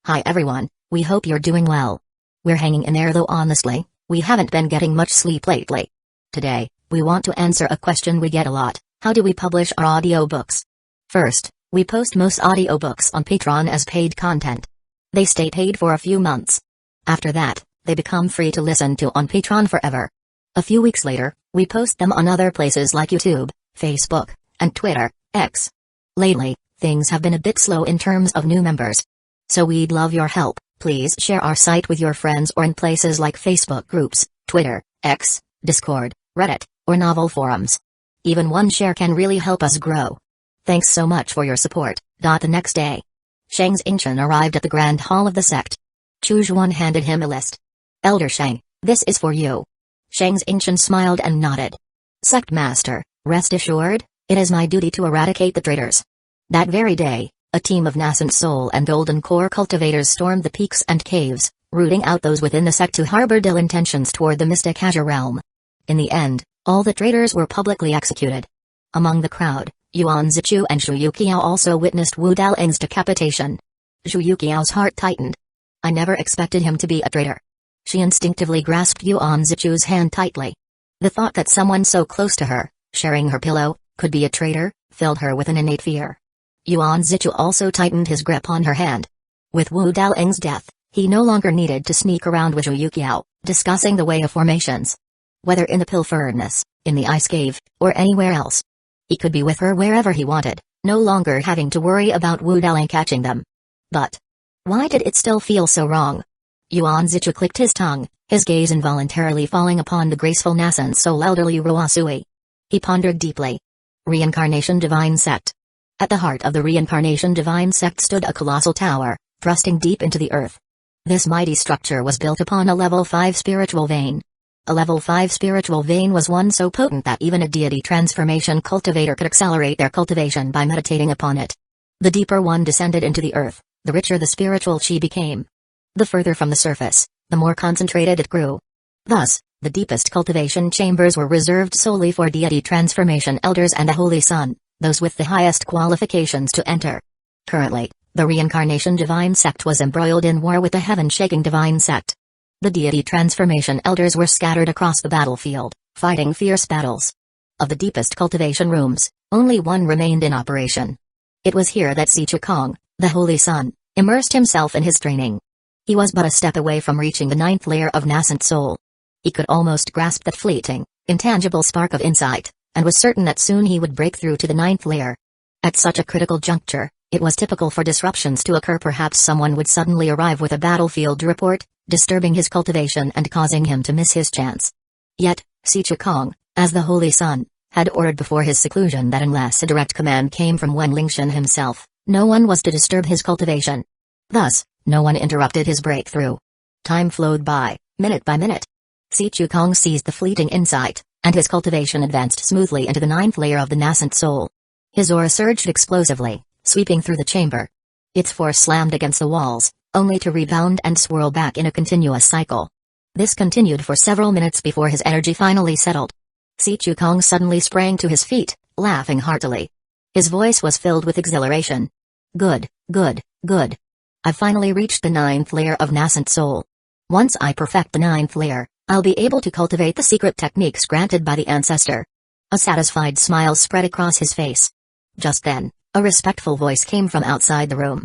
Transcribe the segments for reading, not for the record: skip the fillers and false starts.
Hi everyone, we hope you're doing well. We're hanging in there though honestly, we haven't been getting much sleep lately. Today, we want to answer a question we get a lot: how do we publish our audiobooks? First, we post most audiobooks on Patreon as paid content. They stay paid for a few months. After that, they become free to listen to on Patreon forever. A few weeks later, we post them on other places like YouTube, Facebook, and Twitter, X. Lately, things have been a bit slow in terms of new members. So we'd love your help. Please share our site with your friends or in places like Facebook groups, Twitter, X, Discord, Reddit, or novel forums. Even one share can really help us grow. Thanks so much for your support. The next day, Shang's Ancient arrived at the Grand Hall of the sect. Chu Zhuan handed him a list. Elder Shang, this is for you. Shang's Ancient smiled and nodded. Sect Master, rest assured, it is my duty to eradicate the traitors. That very day, a team of nascent soul and golden core cultivators stormed the peaks and caves, rooting out those within the sect who harbored ill intentions toward the mystic Azure realm. In the end, all the traitors were publicly executed. Among the crowd, Yuan Zichu and Zhu Yuqiao also witnessed Wu Daoling's decapitation. Zhu Yuqiao's heart tightened. I never expected him to be a traitor. She instinctively grasped Yuan Zichu's hand tightly. The thought that someone so close to her, sharing her pillow, could be a traitor, filled her with an innate fear. Yuan Zichu also tightened his grip on her hand. With Wu Daoling's death, he no longer needed to sneak around with Zhu Yuqiao, discussing the way of formations. Whether in the Pill Furnace, in the ice cave, or anywhere else. He could be with her wherever he wanted, no longer having to worry about Wu Daoling catching them. But why did it still feel so wrong? Yuan Zichu clicked his tongue, his gaze involuntarily falling upon the graceful nascent soul elderly Ruasui. He pondered deeply. Reincarnation Divine Sect. At the heart of the Reincarnation Divine Sect stood a colossal tower, thrusting deep into the earth. This mighty structure was built upon a level 5 spiritual vein. A level 5 spiritual vein was one so potent that even a deity transformation cultivator could accelerate their cultivation by meditating upon it. The deeper one descended into the earth, the richer the spiritual chi became. The further from the surface, the more concentrated it grew. Thus, the deepest cultivation chambers were reserved solely for deity transformation elders and the Holy Sun, those with the highest qualifications to enter. Currently, the Reincarnation Divine Sect was embroiled in war with the heaven-shaking Divine Sect. The deity transformation elders were scattered across the battlefield, fighting fierce battles. Of the deepest cultivation rooms, only one remained in operation. It was here that Si Chukong, the Holy Sun, immersed himself in his training. He was but a step away from reaching the 9th layer of nascent soul. He could almost grasp that fleeting, intangible spark of insight, and was certain that soon he would break through to the 9th layer. At such a critical juncture, it was typical for disruptions to occur. Perhaps someone would suddenly arrive with a battlefield report, disturbing his cultivation and causing him to miss his chance. Yet, Si Chukong, as the Holy Sun, had ordered before his seclusion that unless a direct command came from Wen Lingshan himself, no one was to disturb his cultivation. Thus, no one interrupted his breakthrough. Time flowed by, minute by minute. Si Chukong seized the fleeting insight, and his cultivation advanced smoothly into the 9th layer of the nascent soul. His aura surged explosively, sweeping through the chamber. Its force slammed against the walls, only to rebound and swirl back in a continuous cycle. This continued for several minutes before his energy finally settled. Si Chukong suddenly sprang to his feet, laughing heartily. His voice was filled with exhilaration. Good, good, good. I've finally reached the 9th layer of nascent soul. Once I perfect the 9th layer, I'll be able to cultivate the secret techniques granted by the ancestor. A satisfied smile spread across his face. Just then, a respectful voice came from outside the room.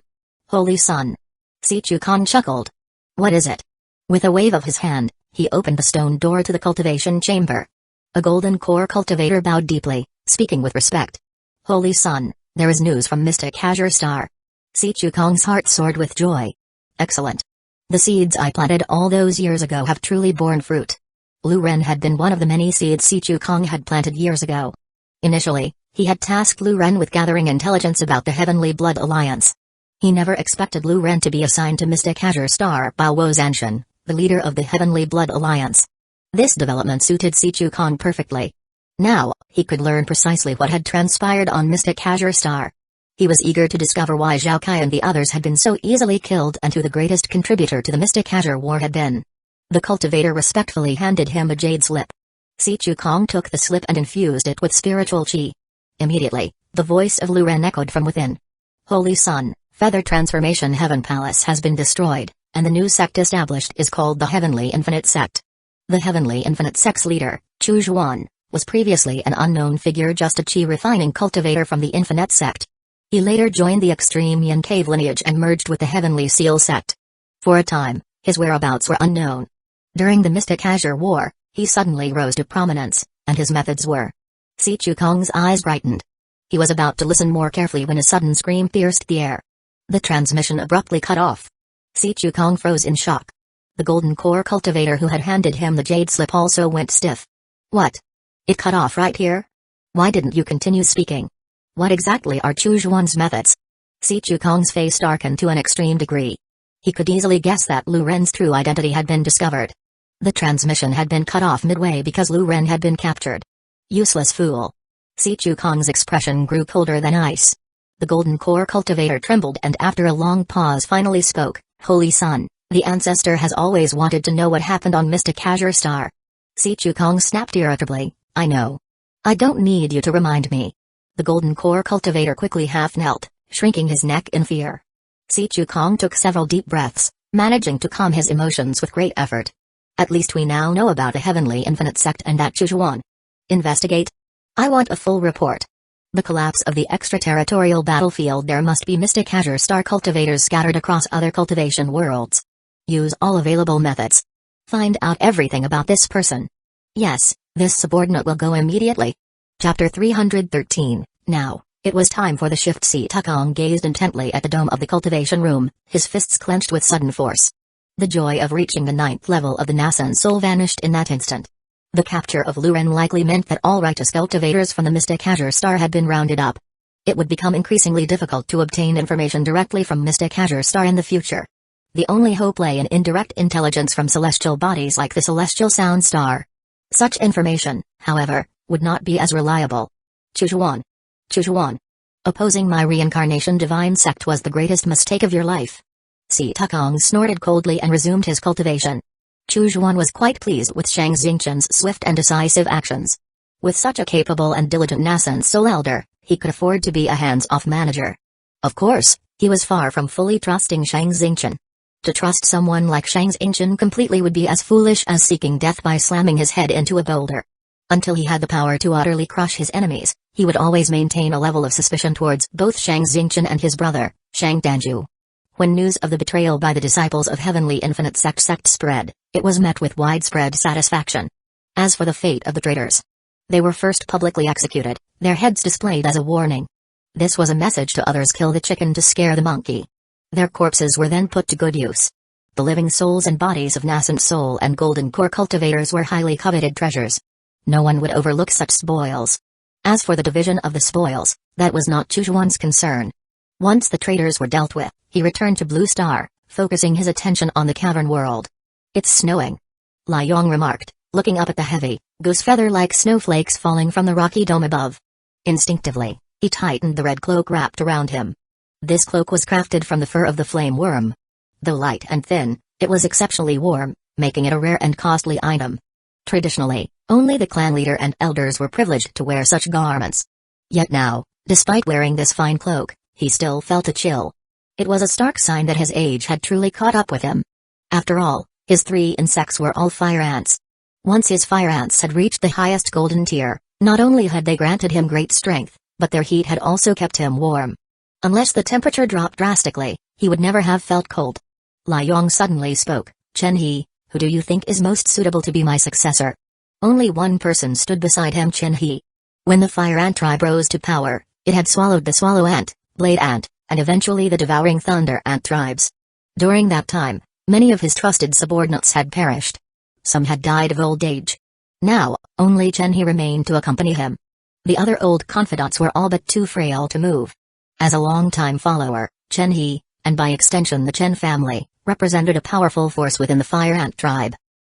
Holy Sun. Si Chukong chuckled. What is it? With a wave of his hand, he opened the stone door to the cultivation chamber. A golden core cultivator bowed deeply, speaking with respect. Holy Sun, there is news from Mystic Azure Star. Si Chukong's heart soared with joy. Excellent. The seeds I planted all those years ago have truly borne fruit. Lu Ren had been one of the many seeds Si Chukong had planted years ago. Initially, he had tasked Lu Ren with gathering intelligence about the Heavenly Blood Alliance. He never expected Lu Ren to be assigned to Mystic Azure Star Bao Wozanshan, the leader of the Heavenly Blood Alliance. This development suited Si Chukong perfectly. Now, he could learn precisely what had transpired on Mystic Azure Star. He was eager to discover why Zhao Kai and the others had been so easily killed and who the greatest contributor to the Mystic Azure War had been. The cultivator respectfully handed him a jade slip. Si Chukong took the slip and infused it with spiritual chi. Immediately, the voice of Lu Ren echoed from within. Holy Sun, Feather Transformation Heaven Palace has been destroyed, and the new sect established is called the Heavenly Infinite Sect. The Heavenly Infinite Sect's leader, Chu Zhuan, was previously an unknown figure, just a chi refining cultivator from the Infinite Sect. He later joined the Extreme Yin Cave lineage and merged with the Heavenly Seal Sect. For a time, his whereabouts were unknown. During the Mystic Azure War, he suddenly rose to prominence, and his methods were. Si Chukong's eyes brightened. He was about to listen more carefully when a sudden scream pierced the air. The transmission abruptly cut off. Si Chukong froze in shock. The Golden Core cultivator who had handed him the jade slip also went stiff. What? It cut off right here? Why didn't you continue speaking? What exactly are Chu Zhuan's methods? Si Chukong's face darkened to an extreme degree. He could easily guess that Lu Ren's true identity had been discovered. The transmission had been cut off midway because Lu Ren had been captured. Useless fool. Si Chukong's expression grew colder than ice. The Golden Core cultivator trembled and after a long pause finally spoke. Holy Sun, the ancestor has always wanted to know what happened on Mystic Azure Star. Si Chukong snapped irritably. I know. I don't need you to remind me. The Golden Core cultivator quickly half-knelt, shrinking his neck in fear. Si Chukong took several deep breaths, managing to calm his emotions with great effort. At least we now know about the Heavenly Infinite Sect and that Chu Zhuan. Investigate. I want a full report. The collapse of the extraterritorial battlefield. There must be Mystic Azure Star cultivators scattered across other cultivation worlds. Use all available methods. Find out everything about this person. Yes, this subordinate will go immediately. Chapter 313. Now, it was time for the shift. Si Chukong gazed intently at the dome of the cultivation room, his fists clenched with sudden force. The joy of reaching the 9th level of the Nasan soul vanished in that instant. The capture of Lu Ren likely meant that all righteous cultivators from the Mystic Azure Star had been rounded up. It would become increasingly difficult to obtain information directly from Mystic Azure Star in the future. The only hope lay in indirect intelligence from celestial bodies like the Celestial Sound Star. Such information, however, would not be as reliable. Chu Zhuan. Chu Zhuan. Opposing my reincarnation divine sect was the greatest mistake of your life. Si Chukong snorted coldly and resumed his cultivation. Chu Zhuan was quite pleased with Shang Xingqian's swift and decisive actions. With such a capable and diligent Nasan soul elder, he could afford to be a hands-off manager. Of course, he was far from fully trusting Shang Xingqian. To trust someone like Shang Xingqian completely would be as foolish as seeking death by slamming his head into a boulder. Until he had the power to utterly crush his enemies, he would always maintain a level of suspicion towards both Shang Xingqian and his brother, Shang Danzō. When news of the betrayal by the disciples of Heavenly Infinite Sect spread, it was met with widespread satisfaction. As for the fate of the traitors, they were first publicly executed, their heads displayed as a warning. This was a message to others: kill the chicken to scare the monkey. Their corpses were then put to good use. The living souls and bodies of nascent soul and golden core cultivators were highly coveted treasures. No one would overlook such spoils. As for the division of the spoils, that was not Chu Zhuan's concern. Once the traitors were dealt with, he returned to Blue Star, focusing his attention on the cavern world. It's snowing. Lai Yong remarked, looking up at the heavy, goose-feather-like snowflakes falling from the rocky dome above. Instinctively, he tightened the red cloak wrapped around him. This cloak was crafted from the fur of the flame worm. Though light and thin, it was exceptionally warm, making it a rare and costly item. Traditionally, only the clan leader and elders were privileged to wear such garments. Yet now, despite wearing this fine cloak, he still felt a chill. It was a stark sign that his age had truly caught up with him. After all, his 3 insects were all fire ants. Once his fire ants had reached the highest golden tier, not only had they granted him great strength, but their heat had also kept him warm. Unless the temperature dropped drastically, he would never have felt cold. Lai Yong suddenly spoke. Chen He, who do you think is most suitable to be my successor? Only one person stood beside him: Chen He. When the fire ant tribe rose to power, it had swallowed the swallow ant, blade ant, and eventually the devouring thunder ant tribes. During that time, many of his trusted subordinates had perished. Some had died of old age. Now, only Chen He remained to accompany him. The other old confidants were all but too frail to move. As a long-time follower, Chen He, and by extension the Chen family, represented a powerful force within the fire ant tribe.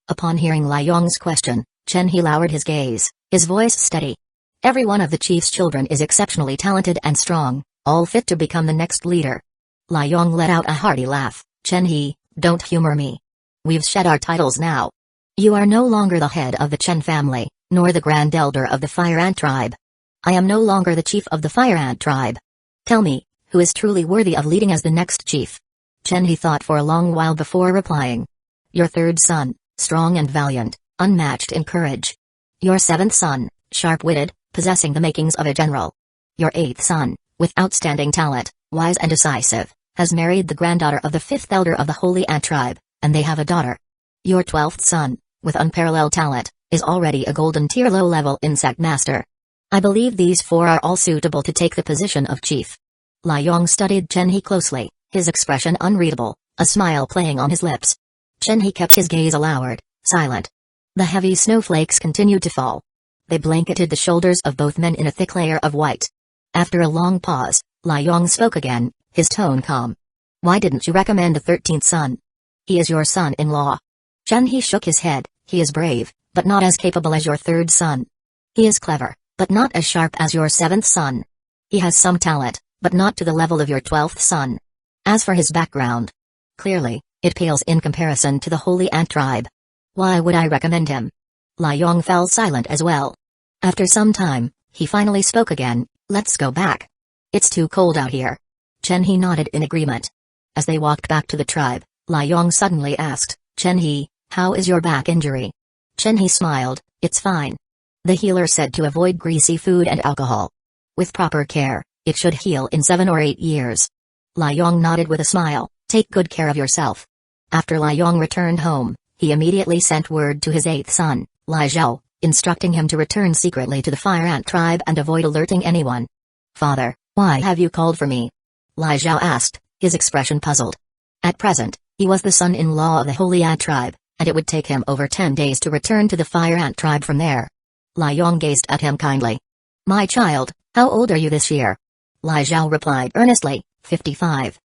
Upon hearing Lai Yong's question, Chen He lowered his gaze, his voice steady. Every one of the chief's children is exceptionally talented and strong, all fit to become the next leader. Lai Yong let out a hearty laugh. Chen He, don't humor me. We've shed our titles now. You are no longer the head of the Chen family, nor the grand elder of the fire ant tribe. I am no longer the chief of the fire ant tribe. Tell me, who is truly worthy of leading as the next chief? Chen He thought for a long while before replying. Your third son, strong and valiant, unmatched in courage. Your seventh son, sharp-witted, possessing the makings of a general. Your eighth son, with outstanding talent, wise and decisive, has married the granddaughter of the fifth elder of the Holy Ant tribe, and they have a daughter. Your 12th son, with unparalleled talent, is already a golden tier low-level insect master. I believe these four are all suitable to take the position of chief. Lai Yong studied Chen He closely, his expression unreadable, a smile playing on his lips. Chen He kept his gaze lowered, silent. The heavy snowflakes continued to fall. They blanketed the shoulders of both men in a thick layer of white. After a long pause, Lai Yong spoke again, his tone calm. Why didn't you recommend a 13th son? He is your son-in-law. Chen He shook his head. He is brave, but not as capable as your third son. He is clever, but not as sharp as your 7th son. He has some talent, but not to the level of your 12th son. As for his background, clearly, it pales in comparison to the Holy Ant tribe. Why would I recommend him? Lai Yong fell silent as well. After some time, he finally spoke again. Let's go back. It's too cold out here. Chen He nodded in agreement. As they walked back to the tribe, Lai Yong suddenly asked, Chen He, how is your back injury? Chen He smiled, it's fine. The healer said to avoid greasy food and alcohol. With proper care, it should heal in 7 or 8 years. Lai Yong nodded with a smile, take good care of yourself. After Lai Yong returned home, he immediately sent word to his 8th son, Lai Zhao, instructing him to return secretly to the Fire Ant tribe and avoid alerting anyone. Father, why have you called for me? Lai Zhao asked, his expression puzzled. At present, he was the son-in-law of the Holy Ant tribe, and it would take him over 10 days to return to the Fire Ant tribe from there. Lai Yong gazed at him kindly. My child, how old are you this year? Lai Zhao replied earnestly, 55.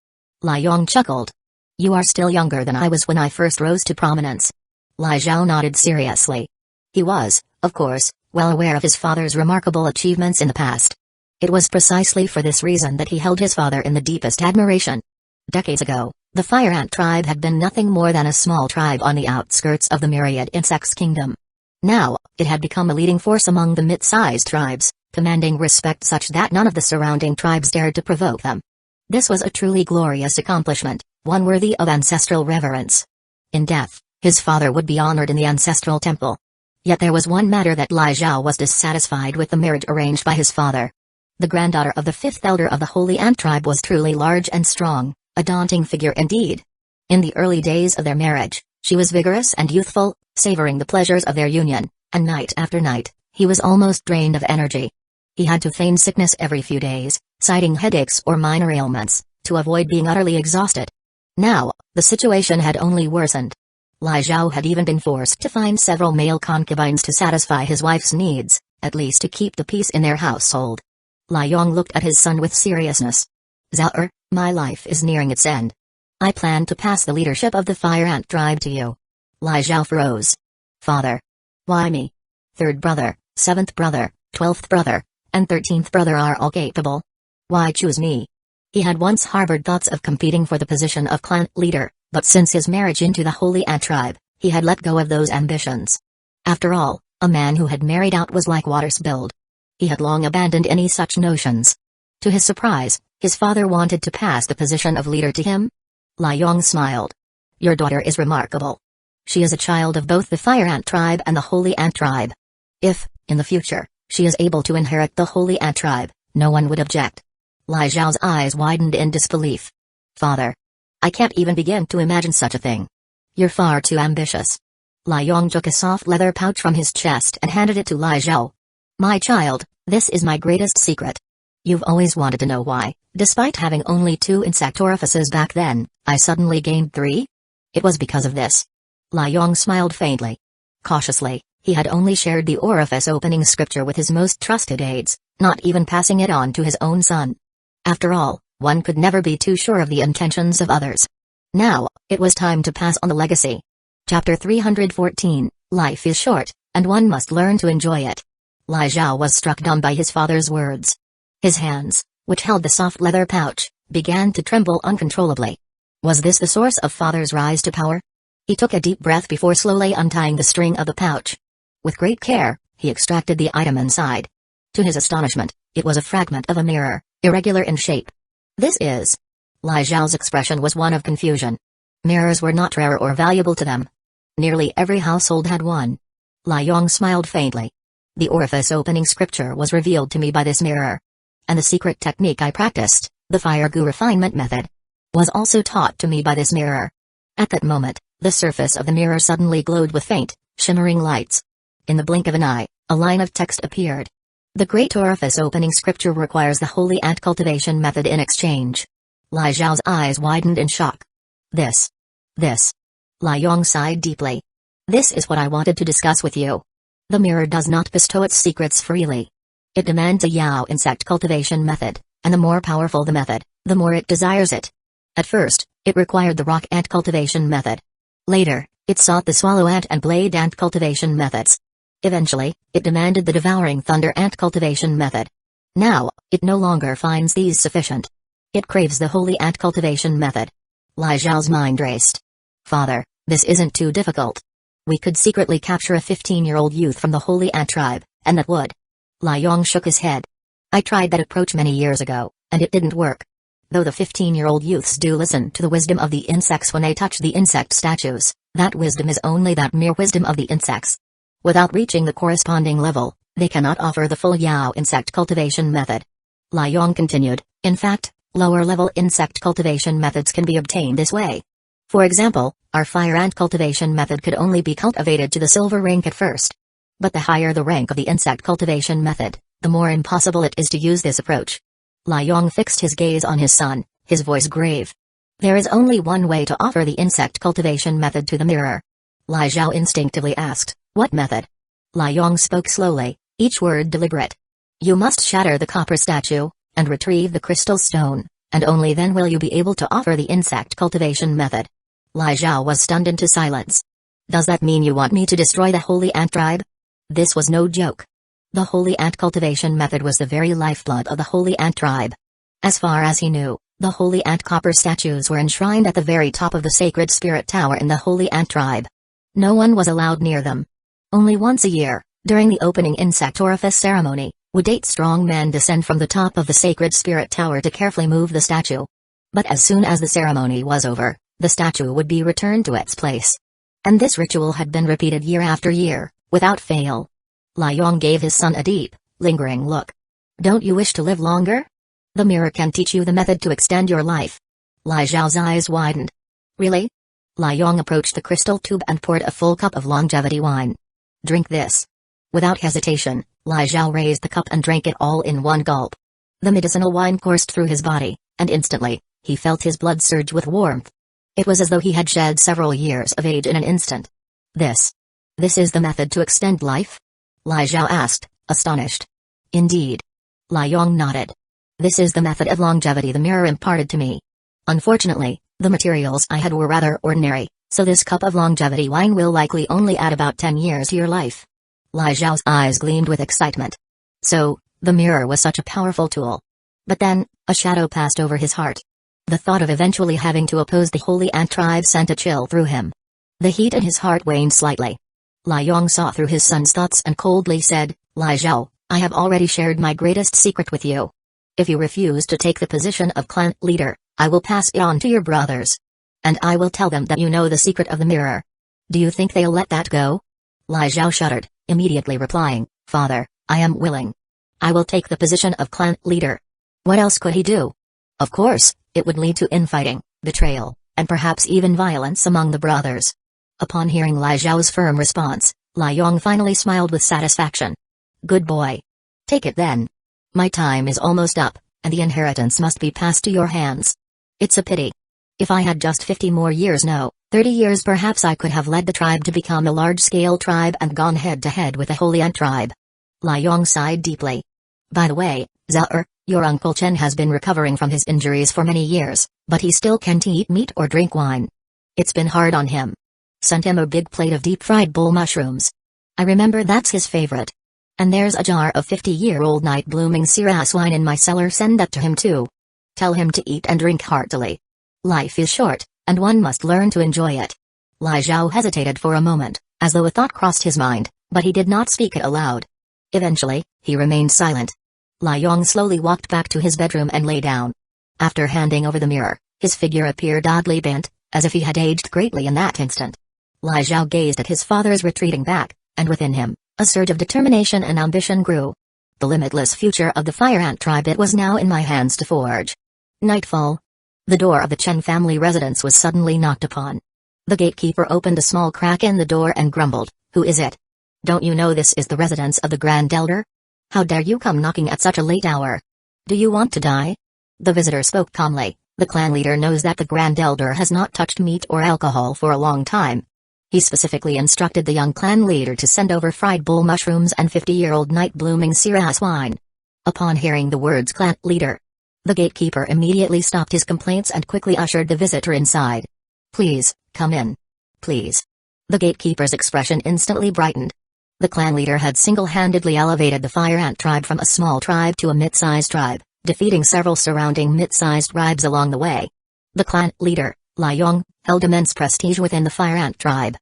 Lai Yong chuckled. You are still younger than I was when I first rose to prominence. Lai Zhao nodded seriously. He was, of course, well aware of his father's remarkable achievements in the past. It was precisely for this reason that he held his father in the deepest admiration. Decades ago, the Fire Ant tribe had been nothing more than a small tribe on the outskirts of the myriad insects kingdom. Now, it had become a leading force among the mid-sized tribes, commanding respect such that none of the surrounding tribes dared to provoke them. This was a truly glorious accomplishment, one worthy of ancestral reverence. In death, his father would be honored in the ancestral temple. Yet there was one matter that Lai Zhao was dissatisfied with the marriage arranged by his father. The granddaughter of the 5th elder of the Holy Ant tribe was truly large and strong, a daunting figure indeed. In the early days of their marriage, she was vigorous and youthful, savoring the pleasures of their union, and night after night, he was almost drained of energy. He had to feign sickness every few days, citing headaches or minor ailments, to avoid being utterly exhausted. Now, the situation had only worsened. Lai Zhao had even been forced to find several male concubines to satisfy his wife's needs, at least to keep the peace in their household. Lai Yong looked at his son with seriousness. Zhao, my life is nearing its end. I plan to pass the leadership of the Fire Ant tribe to you. Lai Zhao froze. Father. Why me? 3rd brother, 7th brother, 12th brother, and 13th brother are all capable. Why choose me? He had once harbored thoughts of competing for the position of clan leader, but since his marriage into the Holy Ant tribe, he had let go of those ambitions. After all, a man who had married out was like water spilled. He had long abandoned any such notions. To his surprise, his father wanted to pass the position of leader to him. Lai Yong smiled. Your daughter is remarkable. She is a child of both the Fire Ant tribe and the Holy Ant tribe. If, in the future, she is able to inherit the Holy Ant tribe, no one would object. Lai Zhao's eyes widened in disbelief. Father. I can't even begin to imagine such a thing. You're far too ambitious. Lai Yong took a soft leather pouch from his chest and handed it to Lai Zhao. My child, this is my greatest secret. You've always wanted to know why, despite having only 2 insect orifices back then, I suddenly gained 3? It was because of this. Lai Yong smiled faintly. Cautiously, he had only shared the orifice opening scripture with his most trusted aides, not even passing it on to his own son. After all, one could never be too sure of the intentions of others. Now, it was time to pass on the legacy. Chapter 314, Life is short, and one must learn to enjoy it. Lai Zhao was struck dumb by his father's words. His hands, which held the soft leather pouch, began to tremble uncontrollably. Was this the source of father's rise to power? He took a deep breath before slowly untying the string of the pouch. With great care, he extracted the item inside. To his astonishment, it was a fragment of a mirror, irregular in shape. This is. Lai Zhao's expression was one of confusion. Mirrors were not rare or valuable to them. Nearly every household had one. Lai Yong smiled faintly. The orifice opening scripture was revealed to me by this mirror. And the secret technique I practiced, the fire gu refinement method, was also taught to me by this mirror. At that moment, the surface of the mirror suddenly glowed with faint, shimmering lights. In the blink of an eye, a line of text appeared. The great orifice opening scripture requires the holy ant cultivation method in exchange. Lai Zhao's eyes widened in shock. This. Lai Yong sighed deeply. This is what I wanted to discuss with you. The mirror does not bestow its secrets freely. It demands a Yao insect cultivation method, and the more powerful the method, the more it desires it. At first, it required the rock ant cultivation method. Later, it sought the swallow ant and blade ant cultivation methods. Eventually, it demanded the devouring thunder ant cultivation method. Now, it no longer finds these sufficient. It craves the holy ant cultivation method. Lai Zhao's mind raced. Father, this isn't too difficult. We could secretly capture a 15-year-old youth from the holy ant tribe, and that would. Lai Yong shook his head. I tried that approach many years ago, and it didn't work. Though the 15-year-old youths do listen to the wisdom of the insects when they touch the insect statues, that wisdom is only that mere wisdom of the insects. Without reaching the corresponding level, they cannot offer the full Yao insect cultivation method. Lai Yong continued, in fact, lower-level insect cultivation methods can be obtained this way. For example, our fire ant cultivation method could only be cultivated to the silver rank at first. But the higher the rank of the insect cultivation method, the more impossible it is to use this approach. Lai Yong fixed his gaze on his son, his voice grave. There is only one way to offer the insect cultivation method to the mirror. Lai Zhao instinctively asked, what method? Lai Yong spoke slowly, each word deliberate. You must shatter the copper statue, and retrieve the crystal stone, and only then will you be able to offer the insect cultivation method. Lai Zhao was stunned into silence. Does that mean you want me to destroy the holy ant tribe? This was no joke. The holy ant cultivation method was the very lifeblood of the holy ant tribe. As far as he knew, the holy ant copper statues were enshrined at the very top of the sacred spirit tower in the holy ant tribe. No one was allowed near them. Only once a year, during the opening insect orifice ceremony, would 8 strong men descend from the top of the sacred spirit tower to carefully move the statue. But as soon as the ceremony was over, the statue would be returned to its place. And this ritual had been repeated year after year, without fail. Lai Yong gave his son a deep, lingering look. Don't you wish to live longer? The mirror can teach you the method to extend your life. Lai Zhao's eyes widened. Really? Lai Yong approached the crystal tube and poured a full cup of longevity wine. Drink this. Without hesitation, Lai Zhao raised the cup and drank it all in one gulp. The medicinal wine coursed through his body, and instantly, he felt his blood surge with warmth. It was as though he had shed several years of age in an instant. This is the method to extend life? Lai Zhao asked, astonished. Indeed. Lai Yong nodded. This is the method of longevity the mirror imparted to me. Unfortunately, the materials I had were rather ordinary, so this cup of longevity wine will likely only add about 10 years to your life. Lai Zhao's eyes gleamed with excitement. So, the mirror was such a powerful tool. But then, a shadow passed over his heart. The thought of eventually having to oppose the holy ant tribe sent a chill through him. The heat in his heart waned slightly. Lai Yong saw through his son's thoughts and coldly said, Lai Zhao, I have already shared my greatest secret with you. If you refuse to take the position of clan leader, I will pass it on to your brothers. And I will tell them that you know the secret of the mirror. Do you think they'll let that go? Lai Zhao shuddered, immediately replying, Father, I am willing. I will take the position of clan leader. What else could he do? Of course, it would lead to infighting, betrayal, and perhaps even violence among the brothers. Upon hearing Lai Zhao's firm response, Lai Yong finally smiled with satisfaction. Good boy. Take it then. My time is almost up, and the inheritance must be passed to your hands. It's a pity. If I had just 50 more years, no, 30 years, perhaps I could have led the tribe to become a large-scale tribe and gone head-to-head with the Holy Ant tribe. Lai Yong sighed deeply. By the way, Zhao, your Uncle Chen has been recovering from his injuries for many years, but he still can't eat meat or drink wine. It's been hard on him. Sent him a big plate of deep-fried bull mushrooms. I remember that's his favorite. And there's a jar of 50-year-old night-blooming Shiraz wine in my cellar, send that to him too. Tell him to eat and drink heartily. Life is short, and one must learn to enjoy it. Lai Zhao hesitated for a moment, as though a thought crossed his mind, but he did not speak it aloud. Eventually, he remained silent. Lai Yong slowly walked back to his bedroom and lay down. After handing over the mirror, his figure appeared oddly bent, as if he had aged greatly in that instant. Lai Zhao gazed at his father's retreating back, and within him, a surge of determination and ambition grew. The limitless future of the Fire Ant tribe, it was now in my hands to forge. Nightfall. The door of the Chen family residence was suddenly knocked upon. The gatekeeper opened a small crack in the door and grumbled, "Who is it? Don't you know this is the residence of the Grand Elder? How dare you come knocking at such a late hour? Do you want to die?" The visitor spoke calmly. "The clan leader knows that the Grand Elder has not touched meat or alcohol for a long time. He specifically instructed the young clan leader to send over fried bull mushrooms and 50-year-old night-blooming Siras wine." Upon hearing the words clan leader, the gatekeeper immediately stopped his complaints and quickly ushered the visitor inside. "Please, come in. Please." The gatekeeper's expression instantly brightened. The clan leader had single-handedly elevated the Fire Ant tribe from a small tribe to a mid-sized tribe, defeating several surrounding mid-sized tribes along the way. The clan leader, Lai Yong, held immense prestige within the Fire Ant tribe.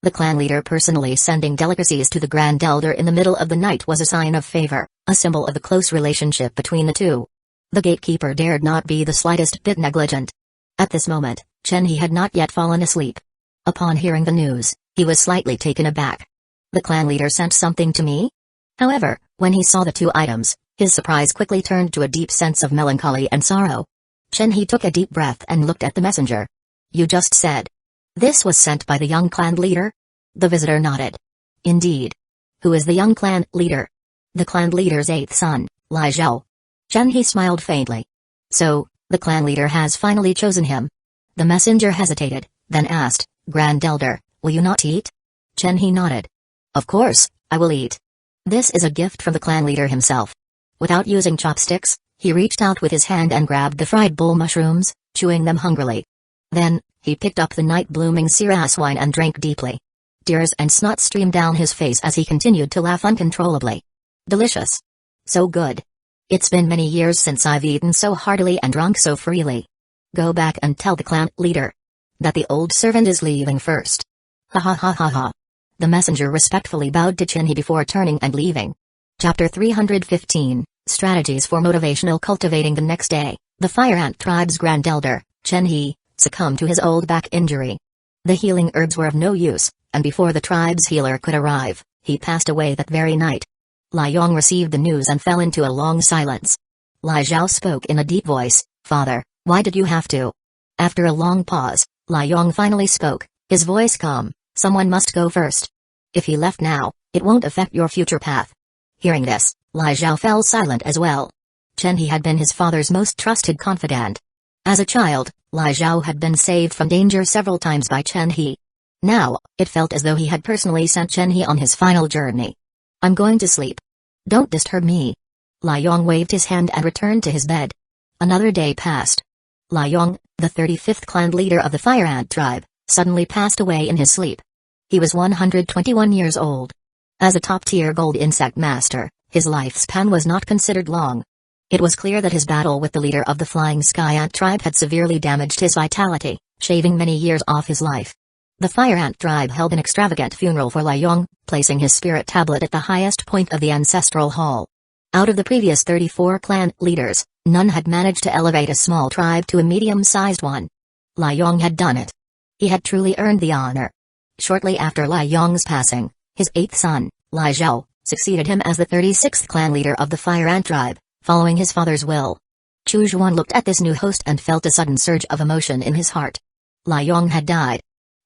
The clan leader personally sending delicacies to the Grand Elder in the middle of the night was a sign of favor, a symbol of the close relationship between the two. The gatekeeper dared not be the slightest bit negligent. At this moment, Chen He had not yet fallen asleep. Upon hearing the news, he was slightly taken aback. The clan leader sent something to me? However, when he saw the two items, his surprise quickly turned to a deep sense of melancholy and sorrow. Chen He took a deep breath and looked at the messenger. "You just said this was sent by the young clan leader?" The visitor nodded. "Indeed. Who is the young clan leader?" "The clan leader's eighth son, Lai Zhao." Chen He smiled faintly. "So, the clan leader has finally chosen him?" The messenger hesitated, then asked, "Grand Elder, will you not eat?" Chen He nodded. "Of course, I will eat. This is a gift from the clan leader himself." Without using chopsticks, he reached out with his hand and grabbed the fried bull mushrooms, chewing them hungrily. Then, he picked up the night-blooming Siras wine and drank deeply. Tears and snot streamed down his face as he continued to laugh uncontrollably. "Delicious. So good. It's been many years since I've eaten so heartily and drunk so freely. Go back and tell the clan leader that the old servant is leaving first." "Ha ha ha ha ha." The messenger respectfully bowed to Chen He before turning and leaving. Chapter 315, Strategies for Motivational Cultivating. The next day, the Fire Ant tribe's Grand Elder, Chen He, succumbed to his old back injury. The healing herbs were of no use, and before the tribe's healer could arrive, he passed away that very night. Lai Yong received the news and fell into a long silence. Lai Zhao spoke in a deep voice, "Father, why did you have to?" After a long pause, Lai Yong finally spoke, his voice calm, "Someone must go first. If he left now, it won't affect your future path." Hearing this, Lai Zhao fell silent as well. Chen He had been his father's most trusted confidant. As a child, Lai Zhao had been saved from danger several times by Chen He. Now, it felt as though he had personally sent Chen He on his final journey. "I'm going to sleep. Don't disturb me." Lai Yong waved his hand and returned to his bed. Another day passed. Lai Yong, the 35th clan leader of the Fire Ant tribe, suddenly passed away in his sleep. He was 121 years old. As a top-tier gold insect master, his lifespan was not considered long. It was clear that his battle with the leader of the Flying Sky Ant tribe had severely damaged his vitality, shaving many years off his life. The Fire Ant tribe held an extravagant funeral for Lai Yong, placing his spirit tablet at the highest point of the ancestral hall. Out of the previous 34 clan leaders, none had managed to elevate a small tribe to a medium-sized one. Lai Yong had done it. He had truly earned the honor. Shortly after Lai Yong's passing, his eighth son, Lai Zhao, succeeded him as the 36th clan leader of the Fire Ant tribe, following his father's will. Chu Zhuan looked at this new host and felt a sudden surge of emotion in his heart. Lai Yong had died.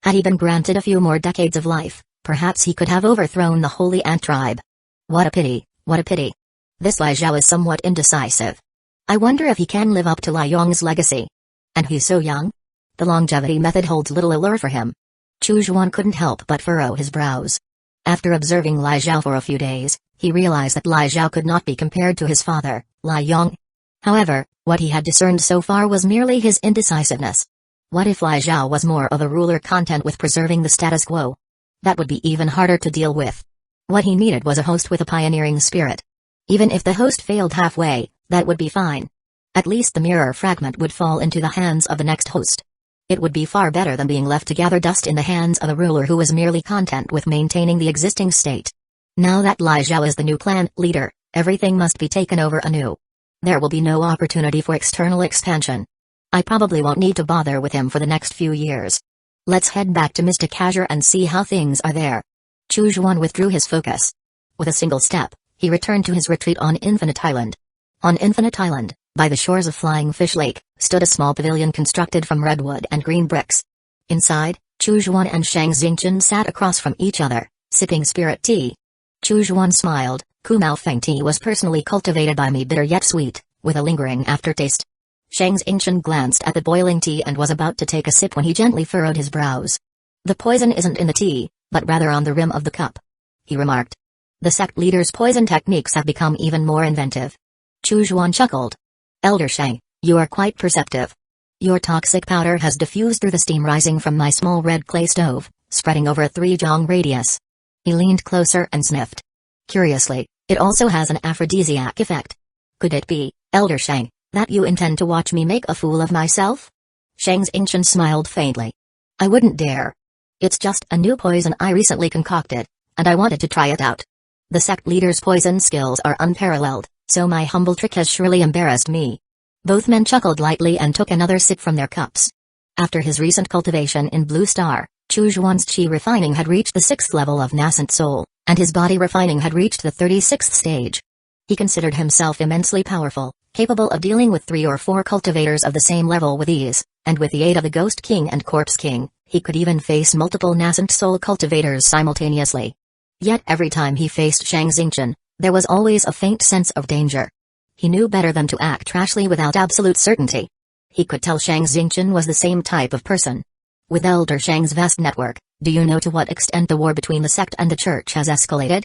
Had he been granted a few more decades of life, perhaps he could have overthrown the Holy Ant tribe. What a pity, what a pity. This Lai Zhao is somewhat indecisive. I wonder if he can live up to Lai Yong's legacy. And he's so young? The longevity method holds little allure for him. Chu Zhuan couldn't help but furrow his brows. After observing Lai Zhao for a few days, he realized that Lai Zhao could not be compared to his father, Lai Yong. However, what he had discerned so far was merely his indecisiveness. What if Lai Zhao was more of a ruler content with preserving the status quo? That would be even harder to deal with. What he needed was a host with a pioneering spirit. Even if the host failed halfway, that would be fine. At least the mirror fragment would fall into the hands of the next host. It would be far better than being left to gather dust in the hands of a ruler who was merely content with maintaining the existing state. Now that Lai Zhao is the new clan leader, everything must be taken over anew. There will be no opportunity for external expansion. I probably won't need to bother with him for the next few years. Let's head back to Mystic Azure and see how things are there. Chu Juan withdrew his focus. With a single step, he returned to his retreat on Infinite Island. On Infinite Island, by the shores of Flying Fish Lake, stood a small pavilion constructed from redwood and green bricks. Inside, Chu Juan and Shang Xingchen sat across from each other, sipping spirit tea. Chu Juan smiled. Kumao Feng tea was personally cultivated by me, bitter yet sweet, with a lingering aftertaste. Shang Xingchen glanced at the boiling tea and was about to take a sip when he gently furrowed his brows. The poison isn't in the tea, but rather on the rim of the cup, he remarked. The sect leader's poison techniques have become even more inventive. Chu Juan chuckled. Elder Shang, you are quite perceptive. Your toxic powder has diffused through the steam rising from my small red clay stove, spreading over a 3-jong radius. He leaned closer and sniffed. Curiously, it also has an aphrodisiac effect. Could it be, Elder Shang, that you intend to watch me make a fool of myself? Shang Xingchen smiled faintly. I wouldn't dare. It's just a new poison I recently concocted, and I wanted to try it out. The sect leader's poison skills are unparalleled, so my humble trick has surely embarrassed me. Both men chuckled lightly and took another sip from their cups. After his recent cultivation in Blue Star, Chu Juan's chi refining had reached the 6th level of nascent soul, and his body refining had reached the 36th stage. He considered himself immensely powerful, capable of dealing with 3 or 4 cultivators of the same level with ease, and with the aid of the Ghost King and Corpse King, he could even face multiple nascent soul cultivators simultaneously. Yet every time he faced Shang Xingchen, there was always a faint sense of danger. He knew better than to act rashly without absolute certainty. He could tell Shang Xingchen was the same type of person. With Elder Shang's vast network, do you know to what extent the war between the sect and the church has escalated?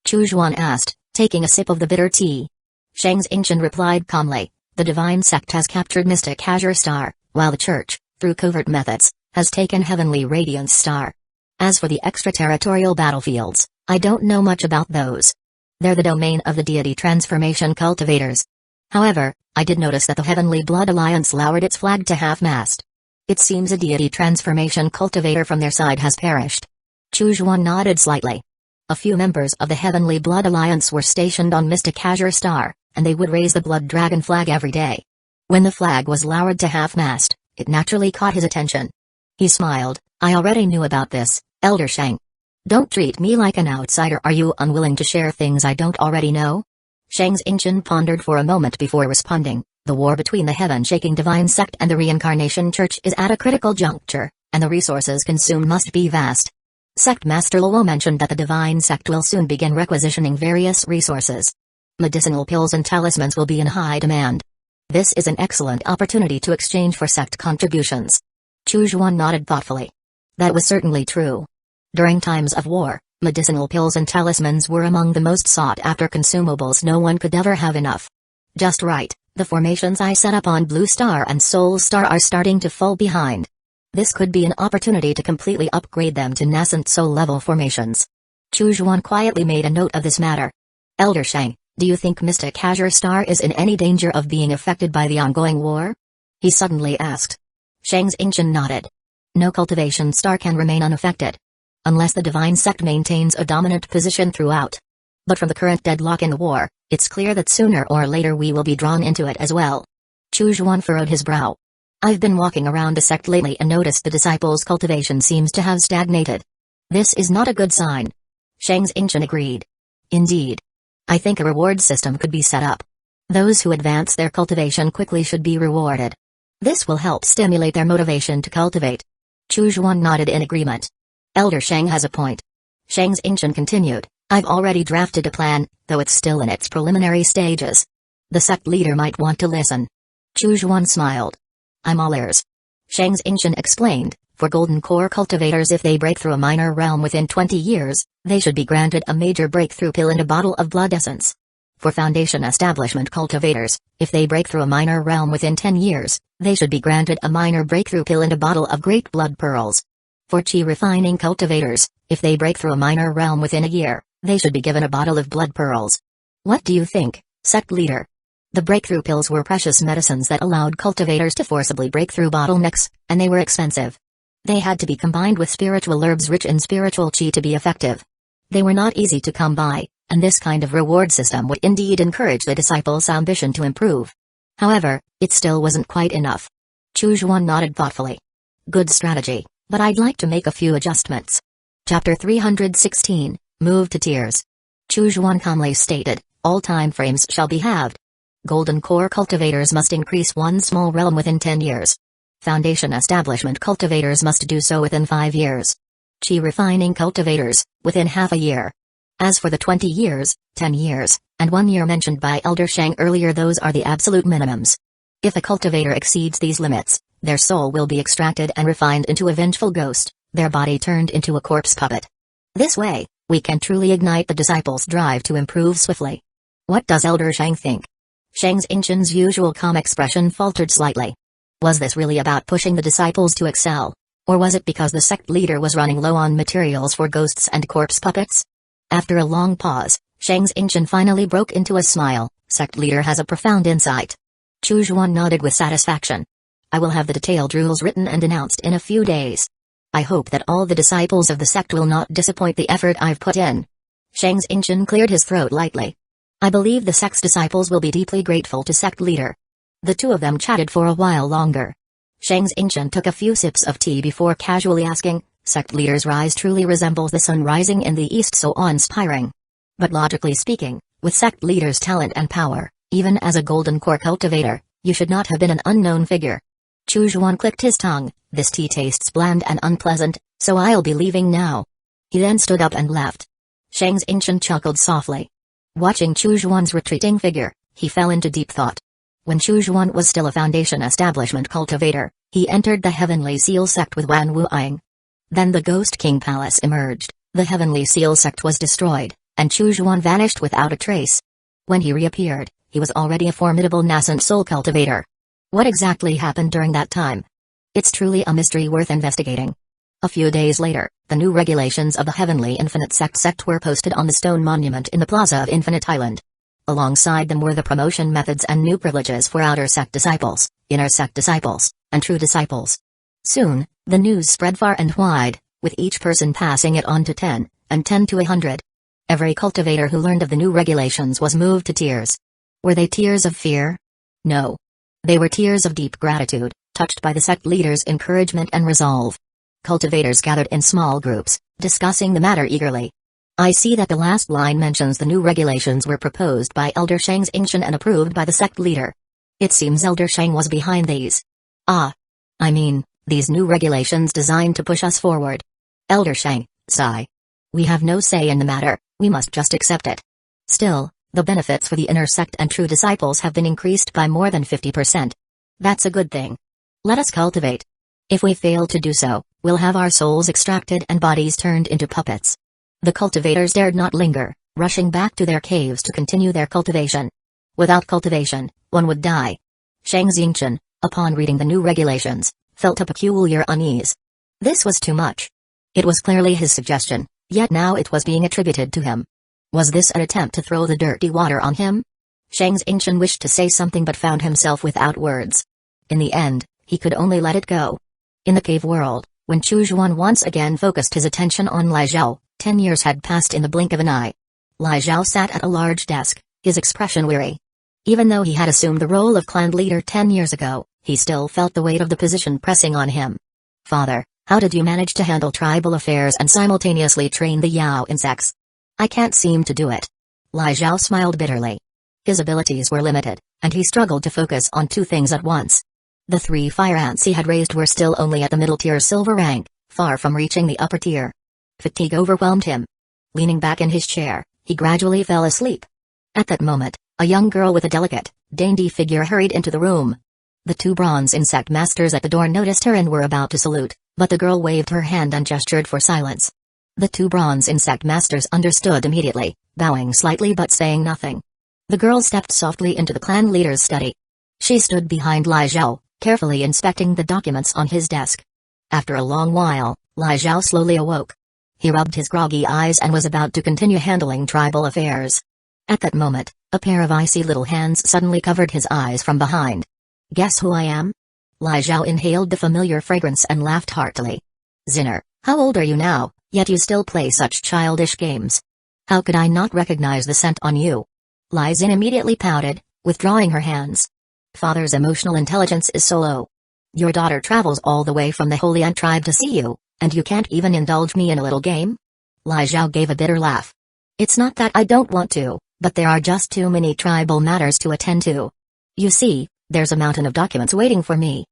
Chu Juan asked, taking a sip of the bitter tea. Shang Xingchen replied calmly, the divine sect has captured Mystic Azure Star, while the church, through covert methods, has taken Heavenly Radiance Star. As for the extraterritorial battlefields, I don't know much about those. They're the domain of the deity transformation cultivators. However, I did notice that the Heavenly Blood Alliance lowered its flag to half-mast. It seems a deity transformation cultivator from their side has perished. Chu Juan nodded slightly. A few members of the Heavenly Blood Alliance were stationed on Mystic Azure Star, and they would raise the Blood Dragon flag every day. When the flag was lowered to half-mast, it naturally caught his attention. He smiled. I already knew about this, Elder Shang. Don't treat me like an outsider. Are you unwilling to share things I don't already know? Shang Xingchen pondered for a moment before responding. The war between the heaven-shaking divine sect and the reincarnation church is at a critical juncture, and the resources consumed must be vast. Sect Master Luo mentioned that the divine sect will soon begin requisitioning various resources. Medicinal pills and talismans will be in high demand. This is an excellent opportunity to exchange for sect contributions. Chu Juan nodded thoughtfully. That was certainly true. During times of war, medicinal pills and talismans were among the most sought-after consumables. No one could ever have enough. Just right, the formations I set up on Blue Star and Soul Star are starting to fall behind. This could be an opportunity to completely upgrade them to nascent soul-level formations. Chu Juan quietly made a note of this matter. Elder Shang, do you think Mystic Azure Star is in any danger of being affected by the ongoing war? He suddenly asked. Shang Xingchen nodded. No cultivation star can remain unaffected, unless the divine sect maintains a dominant position throughout. But from the current deadlock in the war, it's clear that sooner or later we will be drawn into it as well. Chu Juan furrowed his brow. I've been walking around the sect lately and noticed the disciples' cultivation seems to have stagnated. This is not a good sign. Shang Xingchen agreed. Indeed. I think a reward system could be set up. Those who advance their cultivation quickly should be rewarded. This will help stimulate their motivation to cultivate. Chu Juan nodded in agreement. Elder Shang has a point. Shang Xingchen continued, I've already drafted a plan, though it's still in its preliminary stages. The sect leader might want to listen. Chu Juan smiled. I'm all ears. Shang Xingchen explained, for Golden Core cultivators, if they break through a minor realm within 20 years, they should be granted a major breakthrough pill and a bottle of blood essence. For Foundation Establishment cultivators, if they break through a minor realm within 10 years, they should be granted a minor breakthrough pill and a bottle of Great Blood Pearls. For Chi Refining cultivators, if they break through a minor realm within a year, they should be given a bottle of Blood Pearls. What do you think, sect leader? The breakthrough pills were precious medicines that allowed cultivators to forcibly break through bottlenecks, and they were expensive. They had to be combined with spiritual herbs rich in spiritual chi to be effective. They were not easy to come by, and this kind of reward system would indeed encourage the disciples' ambition to improve. However, it still wasn't quite enough. Chu Xuan nodded thoughtfully. Good strategy, but I'd like to make a few adjustments. Chapter 316, Move to Tears. Chu Xuan calmly stated, all time frames shall be halved. Golden Core cultivators must increase one small realm within 10 years. Foundation establishment cultivators must do so within 5 years. Chi refining cultivators, within half a year. As for the 20 years, 10 years, and 1 year mentioned by Elder Shang earlier, those are the absolute minimums. If a cultivator exceeds these limits, their soul will be extracted and refined into a vengeful ghost, their body turned into a corpse puppet. This way, we can truly ignite the disciples' drive to improve swiftly. What does Elder Shang think? Shang Xinchen's usual calm expression faltered slightly. Was this really about pushing the disciples to excel? Or was it because the sect leader was running low on materials for ghosts and corpse puppets? After a long pause, Shang Xinchen finally broke into a smile. Sect leader has a profound insight. Chu Xuan nodded with satisfaction. I will have the detailed rules written and announced in a few days. I hope that all the disciples of the sect will not disappoint the effort I've put in. Shang Xinchen cleared his throat lightly. I believe the sect's disciples will be deeply grateful to sect leader. The two of them chatted for a while longer. Shang Xinchen took a few sips of tea before casually asking, sect leader's rise truly resembles the sun rising in the east, so awe-inspiring. But logically speaking, with sect leader's talent and power, even as a golden core cultivator, you should not have been an unknown figure. Chu Xuan clicked his tongue, this tea tastes bland and unpleasant, so I'll be leaving now. He then stood up and left. Shang Xinchen chuckled softly. Watching Chu Xuan's retreating figure, he fell into deep thought. When Chu Xuan was still a foundation establishment cultivator, he entered the Heavenly Seal sect with Wan Wuing. Then the Ghost King Palace emerged, the Heavenly Seal sect was destroyed, and Chu Xuan vanished without a trace. When he reappeared, he was already a formidable nascent soul cultivator. What exactly happened during that time? It's truly a mystery worth investigating. A few days later, the new regulations of the Heavenly Infinite Sect were posted on the stone monument in the Plaza of Infinite Island. Alongside them were the promotion methods and new privileges for outer sect disciples, inner sect disciples, and true disciples. Soon, the news spread far and wide, with each person passing it on to 10, and 10 to 100. Every cultivator who learned of the new regulations was moved to tears. Were they tears of fear? No. They were tears of deep gratitude, touched by the sect leader's encouragement and resolve. Cultivators gathered in small groups, discussing the matter eagerly. I see that the last line mentions the new regulations were proposed by Elder Shang Xinchen and approved by the sect leader. It seems Elder Shang was behind these. These new regulations designed to push us forward. Elder Shang, sigh. We have no say in the matter, we must just accept it. Still, the benefits for the inner sect and true disciples have been increased by more than 50%. That's a good thing. Let us cultivate. If we fail to do so, we'll have our souls extracted and bodies turned into puppets. The cultivators dared not linger, rushing back to their caves to continue their cultivation. Without cultivation, one would die. Shang Xinchen, upon reading the new regulations, felt a peculiar unease. This was too much. It was clearly his suggestion, yet now it was being attributed to him. Was this an attempt to throw the dirty water on him? Shang Xinchen wished to say something but found himself without words. In the end, he could only let it go. In the cave world, when Chu Xuan once again focused his attention on Lai Zhao, 10 years had passed in the blink of an eye. Lai Zhao sat at a large desk, his expression weary. Even though he had assumed the role of clan leader 10 years ago, he still felt the weight of the position pressing on him. Father, how did you manage to handle tribal affairs and simultaneously train the Yao insects? I can't seem to do it. Lai Zhao smiled bitterly. His abilities were limited, and he struggled to focus on two things at once. The 3 fire ants he had raised were still only at the middle tier silver rank, far from reaching the upper tier. Fatigue overwhelmed him. Leaning back in his chair, he gradually fell asleep. At that moment, a young girl with a delicate, dainty figure hurried into the room. The 2 bronze insect masters at the door noticed her and were about to salute, but the girl waved her hand and gestured for silence. The 2 bronze insect masters understood immediately, bowing slightly but saying nothing. The girl stepped softly into the clan leader's study. She stood behind Lai Zhao, carefully inspecting the documents on his desk. After a long while, Lai Zhao slowly awoke. He rubbed his groggy eyes and was about to continue handling tribal affairs. At that moment, a pair of icy little hands suddenly covered his eyes from behind. Guess who I am? Lai Zhao inhaled the familiar fragrance and laughed heartily. Zinner, how old are you now, yet you still play such childish games? How could I not recognize the scent on you? Aizen immediately pouted, withdrawing her hands. Father's emotional intelligence is so low. Your daughter travels all the way from the Holy Ant tribe to see you, and you can't even indulge me in a little game? Lai Zhao gave a bitter laugh. It's not that I don't want to, but there are just too many tribal matters to attend to. You see, there's a mountain of documents waiting for me.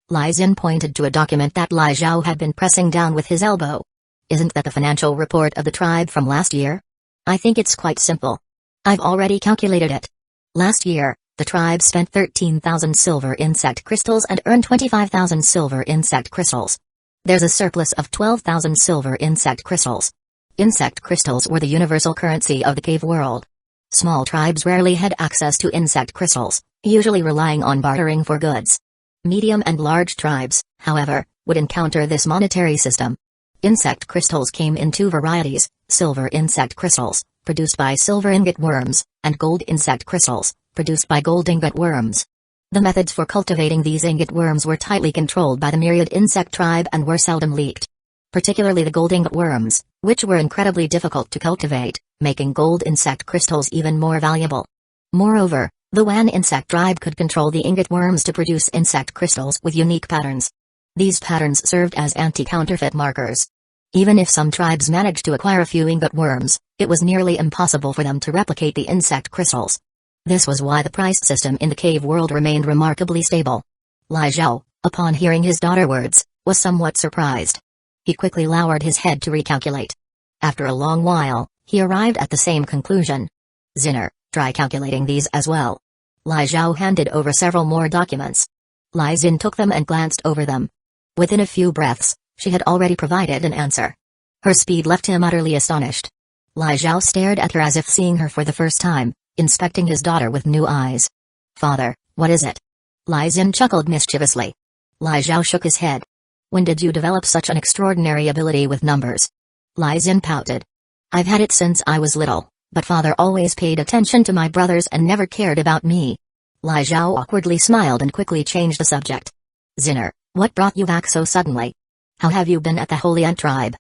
Aizen pointed to a document that Lai Zhao had been pressing down with his elbow. Isn't that the financial report of the tribe from last year? I think it's quite simple. I've already calculated it. Last year, the tribe spent 13,000 silver insect crystals and earned 25,000 silver insect crystals. There's a surplus of 12,000 silver insect crystals. Insect crystals were the universal currency of the cave world. Small tribes rarely had access to insect crystals, usually relying on bartering for goods. Medium and large tribes, however, would encounter this monetary system. Insect crystals came in two varieties: silver insect crystals, produced by silver ingot worms, and gold insect crystals, produced by gold ingot worms. The methods for cultivating these ingot worms were tightly controlled by the myriad insect tribe and were seldom leaked. Particularly the gold ingot worms, which were incredibly difficult to cultivate, making gold insect crystals even more valuable. Moreover, the Wan insect tribe could control the ingot worms to produce insect crystals with unique patterns. These patterns served as anti-counterfeit markers. Even if some tribes managed to acquire a few ingot worms, it was nearly impossible for them to replicate the insect crystals. This was why the price system in the cave world remained remarkably stable. Lai Zhao, upon hearing his daughter's words, was somewhat surprised. He quickly lowered his head to recalculate. After a long while, he arrived at the same conclusion. Zinner, try calculating these as well. Lai Zhao handed over several more documents. Lai Zin took them and glanced over them. Within a few breaths, she had already provided an answer. Her speed left him utterly astonished. Lai Zhao stared at her as if seeing her for the first time, inspecting his daughter with new eyes. Father, what is it? Lai Zin chuckled mischievously. Lai Zhao shook his head. When did you develop such an extraordinary ability with numbers? Lai Zin pouted. I've had it since I was little, but father always paid attention to my brothers and never cared about me. Lai Zhao awkwardly smiled and quickly changed the subject. Zinner, what brought you back so suddenly? How have you been at the Holy Ant tribe?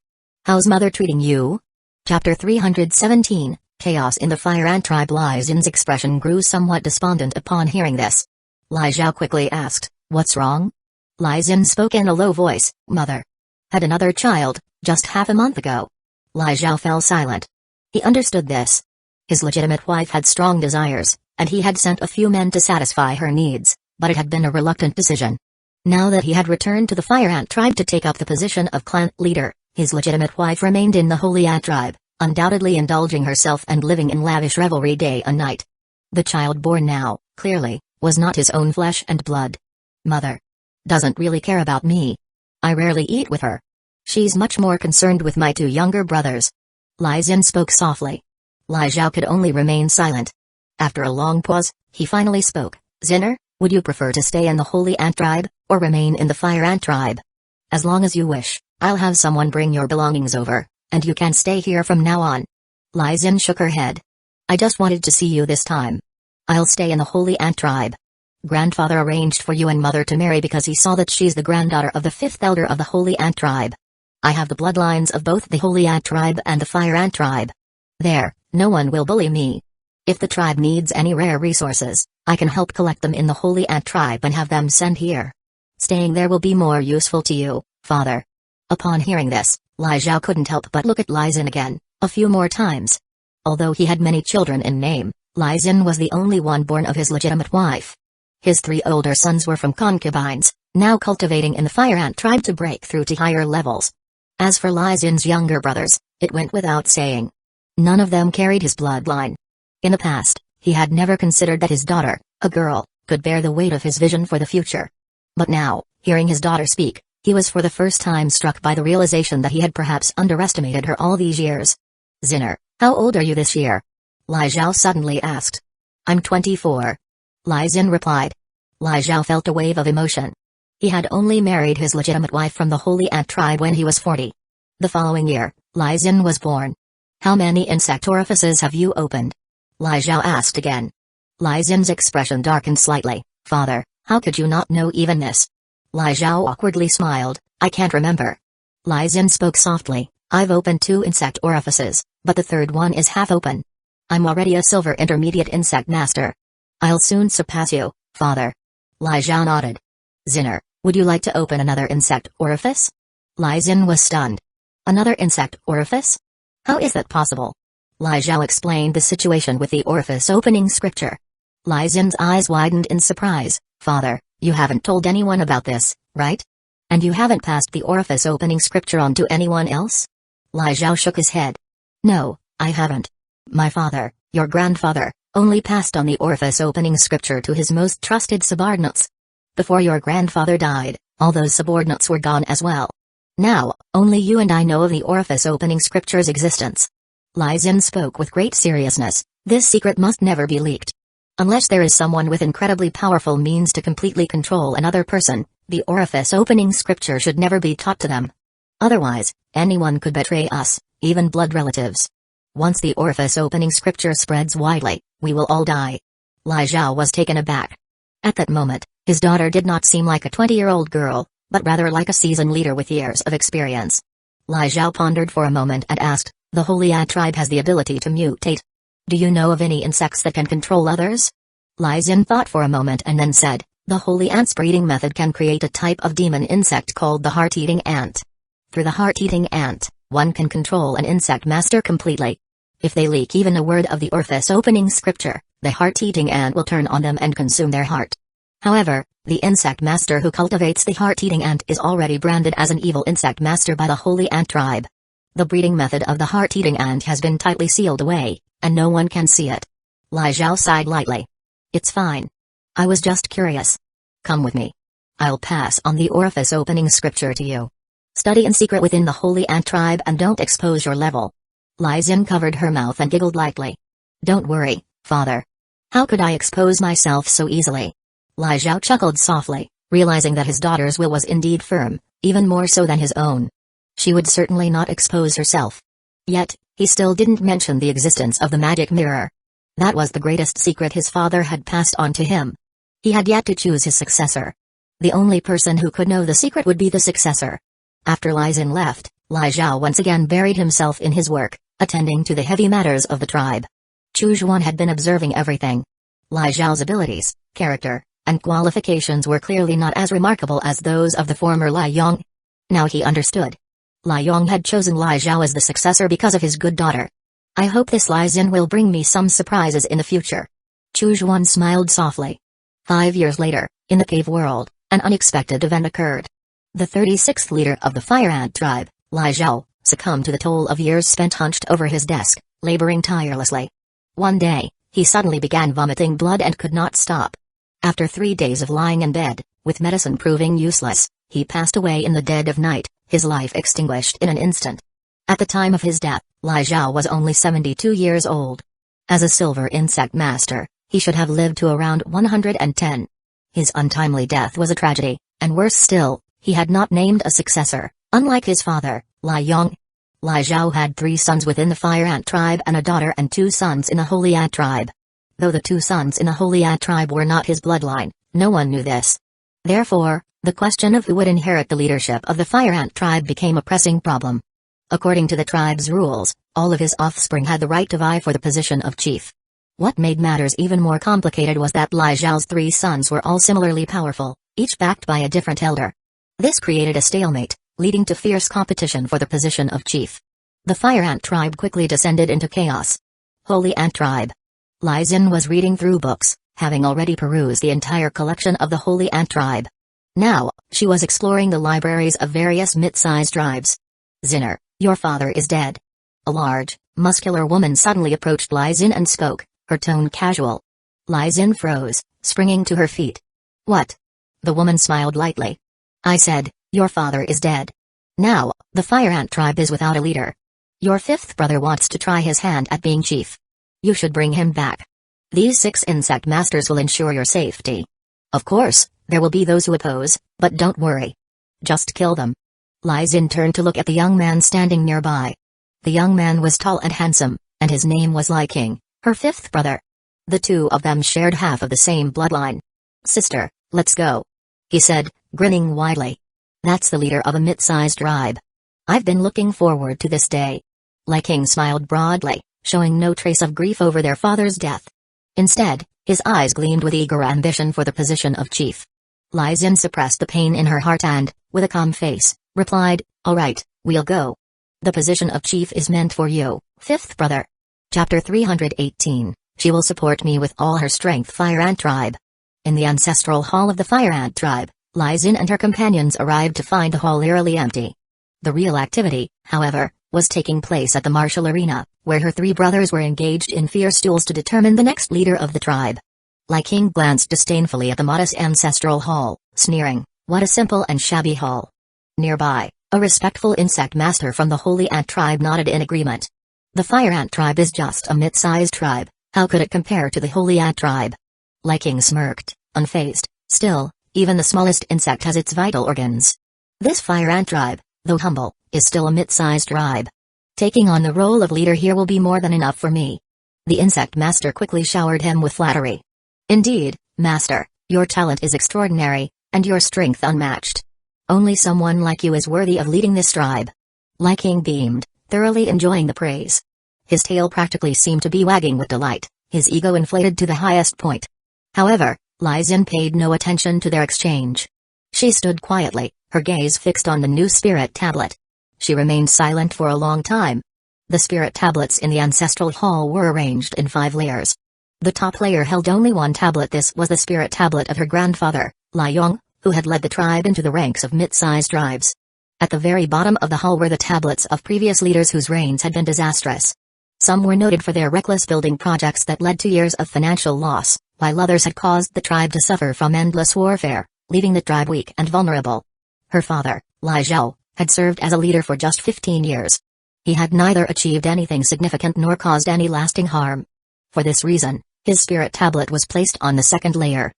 How's mother treating you? Chapter 317, Chaos in the Fire Ant tribe. Lai Zin's expression grew somewhat despondent upon hearing this. Lai Zhao quickly asked, what's wrong? Lai Zin spoke in a low voice, Mother. Had another child, just half a month ago. Lai Zhao fell silent. He understood this. His legitimate wife had strong desires, and he had sent a few men to satisfy her needs, but it had been a reluctant decision. Now that he had returned to the Fire Ant tribe to take up the position of clan leader, his legitimate wife remained in the Holy Ant tribe, undoubtedly indulging herself and living in lavish revelry day and night. The child born now, clearly, was not his own flesh and blood. Mother doesn't really care about me. I rarely eat with her. She's much more concerned with my two younger brothers. Lai Zin spoke softly. Lai Zhao could only remain silent. After a long pause, he finally spoke. Zinner, would you prefer to stay in the Holy Ant tribe, or remain in the Fire Ant tribe? As long as you wish, I'll have someone bring your belongings over, and you can stay here from now on. Lai Zin shook her head. I just wanted to see you this time. I'll stay in the Holy Ant tribe. Grandfather arranged for you and mother to marry because he saw that she's the granddaughter of the fifth elder of the Holy Ant tribe. I have the bloodlines of both the Holy Ant tribe and the Fire Ant tribe. There, no one will bully me. If the tribe needs any rare resources, I can help collect them in the Holy Ant tribe and have them sent here. Staying there will be more useful to you, father. Upon hearing this, Lai Zhao couldn't help but look at Lai Zin again, a few more times. Although he had many children in name, Lai Zin was the only one born of his legitimate wife. His three older sons were from concubines, now cultivating in the Fire Ant tribe to break through to higher levels. As for Lai Zin's younger brothers, it went without saying. None of them carried his bloodline. In the past, he had never considered that his daughter, a girl, could bear the weight of his vision for the future. But now, hearing his daughter speak, he was for the first time struck by the realization that he had perhaps underestimated her all these years. Zinner, how old are you this year? Lai Zhao suddenly asked. I'm 24. Lai Zin replied. Lai Zhao felt a wave of emotion. He had only married his legitimate wife from the Holy Ant tribe when he was 40. The following year, Lai Zin was born. How many insect orifices have you opened? Lai Zhao asked again. Lai Zin's expression darkened slightly. Father, how could you not know even this? Lai Zhao awkwardly smiled. I can't remember. Lai Zin spoke softly. I've opened 2 insect orifices, but the third one is half open. I'm already a silver intermediate insect master. I'll soon surpass you, father. Lai Zhao nodded. Zinner, would you like to open another insect orifice? Lai Zin was stunned. Another insect orifice? How is that possible? Lai Zhao explained the situation with the orifice opening scripture. Lai Zin's eyes widened in surprise. Father, you haven't told anyone about this, right? And you haven't passed the orifice opening scripture on to anyone else? Lai Zhao shook his head. No, I haven't. My father, your grandfather, only passed on the orifice opening scripture to his most trusted subordinates. Before your grandfather died, all those subordinates were gone as well. Now, only you and I know of the orifice opening scripture's existence. Lai Zin spoke with great seriousness. This secret must never be leaked. Unless there is someone with incredibly powerful means to completely control another person, the orifice opening scripture should never be taught to them. Otherwise, anyone could betray us, even blood relatives. Once the orifice opening scripture spreads widely, we will all die. Lai Zhao was taken aback. At that moment, his daughter did not seem like a 20-year-old girl, but rather like a seasoned leader with years of experience. Lai Zhao pondered for a moment and asked, the Holy Ant tribe has the ability to mutate. Do you know of any insects that can control others? Lai Zin thought for a moment and then said, the Holy Ant's breeding method can create a type of demon insect called the heart-eating ant. Through the heart-eating ant, one can control an insect master completely. If they leak even a word of the orifice opening scripture, the heart-eating ant will turn on them and consume their heart. However, the insect master who cultivates the heart-eating ant is already branded as an evil insect master by the Holy Ant tribe. The breeding method of the heart-eating ant has been tightly sealed away, and no one can see it. Lai Zhao sighed lightly. It's fine. I was just curious. Come with me. I'll pass on the orifice opening scripture to you. Study in secret within the Holy Ant tribe and don't expose your level. Lai Zin covered her mouth and giggled lightly. Don't worry, father. How could I expose myself so easily? Lai Zhao chuckled softly, realizing that his daughter's will was indeed firm, even more so than his own. She would certainly not expose herself. Yet, he still didn't mention the existence of the magic mirror. That was the greatest secret his father had passed on to him. He had yet to choose his successor. The only person who could know the secret would be the successor. After Lai Zin left, Lai Zhao once again buried himself in his work, attending to the heavy matters of the tribe. Chu Zhuan had been observing everything. Lai Zhao's abilities, character, and qualifications were clearly not as remarkable as those of the former Lai Yong. Now he understood. Lai Yong had chosen Lai Zhao as the successor because of his good daughter. I hope this Lai Zin will bring me some surprises in the future. Chu Zhuan smiled softly. 5 years later, in the cave world, an unexpected event occurred. The 36th leader of the Fire Ant tribe, Lai Zhao, succumbed to the toll of years spent hunched over his desk, laboring tirelessly. One day, he suddenly began vomiting blood and could not stop. After 3 days of lying in bed, with medicine proving useless, he passed away in the dead of night, his life extinguished in an instant. At the time of his death, Lai Zhao was only 72 years old. As a silver insect master, he should have lived to around 110. His untimely death was a tragedy, and worse still, he had not named a successor, unlike his father, Lai Yong. Lai Zhao had 3 sons within the Fire Ant tribe and a daughter and 2 sons in the Holy Ant tribe. Though the 2 sons in the Holy Ant tribe were not his bloodline, no one knew this. Therefore, the question of who would inherit the leadership of the Fire Ant tribe became a pressing problem. According to the tribe's rules, all of his offspring had the right to vie for the position of chief. What made matters even more complicated was that Lai Zhao's 3 sons were all similarly powerful, each backed by a different elder. This created a stalemate, leading to fierce competition for the position of chief. The Fire Ant tribe quickly descended into chaos. Holy Ant tribe. Lai Zin was reading through books, having already perused the entire collection of the Holy Ant tribe. Now, she was exploring the libraries of various mid-sized tribes. Zinner, your father is dead. A large, muscular woman suddenly approached Lai Zin and spoke, her tone casual. Lai Zin froze, springing to her feet. What? The woman smiled lightly. I said, your father is dead. Now, the Fire Ant tribe is without a leader. Your 5th brother wants to try his hand at being chief. You should bring him back. These 6 insect masters will ensure your safety. Of course, there will be those who oppose, but don't worry. Just kill them. Lai Zin turned to look at the young man standing nearby. The young man was tall and handsome, and his name was Lai King, her 5th brother. The 2 of them shared half of the same bloodline. Sister, let's go. He said, grinning widely. That's the leader of a mid-sized tribe. I've been looking forward to this day. Lai King smiled broadly, showing no trace of grief over their father's death. Instead, his eyes gleamed with eager ambition for the position of chief. Lai Xin suppressed the pain in her heart and, with a calm face, replied, "All right, we'll go. The position of chief is meant for you, fifth brother." Chapter 318, She will support me with all her strength. Fire Ant Tribe. In the ancestral hall of the Fire Ant Tribe, Lai Xin and her companions arrived to find the hall eerily empty. The real activity, however, was taking place at the martial arena, where her three brothers were engaged in fierce duels to determine the next leader of the tribe. Lai King glanced disdainfully at the modest ancestral hall, sneering, "What a simple and shabby hall." Nearby, a respectful insect master from the Holy Ant Tribe nodded in agreement. The Fire Ant Tribe is just a mid-sized tribe, how could it compare to the Holy Ant Tribe? Lai King smirked, unfazed. Still, even the smallest insect has its vital organs. This Fire Ant Tribe, though humble, is still a mid-sized tribe. Taking on the role of leader here will be more than enough for me. The insect master quickly showered him with flattery. Indeed, master, your talent is extraordinary, and your strength unmatched. Only someone like you is worthy of leading this tribe. Lai King beamed, thoroughly enjoying the praise. His tail practically seemed to be wagging with delight, his ego inflated to the highest point. However, Lai Xin paid no attention to their exchange. She stood quietly, her gaze fixed on the new spirit tablet. She remained silent for a long time. The spirit tablets in the ancestral hall were arranged in 5 layers. The top layer held only one tablet. This was the spirit tablet of her grandfather, Lai Yong, who had led the tribe into the ranks of mid-sized tribes. At the very bottom of the hall were the tablets of previous leaders whose reigns had been disastrous. Some were noted for their reckless building projects that led to years of financial loss, while others had caused the tribe to suffer from endless warfare, leaving the tribe weak and vulnerable. Her father, Lai Zhao, had served as a leader for just 15 years. He had neither achieved anything significant nor caused any lasting harm. For this reason, his spirit tablet was placed on the second layer.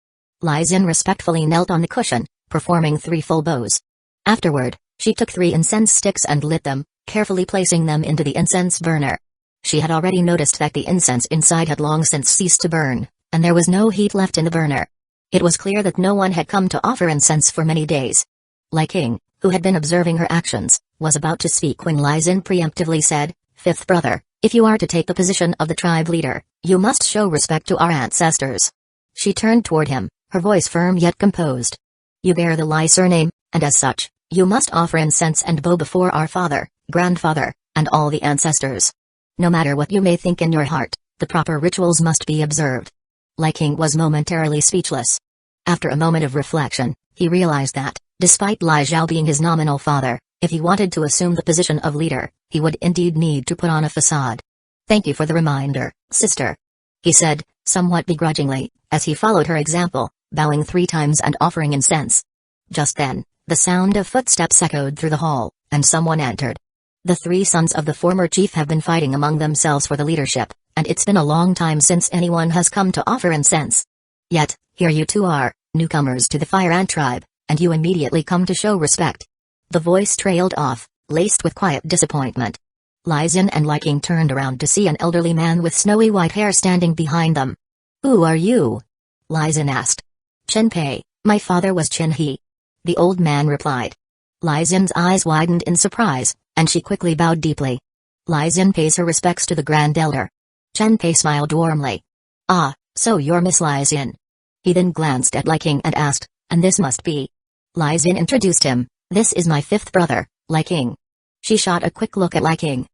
Lai Xin respectfully knelt on the cushion, performing 3 full bows. Afterward, she took 3 incense sticks and lit them, carefully placing them into the incense burner. She had already noticed that the incense inside had long since ceased to burn, and there was no heat left in the burner. It was clear that no one had come to offer incense for many days. Lai King, who had been observing her actions, was about to speak when Lai Xin preemptively said, "Fifth brother, if you are to take the position of the tribe leader, you must show respect to our ancestors." She turned toward him, her voice firm yet composed. "You bear the Lai surname, and as such, you must offer incense and bow before our father, grandfather, and all the ancestors. No matter what you may think in your heart, the proper rituals must be observed." Lai King was momentarily speechless. After a moment of reflection, he realized that, despite Lai Zhao being his nominal father, if he wanted to assume the position of leader, he would indeed need to put on a facade. "Thank you for the reminder, sister," he said, somewhat begrudgingly, as he followed her example, bowing 3 times and offering incense. Just then, the sound of footsteps echoed through the hall, and someone entered. The 3 sons of the former chief have been fighting among themselves for the leadership, and it's been a long time since anyone has come to offer incense. Yet, here you 2 are, newcomers to the Fire Ant Tribe, and you immediately come to show respect. The voice trailed off, laced with quiet disappointment. Lai Xin and Lai King turned around to see an elderly man with snowy white hair standing behind them. "Who are you?" Lai Xin asked. "Chen Pei, my father was Chen He," the old man replied. Lai Xin's eyes widened in surprise, and she quickly bowed deeply. Lai Xin pays her respects to the grand elder. Chen Pei smiled warmly. "Ah, so you're Miss Lai Xin." He then glanced at Lai King and asked, "And this must be?" Lai Xin introduced him. "This is my 5th brother, Lai King." She shot a quick look at Lai King.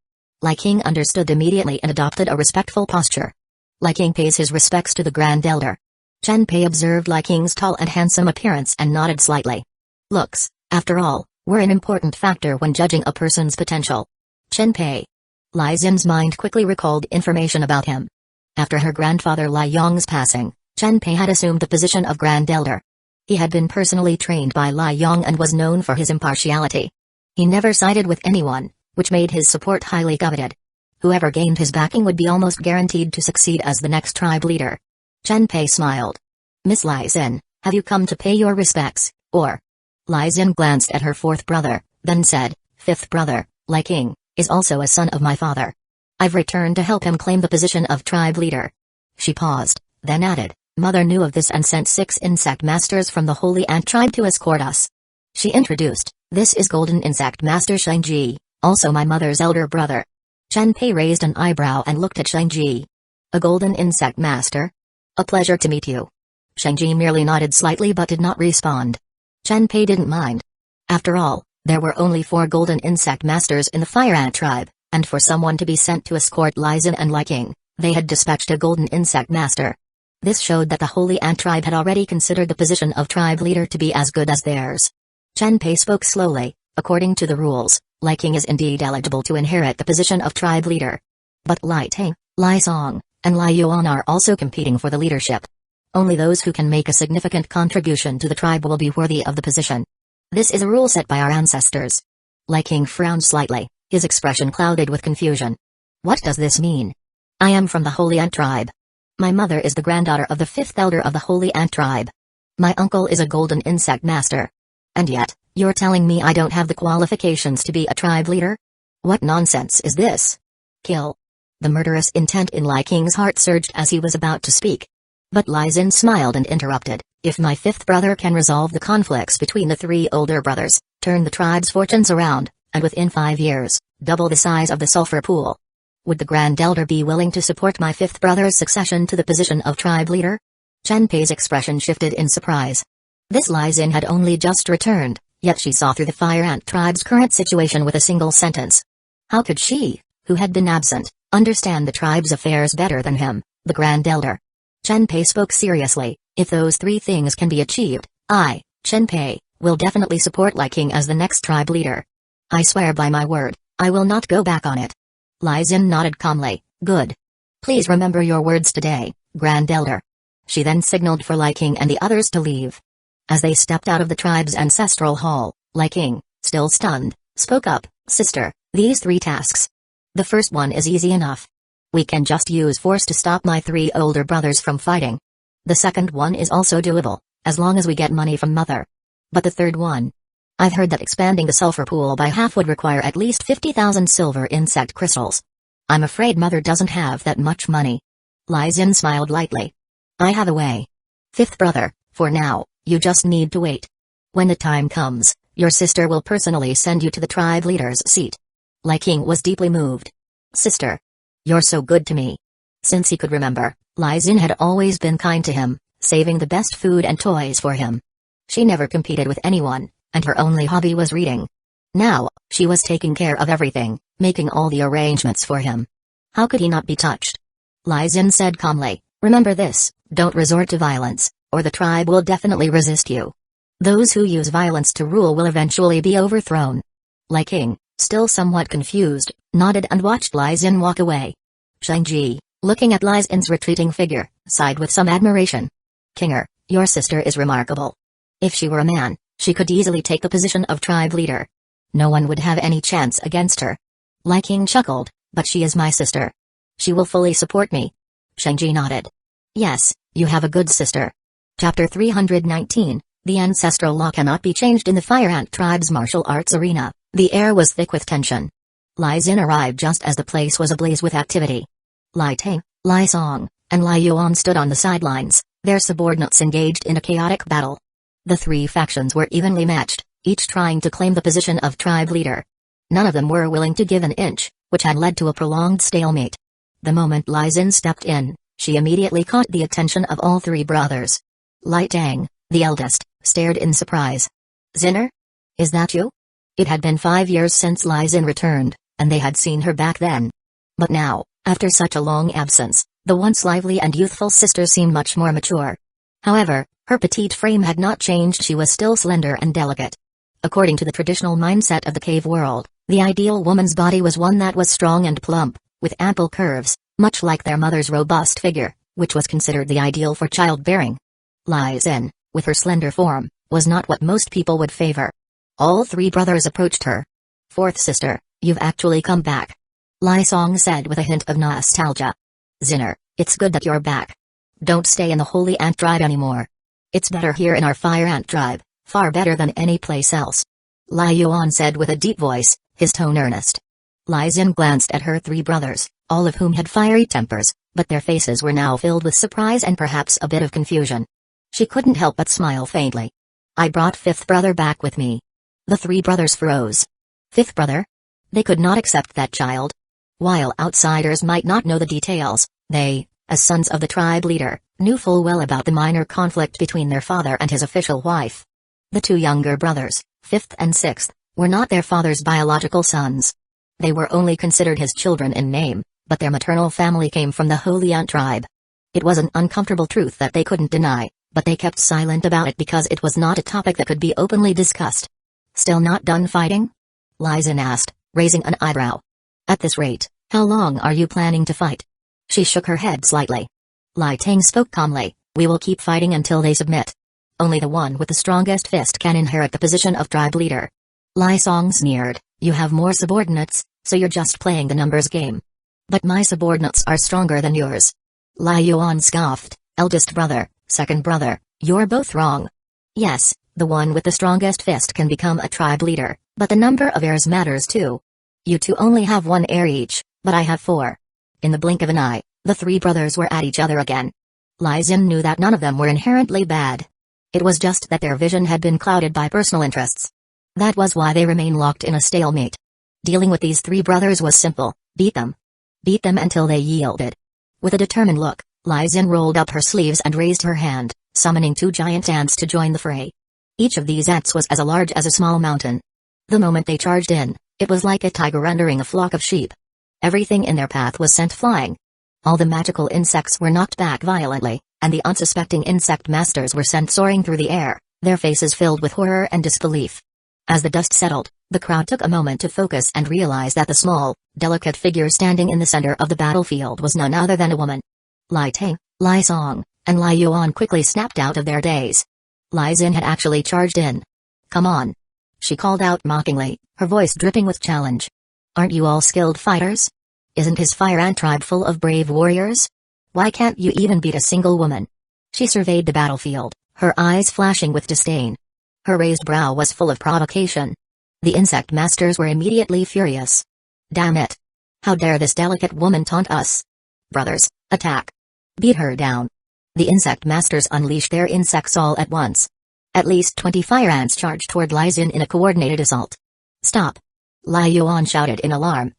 Lai King understood immediately and adopted a respectful posture. Lai King pays his respects to the grand elder. Chen Pei observed Lai King's tall and handsome appearance and nodded slightly. Looks, after all, were an important factor when judging a person's potential. Chen Pei. Lai Xin's mind quickly recalled information about him. After her grandfather Lai Yong's passing, Chen Pei had assumed the position of grand elder. He had been personally trained by Lai Yong and was known for his impartiality. He never sided with anyone, which made his support highly coveted. Whoever gained his backing would be almost guaranteed to succeed as the next tribe leader. Chen Pei smiled. "Miss Lai Xin, have you come to pay your respects, or?" Lai Xin glanced at her 4th brother, then said, "Fifth brother, Lai King, is also a son of my father. I've returned to help him claim the position of tribe leader." She paused, then added, "Mother knew of this and sent 6 insect masters from the Holy Ant Tribe to escort us." She introduced, "This is Golden Insect Master Shangji, Also my mother's elder brother. Chenpei raised an eyebrow and looked at Shangji. A golden insect master? A pleasure to meet you. Shangji merely nodded slightly but did not respond. Chenpei didn't mind. After all, there were only 4 golden insect masters in the fire ant tribe, and for someone to be sent to escort Aizen and Liking, they had dispatched a golden insect master. This showed that the Holy Ant tribe had already considered the position of tribe leader to be as good as theirs. Chenpei spoke slowly. According to the rules, Liking is indeed eligible to inherit the position of tribe leader. But Lai Ting, Lai Song, and Lai Yuan are also competing for the leadership. Only those who can make a significant contribution to the tribe will be worthy of the position. This is a rule set by our ancestors. Liking frowned slightly, his expression clouded with confusion. What does this mean? I am from the Holy Ant tribe. My mother is the granddaughter of the 5th elder of the Holy Ant tribe. My uncle is a golden insect master. And yet, you're telling me I don't have the qualifications to be a tribe leader? What nonsense is this? Kill. The murderous intent in Liking's heart surged as he was about to speak. But Aizen smiled and interrupted. If my 5th brother can resolve the conflicts between the 3 older brothers, turn the tribe's fortunes around, and within 5 years, double the size of the sulfur pool. Would the Grand Elder be willing to support my 5th brother's succession to the position of tribe leader? Chenpei's expression shifted in surprise. This Aizen had only just returned, yet she saw through the Fire Ant tribe's current situation with a single sentence. How could she, who had been absent, understand the tribe's affairs better than him, the Grand Elder? Chenpei spoke seriously. If those 3 things can be achieved, I, Chenpei, will definitely support Liking as the next tribe leader. I swear by my word, I will not go back on it. Aizen nodded calmly. Good. Please remember your words today, Grand Elder. She then signaled for Liking and the others to leave. As they stepped out of the tribe's ancestral hall, Liking, still stunned, spoke up. Sister, these 3 tasks. The first one is easy enough. We can just use force to stop my 3 older brothers from fighting. The second one is also doable, as long as we get money from Mother. But the third one? I've heard that expanding the sulfur pool by half would require at least 50,000 silver insect crystals. I'm afraid Mother doesn't have that much money. Aizen smiled lightly. I have a way. 5th brother, for now, you just need to wait. When the time comes, your sister will personally send you to the tribe leader's seat. Liking was deeply moved. Sister. You're so good to me. Since he could remember, Aizen had always been kind to him, saving the best food and toys for him. She never competed with anyone, and her only hobby was reading. Now, she was taking care of everything, making all the arrangements for him. How could he not be touched? Aizen said calmly, remember this, don't resort to violence, or the tribe will definitely resist you. Those who use violence to rule will eventually be overthrown. Liking, still somewhat confused, nodded and watched Aizen walk away. Shangji, looking at Aizen's retreating figure, sighed with some admiration. Kinger, your sister is remarkable. If she were a man, she could easily take the position of tribe leader. No one would have any chance against her. Liking chuckled, but she is my sister. She will fully support me. Shangji nodded. Yes, you have a good sister. Chapter 319, The ancestral law cannot be changed in the Fire Ant tribe's martial arts arena. The air was thick with tension. Aizen arrived just as the place was ablaze with activity. Lai Ting, Lai Song, and Lai Yuan stood on the sidelines, their subordinates engaged in a chaotic battle. The 3 factions were evenly matched, each trying to claim the position of tribe leader. None of them were willing to give an inch, which had led to a prolonged stalemate. The moment Aizen stepped in, she immediately caught the attention of all 3 brothers. Lai Tang, the eldest, stared in surprise. Zinner? Is that you? It had been 5 years since Aizen returned, and they had seen her back then. But now, after such a long absence, the once lively and youthful sister seemed much more mature. However, her petite frame had not changed. She was still slender and delicate. According to the traditional mindset of the cave world, the ideal woman's body was one that was strong and plump, with ample curves, much like their mother's robust figure, which was considered the ideal for childbearing. Aizen, with her slender form, was not what most people would favor. All 3 brothers approached her. 4th sister, you've actually come back. Lai Song said with a hint of nostalgia. Zinner, it's good that you're back. Don't stay in the Holy Ant tribe anymore. It's better here in our Fire Ant tribe, far better than any place else. Lai Yuan said with a deep voice, his tone earnest. Aizen glanced at her 3 brothers, all of whom had fiery tempers, but their faces were now filled with surprise and perhaps a bit of confusion. She couldn't help but smile faintly. I brought 5th brother back with me. The 3 brothers froze. 5th brother? They could not accept that child. While outsiders might not know the details, they, as sons of the tribe leader, knew full well about the minor conflict between their father and his official wife. The two younger brothers, 5th and 6th, were not their father's biological sons. They were only considered his children in name, but their maternal family came from the Holy Ant tribe. It was an uncomfortable truth that they couldn't deny, but they kept silent about it because it was not a topic that could be openly discussed. Still not done fighting? Aizen asked, raising an eyebrow. At this rate, how long are you planning to fight? She shook her head slightly. Lai Tang spoke calmly, we will keep fighting until they submit. Only the one with the strongest fist can inherit the position of tribe leader. Lai Song sneered, you have more subordinates, so you're just playing the numbers game. But my subordinates are stronger than yours. Lai Yuan scoffed, eldest brother, second brother, you're both wrong. Yes, the one with the strongest fist can become a tribe leader, but the number of heirs matters too. You two only have 1 heir each, but I have 4. In the blink of an eye, the 3 brothers were at each other again. Aizen knew that none of them were inherently bad. It was just that their vision had been clouded by personal interests. That was why they remained locked in a stalemate. Dealing with these 3 brothers was simple, beat them. Beat them until they yielded. With a determined look, Aizen rolled up her sleeves and raised her hand, summoning 2 giant ants to join the fray. Each of these ants was as large as a small mountain. The moment they charged in, it was like a tiger entering a flock of sheep. Everything in their path was sent flying. All the magical insects were knocked back violently, and the unsuspecting insect masters were sent soaring through the air, their faces filled with horror and disbelief. As the dust settled, the crowd took a moment to focus and realize that the small, delicate figure standing in the center of the battlefield was none other than a woman. Lai Tang, Lai Song, and Lai Yuan quickly snapped out of their daze. Aizen had actually charged in. Come on. She called out mockingly, her voice dripping with challenge. Aren't you all skilled fighters? Isn't his Fire Ant tribe full of brave warriors? Why can't you even beat a single woman? She surveyed the battlefield, her eyes flashing with disdain. Her raised brow was full of provocation. The insect masters were immediately furious. Damn it! How dare this delicate woman taunt us? Brothers, attack! Beat her down! The insect masters unleashed their insects all at once. At least 20 fire ants charged toward Aizen in a coordinated assault. Stop! Lai Yuan shouted in alarm.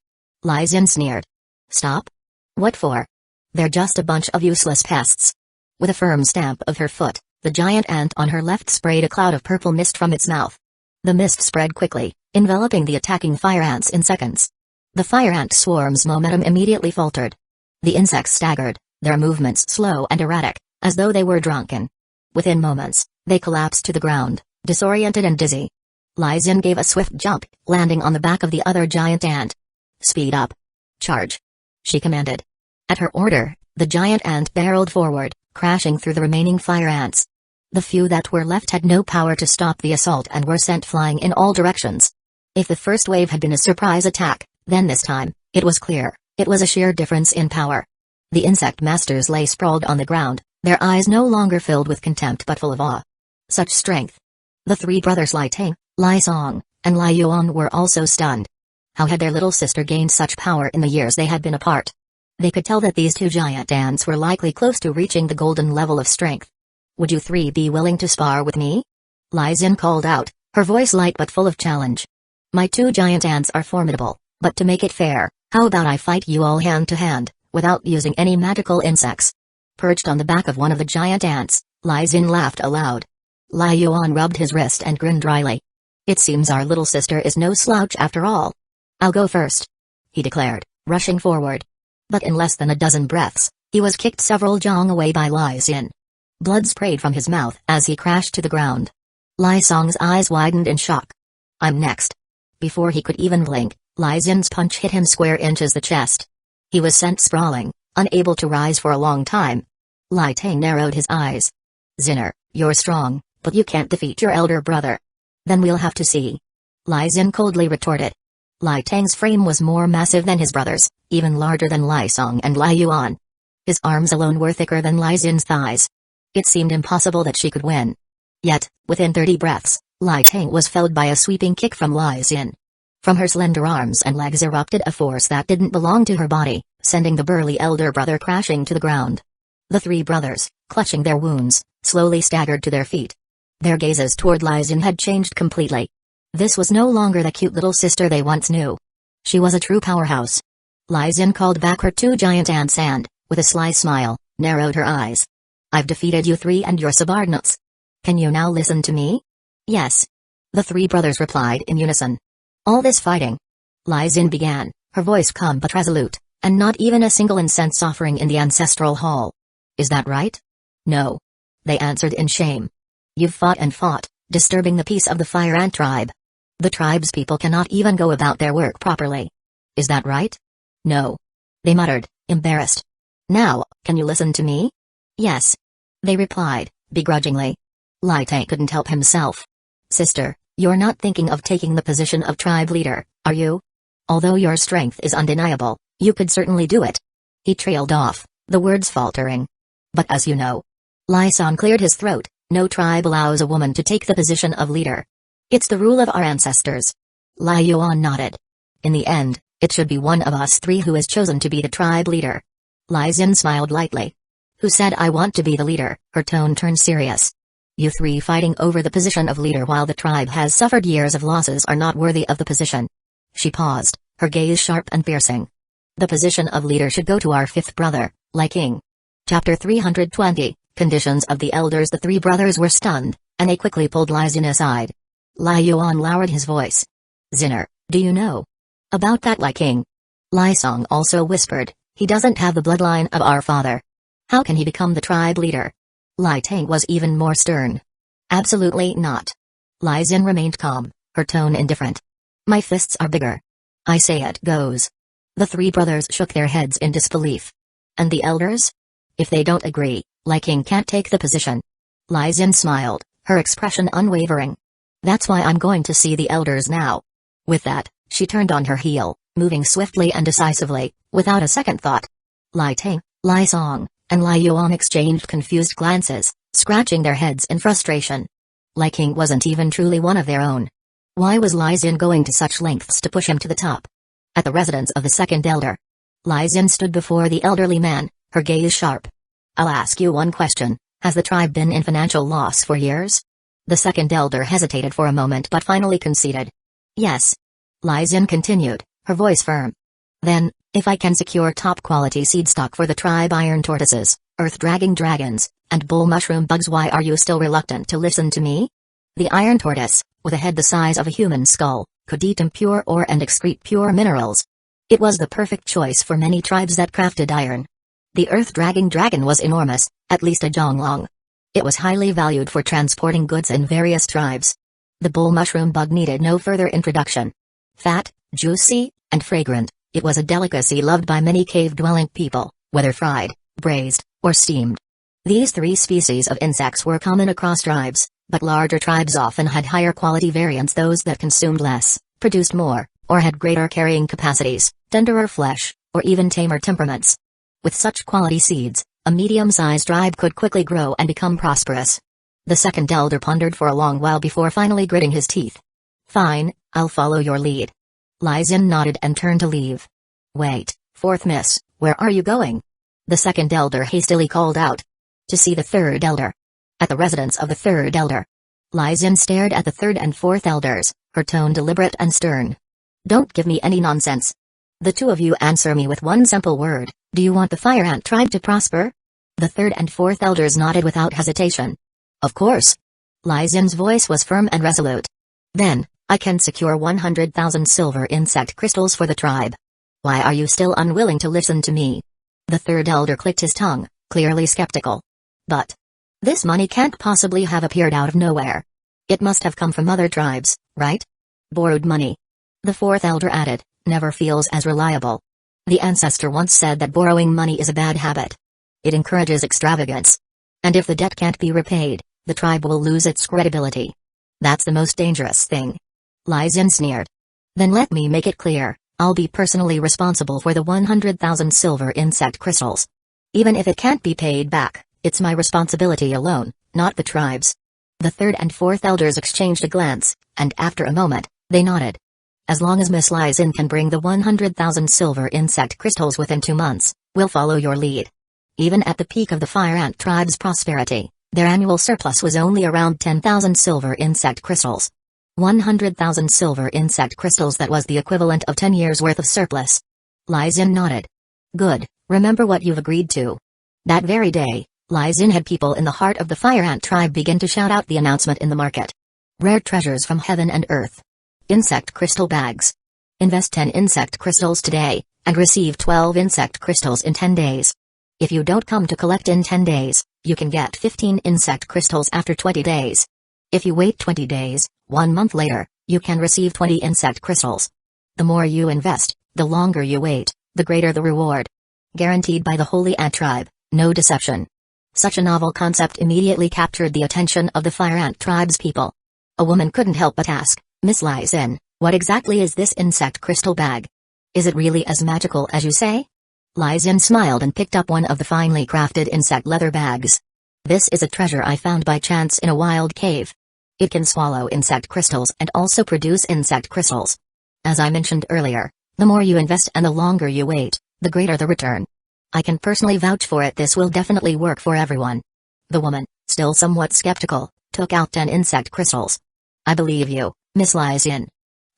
Aizen sneered. Stop? What for? They're just a bunch of useless pests. With a firm stamp of her foot, the giant ant on her left sprayed a cloud of purple mist from its mouth. The mist spread quickly, enveloping the attacking fire ants in seconds. The fire ant swarm's momentum immediately faltered. The insects staggered, their movements slow and erratic, as though they were drunken. Within moments, they collapsed to the ground, disoriented and dizzy. Aizen gave a swift jump, landing on the back of the other giant ant. Speed up. Charge. She commanded. At her order, the giant ant barreled forward, crashing through the remaining fire ants. The few that were left had no power to stop the assault and were sent flying in all directions. If the first wave had been a surprise attack, then this time, it was clear, it was a sheer difference in power. The insect masters lay sprawled on the ground, their eyes no longer filled with contempt but full of awe. Such strength. The 3 brothers Lai Tang, Lai Song, and Lai Yuan were also stunned. How had their little sister gained such power in the years they had been apart? They could tell that these 2 giant ants were likely close to reaching the golden level of strength. Would you 3 be willing to spar with me? Aizen called out, her voice light but full of challenge. My 2 giant ants are formidable, but to make it fair, how about I fight you all hand to hand, without using any magical insects? Perched on the back of one of the giant ants, Aizen laughed aloud. Lai Yuan rubbed his wrist and grinned dryly. It seems our little sister is no slouch after all. I'll go first, he declared, rushing forward. But in less than a dozen breaths, he was kicked several jong away by Aizen. Blood sprayed from his mouth as he crashed to the ground. Lai Song's eyes widened in shock. I'm next. Before he could even blink, Aizen's punch hit him square inches the chest. He was sent sprawling, unable to rise for a long time. Lai Tang narrowed his eyes. Zinner, you're strong, but you can't defeat your elder brother. Then we'll have to see. Aizen coldly retorted. Lai Tang's frame was more massive than his brother's, even larger than Lai Song and Lai Yuan. His arms alone were thicker than Aizen's thighs. It seemed impossible that she could win. Yet, within 30 breaths, Lai Tang was felled by a sweeping kick from Aizen. From her slender arms and legs erupted a force that didn't belong to her body, sending the burly elder brother crashing to the ground. The 3 brothers, clutching their wounds, slowly staggered to their feet. Their gazes toward Aizen had changed completely. This was no longer the cute little sister they once knew. She was a true powerhouse. Lai Xin called back her two giant ants and, with a sly smile, narrowed her eyes. I've defeated you three and your subordinates. Can you now listen to me? Yes. The three brothers replied in unison. All this fighting. Lai Xin began, her voice calm but resolute, and not even a single incense offering in the ancestral hall. Is that right? No. They answered in shame. You've fought and fought, disturbing the peace of the Fire Ant tribe. The tribe's people cannot even go about their work properly. Is that right? No. They muttered, embarrassed. Now, can you listen to me? Yes. They replied, begrudgingly. Lai Tang couldn't help himself. Sister, you're not thinking of taking the position of tribe leader, are you? Although your strength is undeniable, you could certainly do it. He trailed off, the words faltering. But as you know. Lai Song cleared his throat, no tribe allows a woman to take the position of leader. It's the rule of our ancestors. Lai Yuan nodded. In the end, it should be one of us three who is chosen to be the tribe leader. Lai Xin smiled lightly. Who said I want to be the leader? Her tone turned serious. You three fighting over the position of leader while the tribe has suffered years of losses are not worthy of the position. She paused, her gaze sharp and piercing. The position of leader should go to our fifth brother, Lai King. Chapter 320, Conditions of the Elders. The three brothers were stunned, and they quickly pulled Lai Xin aside. Lai Yuan lowered his voice. Zinner, do you know about that Lai King? Lai Song also whispered, he doesn't have the bloodline of our father. How can he become the tribe leader? Lai Tang was even more stern. Absolutely not. Lai Xin remained calm, her tone indifferent. My fists are bigger. I say it goes. The three brothers shook their heads in disbelief. And the elders? If they don't agree, Lai King can't take the position. Lai Xin smiled, her expression unwavering. That's why I'm going to see the elders now. With that, she turned on her heel, moving swiftly and decisively, without a second thought. Lai Tang, Lai Song, and Lai Yuan exchanged confused glances, scratching their heads in frustration. Lai King wasn't even truly one of their own. Why was Lai Xin going to such lengths to push him to the top? At the residence of the second elder, Lai Xin stood before the elderly man, her gaze sharp. I'll ask you one question, has the tribe been in financial loss for years? The second elder hesitated for a moment but finally conceded. Yes. Lai Xin continued, her voice firm. Then, if I can secure top-quality seed stock for the tribe iron tortoises, earth-dragging dragons, and bull mushroom bugs, why are you still reluctant to listen to me? The iron tortoise, with a head the size of a human skull, could eat impure ore and excrete pure minerals. It was the perfect choice for many tribes that crafted iron. The earth-dragging dragon was enormous, at least a zhong long. It was highly valued for transporting goods in various tribes. The bull mushroom bug needed no further introduction. Fat, juicy, and fragrant, it was a delicacy loved by many cave-dwelling people, whether fried, braised, or steamed. These three species of insects were common across tribes, but larger tribes often had higher quality variants, those that consumed less, produced more, or had greater carrying capacities, tenderer flesh, or even tamer temperaments. With such quality seeds, a medium-sized tribe could quickly grow and become prosperous. The second elder pondered for a long while before finally gritting his teeth. Fine, I'll follow your lead. Lai Xin nodded and turned to leave. Wait, fourth miss, where are you going? The second elder hastily called out. To see the third elder. At the residence of the third elder. Lai Xin stared at the third and fourth elders, her tone deliberate and stern. Don't give me any nonsense. The two of you answer me with one simple word, do you want the Fire Ant tribe to prosper? The third and fourth elders nodded without hesitation. Of course. Lai Xin's voice was firm and resolute. Then, I can secure 100,000 silver insect crystals for the tribe. Why are you still unwilling to listen to me? The third elder clicked his tongue, clearly skeptical. But this money can't possibly have appeared out of nowhere. It must have come from other tribes, right? Borrowed money. The fourth elder added, never feels as reliable. The ancestor once said that borrowing money is a bad habit. It encourages extravagance. And if the debt can't be repaid, the tribe will lose its credibility. That's the most dangerous thing. Lai Xin sneered. Then let me make it clear, I'll be personally responsible for the 100,000 silver insect crystals. Even if it can't be paid back, it's my responsibility alone, not the tribe's. The third and fourth elders exchanged a glance, and after a moment, they nodded. As long as Miss Lai Xin can bring the 100,000 silver insect crystals within 2 months, we'll follow your lead. Even at the peak of the Fire Ant tribe's prosperity, their annual surplus was only around 10,000 silver insect crystals. 100,000 silver insect crystals, that was the equivalent of 10 years' worth of surplus. Lai Xin nodded. Good, remember what you've agreed to. That very day, Lai Xin had people in the heart of the fire ant tribe begin to shout out the announcement in the market. Rare treasures from heaven and earth. Insect crystal bags. Invest 10 insect crystals today, and receive 12 insect crystals in 10 days. If you don't come to collect in 10 days, you can get 15 insect crystals after 20 days. If you wait 20 days, 1 month later, you can receive 20 insect crystals. The more you invest, the longer you wait, the greater the reward. Guaranteed by the Holy Ant Tribe, no deception. Such a novel concept immediately captured the attention of the Fire Ant Tribe's people. A woman couldn't help but ask, Miss Lai Xin, what exactly is this insect crystal bag? Is it really as magical as you say? Lai Xin smiled and picked up one of the finely crafted insect leather bags. This is a treasure I found by chance in a wild cave. It can swallow insect crystals and also produce insect crystals. As I mentioned earlier, the more you invest and the longer you wait, the greater the return. I can personally vouch for it. This will definitely work for everyone. The woman, still somewhat skeptical, took out 10 insect crystals. I believe you, Miss Lai Xin.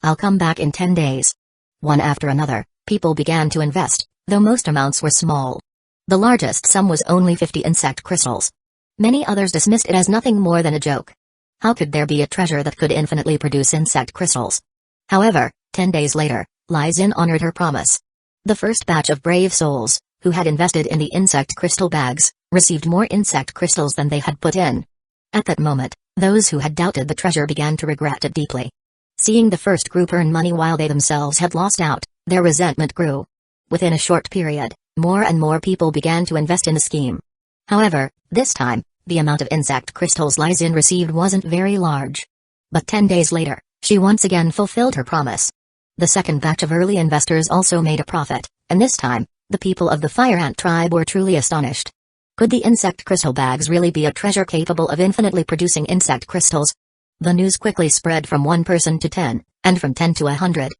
I'll come back in 10 days. One after another, people began to invest, though most amounts were small. The largest sum was only 50 insect crystals. Many others dismissed it as nothing more than a joke. How could there be a treasure that could infinitely produce insect crystals? However, 10 days later, Lai Xin honored her promise. The first batch of brave souls, who had invested in the insect crystal bags, received more insect crystals than they had put in. At that moment, those who had doubted the treasure began to regret it deeply. Seeing the first group earn money while they themselves had lost out, their resentment grew. Within a short period, more and more people began to invest in the scheme. However, this time, the amount of insect crystals Lai Xin received wasn't very large. But 10 days later, she once again fulfilled her promise. The second batch of early investors also made a profit, and this time, the people of the Fire Ant Tribe were truly astonished. Could the insect crystal bags really be a treasure capable of infinitely producing insect crystals? The news quickly spread from 1 person to 10, and from 10 to 100.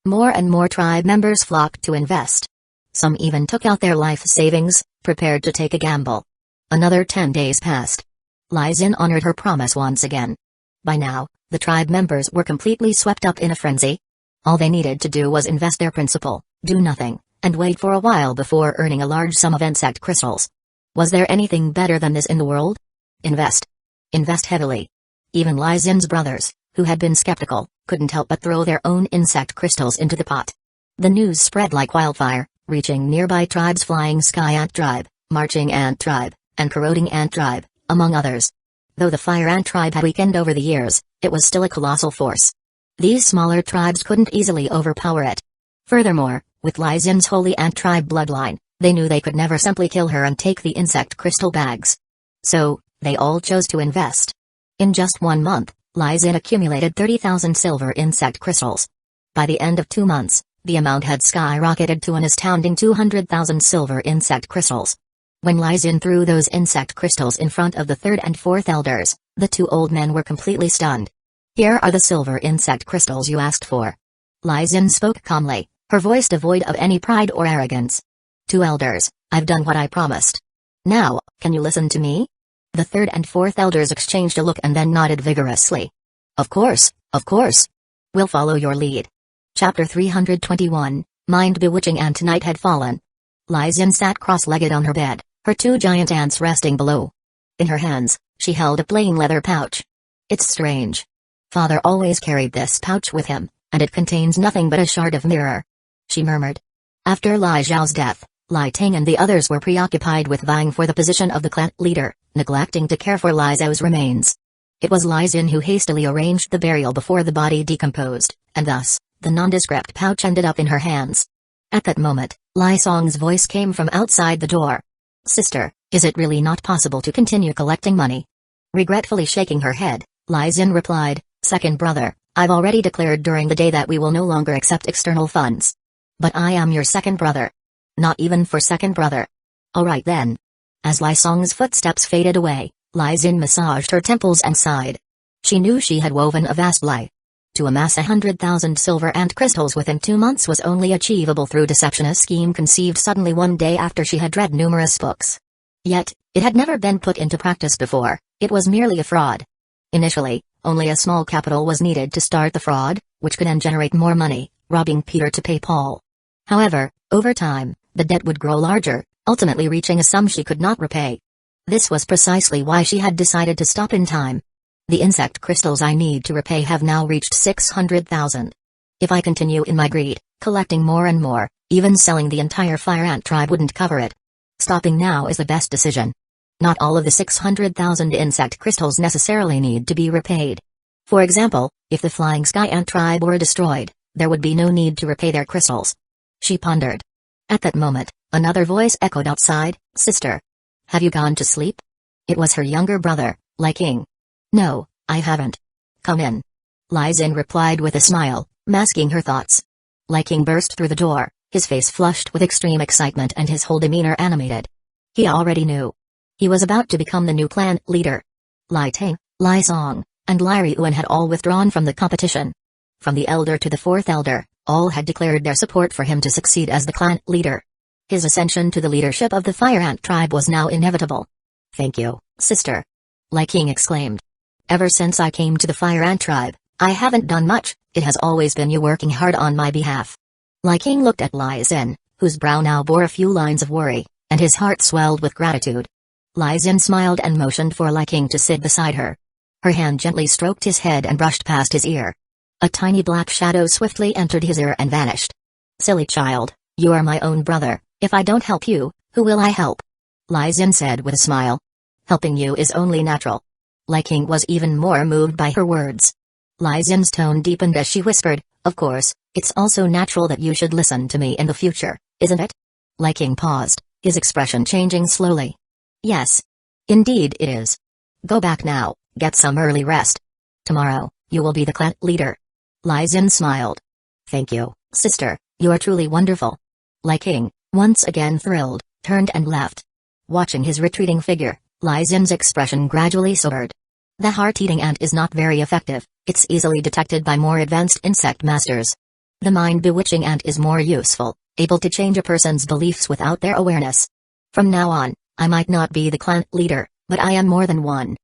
More and more tribe members flocked to invest. Some even took out their life savings, prepared to take a gamble. Another 10 days passed. Lai Xin honored her promise once again. By now, the tribe members were completely swept up in a frenzy. All they needed to do was invest their principal, do nothing, and wait for a while before earning a large sum of insect crystals. Was there anything better than this in the world? Invest. Invest heavily. Even Lai Xin's brothers, who had been skeptical, couldn't help but throw their own insect crystals into the pot. The news spread like wildfire, reaching nearby tribes: Flying Sky Ant Tribe, Marching Ant Tribe, and Corroding Ant Tribe, among others. Though the Fire Ant Tribe had weakened over the years, it was still a colossal force. These smaller tribes couldn't easily overpower it. Furthermore, with Lai Xin's Holy Ant Tribe bloodline, they knew they could never simply kill her and take the insect crystal bags. So, they all chose to invest. In just 1 month, Lai Xin accumulated 30,000 silver insect crystals. By the end of 2 months, the amount had skyrocketed to an astounding 200,000 silver insect crystals. When Lai Xin threw those insect crystals in front of the third and fourth elders, the 2 old men were completely stunned. Here are the silver insect crystals you asked for. Lai Xin spoke calmly, her voice devoid of any pride or arrogance. 2 elders, I've done what I promised. Now, can you listen to me? The third and fourth elders exchanged a look and then nodded vigorously. Of course, of course. We'll follow your lead. Chapter 321, Mind Bewitching Ant. Night had fallen. Lai Xin sat cross-legged on her bed, her 2 giant ants resting below. In her hands, she held a plain leather pouch. It's strange. Father always carried this pouch with him, and it contains nothing but a shard of mirror. She murmured. After Lai Zhao's death, Lai Ting and the others were preoccupied with vying for the position of the clan leader, neglecting to care for Lai Zhao's remains. It was Lai Xin who hastily arranged the burial before the body decomposed, and thus, the nondescript pouch ended up in her hands. At that moment, Lai Song's voice came from outside the door. Sister, is it really not possible to continue collecting money? Regretfully shaking her head, Lai Xin replied, Second brother, I've already declared during the day that we will no longer accept external funds. But I am your second brother. Not even for second brother. Alright then. As Lai Song's footsteps faded away, Lai Xin massaged her temples and sighed. She knew she had woven a vast lie. To amass 100,000 silver ant crystals within 2 months was only achievable through deception, a scheme conceived suddenly one day after she had read numerous books. Yet, it had never been put into practice before, it was merely a fraud. Initially, Only a small capital was needed to start the fraud, which could then generate more money, robbing Peter to pay Paul. However, over time, the debt would grow larger, ultimately reaching a sum she could not repay. This was precisely why she had decided to stop in time. The insect crystals I need to repay have now reached 600,000. If I continue in my greed, collecting more and more, even selling the entire fire ant tribe wouldn't cover it. Stopping now is the best decision. Not all of the 600,000 insect crystals necessarily need to be repaid. For example, if the flying sky ant tribe were destroyed, there would be no need to repay their crystals. She pondered. At that moment, another voice echoed outside, "Sister. Have you gone to sleep?" It was her younger brother, Lai King. "No, I haven't. Come in." Lai Xin replied with a smile, masking her thoughts. Lai King burst through the door, his face flushed with extreme excitement and his whole demeanor animated. He already knew. He was about to become the new clan leader. Lai Ting, Lai Song, and Lai Ryuan had all withdrawn from the competition. From the elder to the fourth elder, all had declared their support for him to succeed as the clan leader. His ascension to the leadership of the fire ant tribe was now inevitable. "Thank you, sister," Lai King exclaimed. "Ever since I came to the fire ant tribe, I haven't done much. It has always been you working hard on my behalf." Lai King looked at Lai Xin, whose brow now bore a few lines of worry, and his heart swelled with gratitude. Lai Xin smiled and motioned for Lai King to sit beside her. Her hand gently stroked his head and brushed past his ear. A tiny black shadow swiftly entered his ear and vanished. "Silly child, you are my own brother. If I don't help you, who will I help?" Lai Xin said with a smile. "Helping you is only natural." Lai King was even more moved by her words. Lai Xin's tone deepened as she whispered, "Of course, it's also natural that you should listen to me in the future, isn't it?" Lai King paused, his expression changing slowly. "Yes. Indeed it is. Go back now, get some early rest. Tomorrow, you will be the clan leader." Lai Xin smiled. "Thank you, sister, you are truly wonderful." Lai King, once again thrilled, turned and left. Watching his retreating figure, Lai Xin's expression gradually sobered. The heart-eating ant is not very effective, it's easily detected by more advanced insect masters. The mind-bewitching ant is more useful, able to change a person's beliefs without their awareness. From now on, I might not be the clan leader, but I am more than one.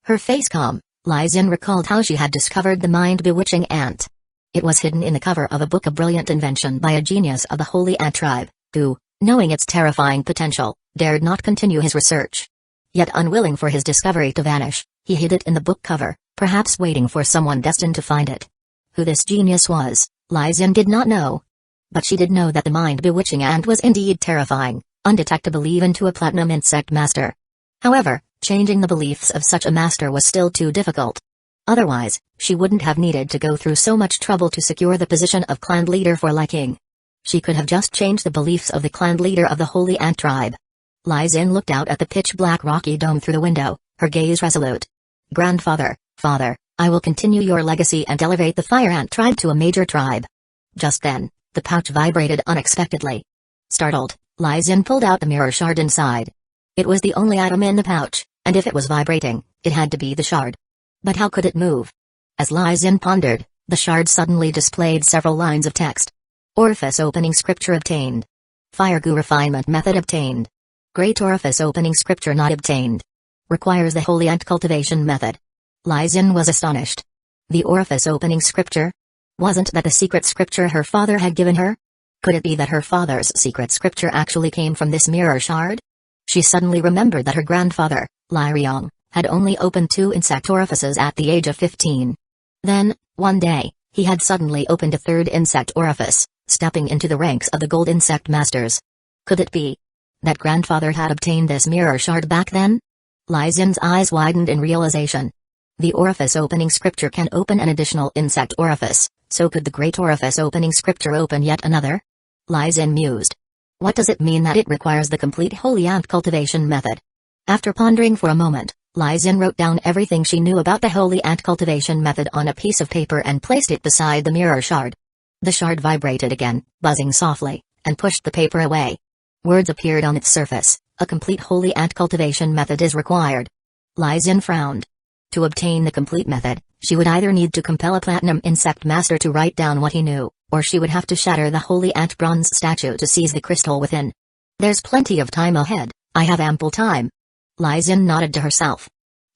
Her face calm, Lai Xin recalled how she had discovered the mind-bewitching ant. It was hidden in the cover of a book, a brilliant invention by a genius of the Holy Ant tribe, who, knowing its terrifying potential, dared not continue his research. Yet unwilling for his discovery to vanish, he hid it in the book cover, perhaps waiting for someone destined to find it. Who this genius was, Lai Xin did not know. But she did know that the mind-bewitching ant was indeed terrifying, undetectable even to a platinum insect master. However, changing the beliefs of such a master was still too difficult. Otherwise, she wouldn't have needed to go through so much trouble to secure the position of clan leader for Lai King. She could have just changed the beliefs of the clan leader of the Holy Ant tribe. Lai Xin looked out at the pitch-black rocky dome through the window, her gaze resolute. "Grandfather, father, I will continue your legacy and elevate the fire ant tribe to a major tribe." Just then, the pouch vibrated unexpectedly. Startled, Lai Xin pulled out the mirror shard inside. It was the only item in the pouch, and if it was vibrating, it had to be the shard. But how could it move? As Lai Xin pondered, the shard suddenly displayed several lines of text. Orifice opening scripture obtained. Fire goo refinement method obtained. Great orifice opening scripture not obtained. Requires the holy ant cultivation method. Lai Xin was astonished. The orifice opening scripture? Wasn't that the secret scripture her father had given her? Could it be that her father's secret scripture actually came from this mirror shard? She suddenly remembered that her grandfather, Lai Ryong, had only opened 2 insect orifices at the age of 15. Then, one day, he had suddenly opened a 3rd insect orifice, stepping into the ranks of the gold insect masters. Could it be that grandfather had obtained this mirror shard back then? Lai Xin's eyes widened in realization. The orifice opening scripture can open an additional insect orifice, so could the great orifice opening scripture open yet another? Lai Xin mused. What does it mean that it requires the complete holy ant cultivation method? After pondering for a moment, Lai Xin wrote down everything she knew about the holy ant cultivation method on a piece of paper and placed it beside the mirror shard. The shard vibrated again, buzzing softly, and pushed the paper away. Words appeared on its surface. A complete holy ant cultivation method is required. Lai Xin frowned. To obtain the complete method, she would either need to compel a platinum insect master to write down what he knew, or she would have to shatter the holy ant bronze statue to seize the crystal within. There's plenty of time ahead, I have ample time. Lai Xin nodded to herself.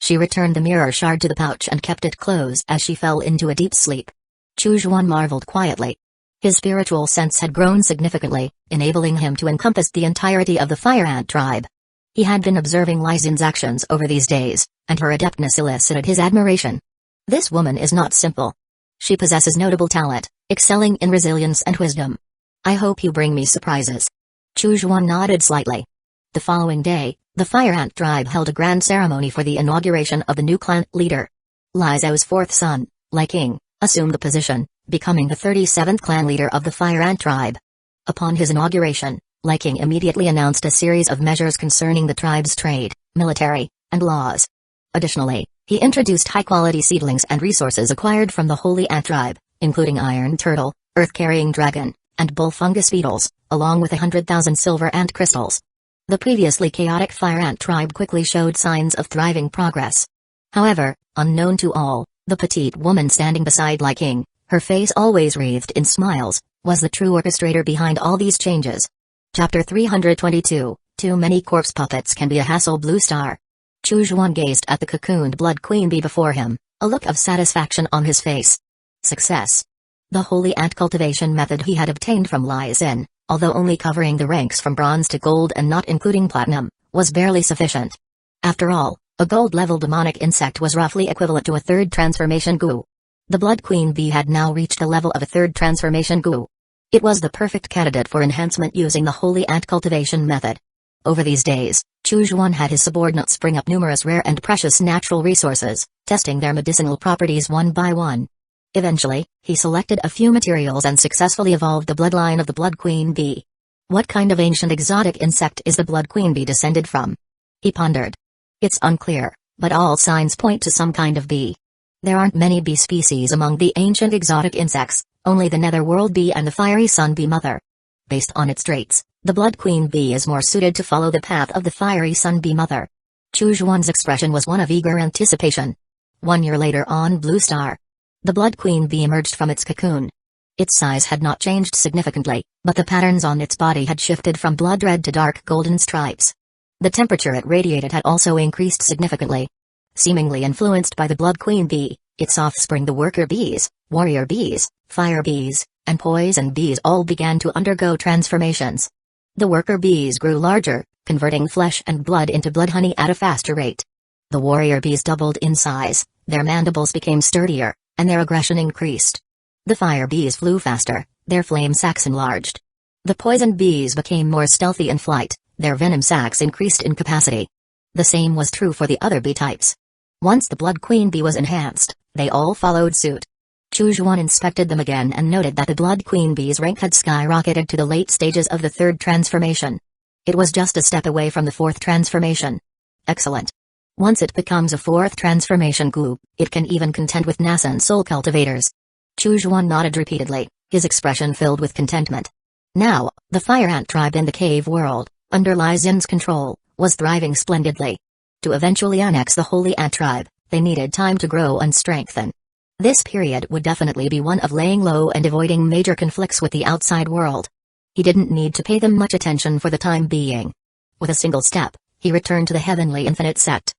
She returned the mirror shard to the pouch and kept it closed as she fell into a deep sleep. Chu Xuan marveled quietly. His spiritual sense had grown significantly, enabling him to encompass the entirety of the Fire Ant tribe. He had been observing Lai Xin's actions over these days, and her adeptness elicited his admiration. This woman is not simple. She possesses notable talent, excelling in resilience and wisdom. I hope you bring me surprises. Chu Xuan nodded slightly. The following day, the Fire Ant tribe held a grand ceremony for the inauguration of the new clan leader. Lai Zhao's fourth son, Lai King, assumed the position, becoming the 37th clan leader of the Fire Ant tribe. Upon his inauguration, Lai King immediately announced a series of measures concerning the tribe's trade, military, and laws. Additionally, he introduced high-quality seedlings and resources acquired from the Holy Ant tribe, including iron turtle, earth-carrying dragon, and bull fungus beetles, along with 100,000 silver ant crystals. The previously chaotic Fire Ant tribe quickly showed signs of thriving progress. However, unknown to all, the petite woman standing beside Lai King, her face always wreathed in smiles, was the true orchestrator behind all these changes. Chapter 322, Too many corpse puppets can be a hassle. Blue Star. Chu Xuan gazed at the cocooned blood queen bee before him, a look of satisfaction on his face. Success. The holy ant cultivation method he had obtained from Lai Xin, although only covering the ranks from bronze to gold and not including platinum, was barely sufficient. After all, a gold-level demonic insect was roughly equivalent to a third transformation goo. The blood queen bee had now reached the level of a third transformation goo. It was the perfect candidate for enhancement using the holy ant cultivation method. Over these days, Chu Xuan had his subordinates bring up numerous rare and precious natural resources, testing their medicinal properties one by one. Eventually, he selected a few materials and successfully evolved the bloodline of the blood queen bee. What kind of ancient exotic insect is the blood queen bee descended from? He pondered. It's unclear, but all signs point to some kind of bee. There aren't many bee species among the ancient exotic insects, only the netherworld bee and the fiery sun bee mother. Based on its traits, the blood queen bee is more suited to follow the path of the fiery sun bee mother. Chu Xuan's expression was one of eager anticipation. 1 year later on Blue Star, the blood queen bee emerged from its cocoon. Its size had not changed significantly, but the patterns on its body had shifted from blood red to dark golden stripes. The temperature it radiated had also increased significantly. Seemingly influenced by the blood queen bee, its offspring the worker bees, warrior bees, fire bees, and poison bees all began to undergo transformations. The worker bees grew larger, converting flesh and blood into blood honey at a faster rate. The warrior bees doubled in size, their mandibles became sturdier, and their aggression increased. The fire bees flew faster, their flame sacs enlarged. The poison bees became more stealthy in flight, their venom sacs increased in capacity. The same was true for the other bee types. Once the blood queen bee was enhanced, they all followed suit. Chu Xuan inspected them again and noted that the blood queen bee's rank had skyrocketed to the late stages of the third transformation. It was just a step away from the fourth transformation. Excellent. Once it becomes a fourth transformation goo, it can even contend with nascent soul cultivators. Chu Xuan nodded repeatedly, his expression filled with contentment. Now, the Fire Ant tribe in the cave world, under Lai Xin's control, was thriving splendidly. To eventually annex the Holy Ant tribe, they needed time to grow and strengthen. This period would definitely be one of laying low and avoiding major conflicts with the outside world. He didn't need to pay them much attention for the time being. With a single step, he returned to the Heavenly Infinite Sect.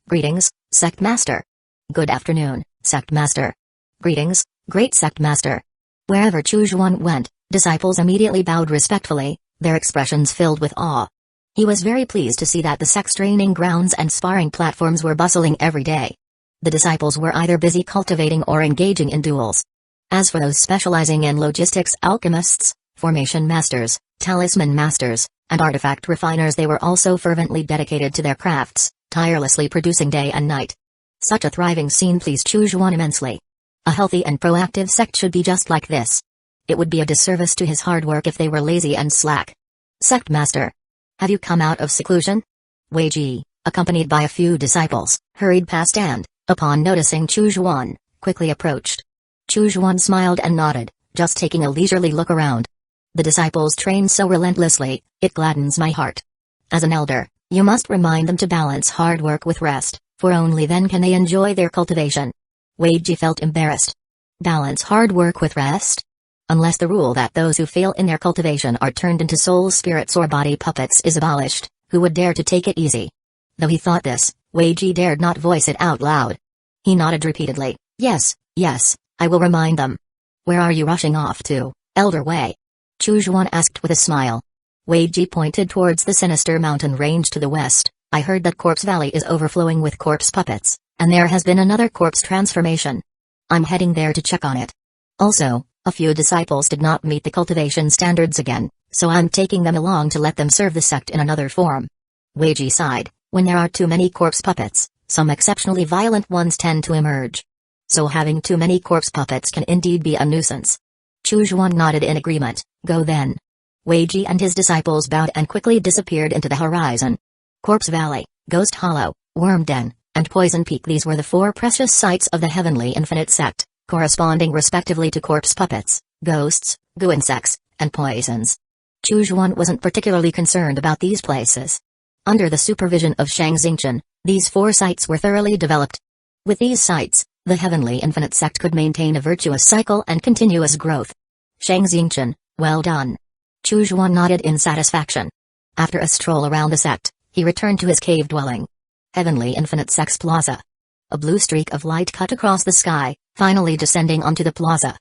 Greetings, Sect Master. Good afternoon, Sect Master. Greetings, Great Sect Master. Wherever Chu Xuan went, disciples immediately bowed respectfully, their expressions filled with awe. He was very pleased to see that the sect's training grounds and sparring platforms were bustling every day. The disciples were either busy cultivating or engaging in duels. As for those specializing in logistics, alchemists, formation masters, talisman masters, and artifact refiners, they were also fervently dedicated to their crafts, tirelessly producing day and night. Such a thriving scene pleased Chu Xuan immensely. A healthy and proactive sect should be just like this. It would be a disservice to his hard work if they were lazy and slack. Sect Master. Have you come out of seclusion? Wei Ji, accompanied by a few disciples, hurried past and, upon noticing Chu Xuan, quickly approached. Chu Xuan smiled and nodded, just taking a leisurely look around. The disciples train so relentlessly, it gladdens my heart. As an elder, you must remind them to balance hard work with rest, for only then can they enjoy their cultivation. Wei Ji felt embarrassed. Balance hard work with rest? Unless the rule that those who fail in their cultivation are turned into soul spirits or body puppets is abolished, who would dare to take it easy? Though he thought this, Weiji dared not voice it out loud. He nodded repeatedly. Yes, yes, I will remind them. Where are you rushing off to, Elder Wei? Chu Zhuan asked with a smile. Weiji pointed towards the sinister mountain range to the west. I heard that Corpse Valley is overflowing with corpse puppets, and there has been another corpse transformation. I'm heading there to check on it. Also, a few disciples did not meet the cultivation standards again, so I'm taking them along to let them serve the sect in another form. Weiji sighed. When there are too many corpse puppets, some exceptionally violent ones tend to emerge. So having too many corpse puppets can indeed be a nuisance. Chu Zhuan nodded in agreement. Go then. Weiji and his disciples bowed and quickly disappeared into the horizon. Corpse Valley, Ghost Hollow, Worm Den, and Poison Peak. These were the 4 precious sites of the Heavenly Infinite Sect, corresponding respectively to corpse puppets, ghosts, goo insects, and poisons. Chu Zhuan wasn't particularly concerned about these places. Under the supervision of Shang Xingchen, these 4 sites were thoroughly developed. With these sites, the Heavenly Infinite Sect could maintain a virtuous cycle and continuous growth. Shang Xingchen, well done. Chu Zhuan nodded in satisfaction. After a stroll around the sect, he returned to his cave dwelling. Heavenly Infinite Sect's Plaza. A blue streak of light cut across the sky, finally descending onto the plaza.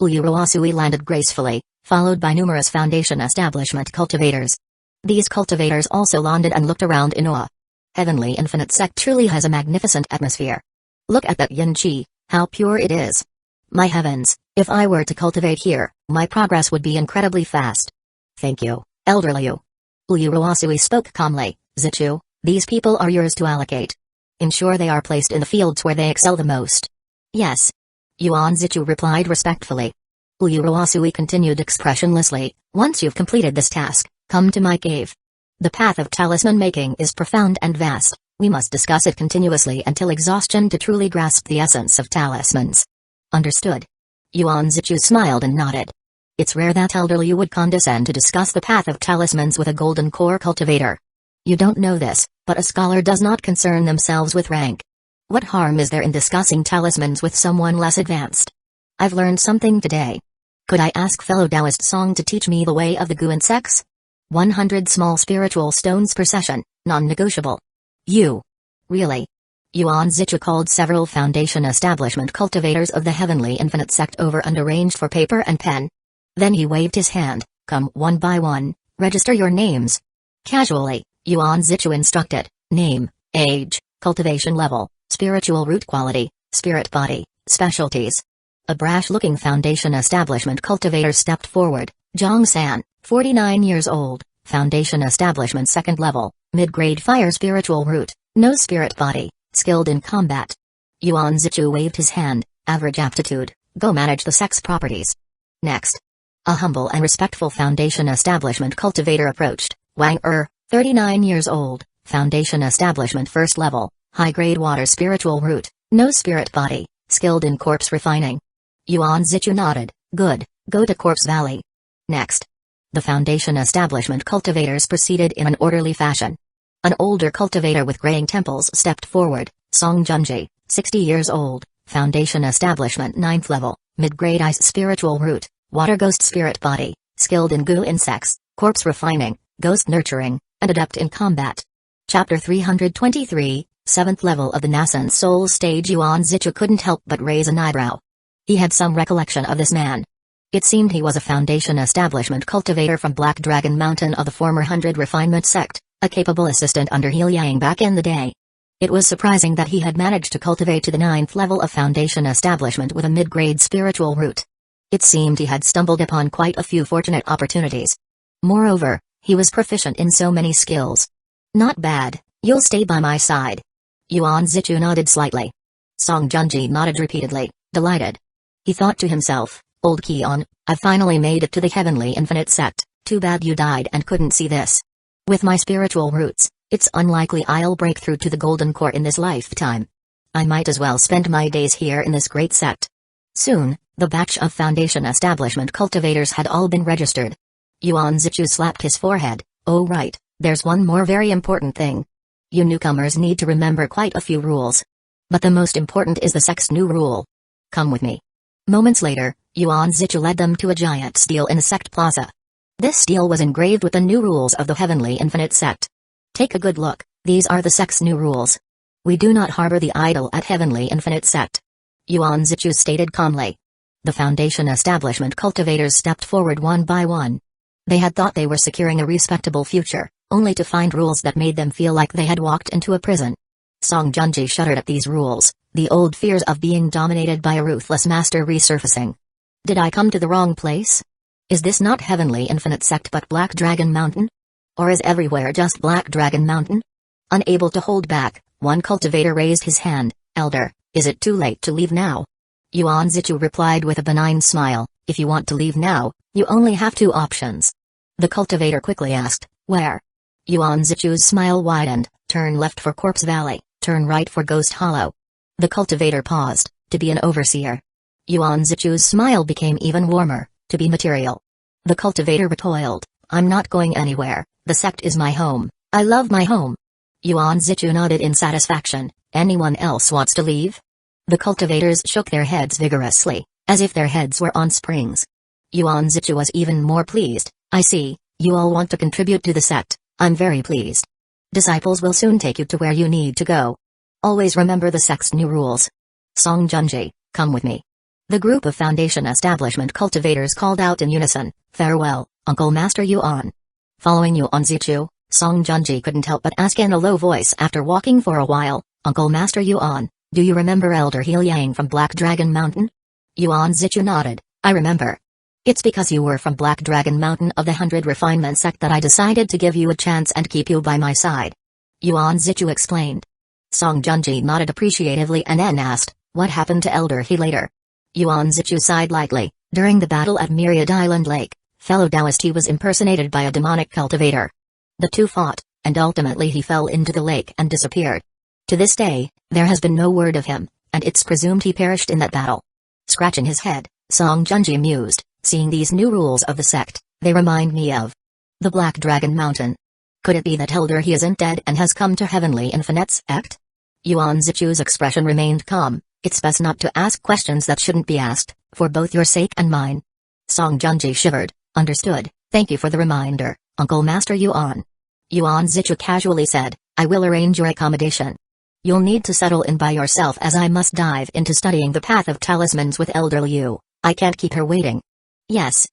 Uyuruasui landed gracefully, followed by numerous Foundation establishment cultivators. These cultivators also landed and looked around in awe. Heavenly Infinite Sect truly has a magnificent atmosphere. Look at that yin qi, how pure it is. My heavens, if I were to cultivate here, my progress would be incredibly fast. Thank you, Elder Liu. Uyuruasui spoke calmly. Zichu, these people are yours to allocate. Ensure they are placed in the fields where they excel the most. Yes. Yuan Zichu replied respectfully. Uyuruasui continued expressionlessly. Once you've completed this task, come to my cave. The path of talisman making is profound and vast. We must discuss it continuously until exhaustion to truly grasp the essence of talismans. Understood. Yuan Zichu smiled and nodded. It's rare that Elder Liu would condescend to discuss the path of talismans with a golden core cultivator. You don't know this, but a scholar does not concern themselves with rank. What harm is there in discussing talismans with someone less advanced? I've learned something today. Could I ask fellow Taoist Song to teach me the way of the goo insects? 100 small spiritual stones per session, non-negotiable. You. Really? Yuan Zichu called several Foundation establishment cultivators of the Heavenly Infinite Sect over and arranged for paper and pen. Then he waved his hand. Come one by one, register your names. Casually, Yuan Zichu instructed. Name, age, cultivation level, spiritual root quality, spirit body, specialties. A brash-looking Foundation establishment cultivator stepped forward. Zhang San, 49 years old, Foundation establishment 2nd level, mid-grade fire spiritual root, no spirit body, skilled in combat. Yuan Zichu waved his hand. Average aptitude, go manage the sex properties. Next. A humble and respectful Foundation establishment cultivator approached. Wang 39 years old, Foundation establishment 1st level, high-grade water spiritual root, no spirit body, skilled in corpse refining. Yuan Zichu nodded. Good, go to Corpse Valley. Next. The Foundation establishment cultivators proceeded in an orderly fashion. An older cultivator with graying temples stepped forward. Song Junji, 60 years old, Foundation establishment 9th level, mid-grade ice spiritual root, water ghost spirit body, skilled in goo insects, corpse refining, ghost nurturing, and adept in combat. Chapter 323, 7th level of the Nascent Soul stage. Yuan Zichu couldn't help but raise an eyebrow. He had some recollection of this man. It seemed he was a Foundation establishment cultivator from Black Dragon Mountain of the former 100 Refinement sect, a capable assistant under He Yang back in the day. It was surprising that he had managed to cultivate to the 9th level of Foundation establishment with a mid-grade spiritual root. It seemed he had stumbled upon quite a few fortunate opportunities. Moreover, he was proficient in so many skills. Not bad, you'll stay by my side. Yuan Zichu nodded slightly. Song Junji nodded repeatedly, delighted. He thought to himself, Old Kion, I've finally made it to the Heavenly Infinite Sect, too bad you died and couldn't see this. With my spiritual roots, it's unlikely I'll break through to the Golden Core in this lifetime. I might as well spend my days here in this great sect. Soon, the batch of Foundation establishment cultivators had all been registered. Yuan Zichu slapped his forehead. Oh right, there's one more very important thing. You newcomers need to remember quite a few rules. But the most important is the sect's new rule. Come with me. Moments later, Yuan Zichu led them to a giant stele in the sect plaza. This stele was engraved with the new rules of the Heavenly Infinite Sect. Take a good look, these are the sect's new rules. We do not harbor the idol at Heavenly Infinite Sect. Yuan Zichu stated calmly. The Foundation establishment cultivators stepped forward one by one. They had thought they were securing a respectable future, only to find rules that made them feel like they had walked into a prison. Song Junji shuddered at these rules, the old fears of being dominated by a ruthless master resurfacing. Did I come to the wrong place? Is this not Heavenly Infinite Sect but Black Dragon Mountain? Or is everywhere just Black Dragon Mountain? Unable to hold back, one cultivator raised his hand. Elder, is it too late to leave now? Yuan Zichu replied with a benign smile, if you want to leave now, you only have two options. The cultivator quickly asked, where? Yuan Zichu's smile widened, turn left for Corpse Valley, turn right for Ghost Hollow. The cultivator paused, to be an overseer. Yuan Zichu's smile became even warmer, to be material. The cultivator recoiled, I'm not going anywhere, the sect is my home, I love my home. Yuan Zichu nodded in satisfaction, anyone else wants to leave? The cultivators shook their heads vigorously, as if their heads were on springs. Yuan Zichu was even more pleased, I see, you all want to contribute to the sect, I'm very pleased. Disciples will soon take you to where you need to go. Always remember the sect's new rules. Song Junji, come with me. The group of Foundation establishment cultivators called out in unison, farewell, Uncle Master Yuan. Following Yuan Zichu, Song Junji couldn't help but ask in a low voice after walking for a while, Uncle Master Yuan, do you remember Elder Yang from Black Dragon Mountain? Yuan Zichu nodded, I remember. It's because you were from Black Dragon Mountain of the 100 Refinement Sect that I decided to give you a chance and keep you by my side. Yuan Zichu explained. Song Junji nodded appreciatively and then asked, what happened to Elder He later? Yuan Zichu sighed lightly, during the battle at Myriad Island Lake, fellow Taoist he was impersonated by a demonic cultivator. The two fought, and ultimately he fell into the lake and disappeared. To this day, there has been no word of him, and it's presumed he perished in that battle. Scratching his head, Song Junji mused, seeing these new rules of the sect, they remind me of the Black Dragon Mountain. Could it be that Elder He isn't dead and has come to Heavenly Infinite Sect? Yuan Zichu's expression remained calm, it's best not to ask questions that shouldn't be asked, for both your sake and mine. Song Junji shivered, understood, thank you for the reminder, Uncle Master Yuan. Yuan Zichu casually said, I will arrange your accommodation. You'll need to settle in by yourself as I must dive into studying the path of talismans with Elder Liu, I can't keep her waiting. Yes,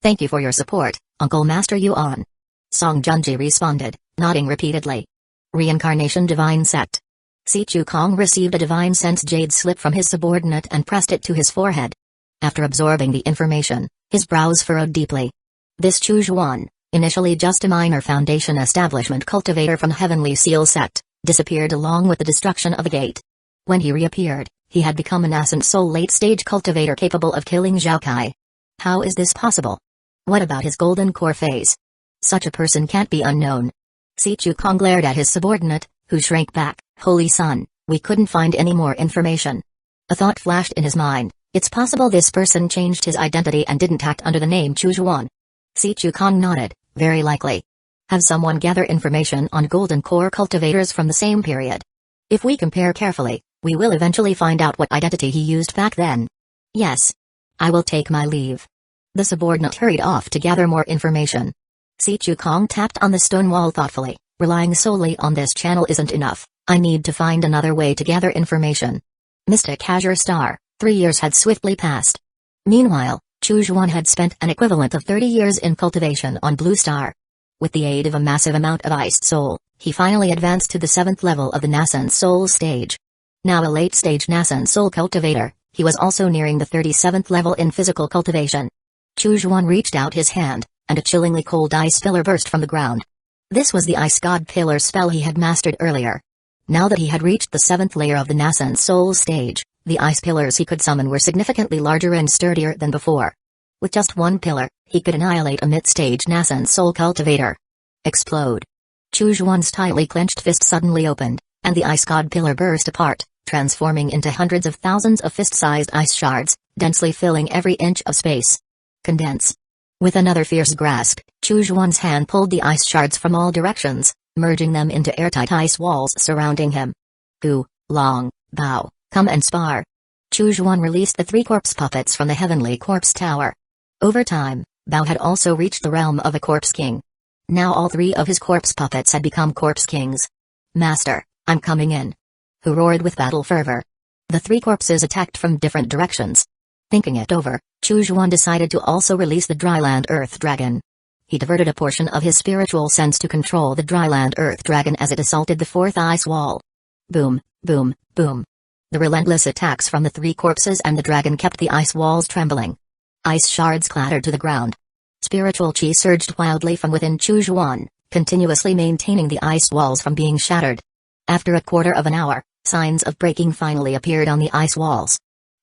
thank you for your support, Uncle Master Yuan. Song Junji responded, nodding repeatedly. Reincarnation Divine Sect. Si Chu Kong received a Divine Sense Jade slip from his subordinate and pressed it to his forehead. After absorbing the information, his brows furrowed deeply. This Chu Zhuan, initially just a minor Foundation establishment cultivator from Heavenly Seal Sect, disappeared along with the destruction of a gate. When he reappeared, he had become an Ascent Soul late-stage cultivator capable of killing Zhaokai. How is this possible? What about his golden core phase? Such a person can't be unknown. Si Chu Kong glared at his subordinate, who shrank back, Holy Son, we couldn't find any more information. A thought flashed in his mind, it's possible this person changed his identity and didn't act under the name Chu Zhuan. Si Chu Kong nodded, very likely. Have someone gather information on golden core cultivators from the same period. If we compare carefully, we will eventually find out what identity he used back then. Yes. I will take my leave. The subordinate hurried off to gather more information. Si Chu Kong tapped on the stone wall thoughtfully, relying solely on this channel isn't enough, I need to find another way to gather information. Mystic Azure Star, 3 years had swiftly passed. Meanwhile, Chu Zhuan had spent an equivalent of 30 years in cultivation on Blue Star. With the aid of a massive amount of Iced Soul, he finally advanced to the 7th level of the Nascent Soul stage. Now a late-stage Nascent Soul cultivator, he was also nearing the 37th level in physical cultivation. Chu Zhuan reached out his hand, and a chillingly cold ice pillar burst from the ground. This was the Ice God Pillar spell he had mastered earlier. Now that he had reached the 7th layer of the Nascent Soul stage, the ice pillars he could summon were significantly larger and sturdier than before. With just one pillar, he could annihilate a mid-stage Nascent Soul cultivator. Explode. Chu Zhuan's tightly clenched fist suddenly opened, and the Ice God Pillar burst apart, transforming into hundreds of thousands of fist-sized ice shards, densely filling every inch of space. Condense. With another fierce grasp, Chu Zhuan's hand pulled the ice shards from all directions, merging them into airtight ice walls surrounding him. Gu, Long, Bao, come and spar. Chu Zhuan released the 3 corpse puppets from the Heavenly Corpse Tower. Over time, Bao had also reached the realm of a Corpse King. Now all 3 of his corpse puppets had become Corpse Kings. Master, I'm coming in. who roared with battle fervor. The three corpses attacked from different directions. Thinking it over, Chujuan decided to also release the dryland earth dragon. He diverted a portion of his spiritual sense to control the dryland earth dragon as it assaulted the fourth ice wall. Boom, boom, boom. The relentless attacks from the three corpses and the dragon kept the ice walls trembling. Ice shards clattered to the ground. Spiritual chi surged wildly from within Chujuan, continuously maintaining the ice walls from being shattered. After a quarter of an hour, signs of breaking finally appeared on the ice walls.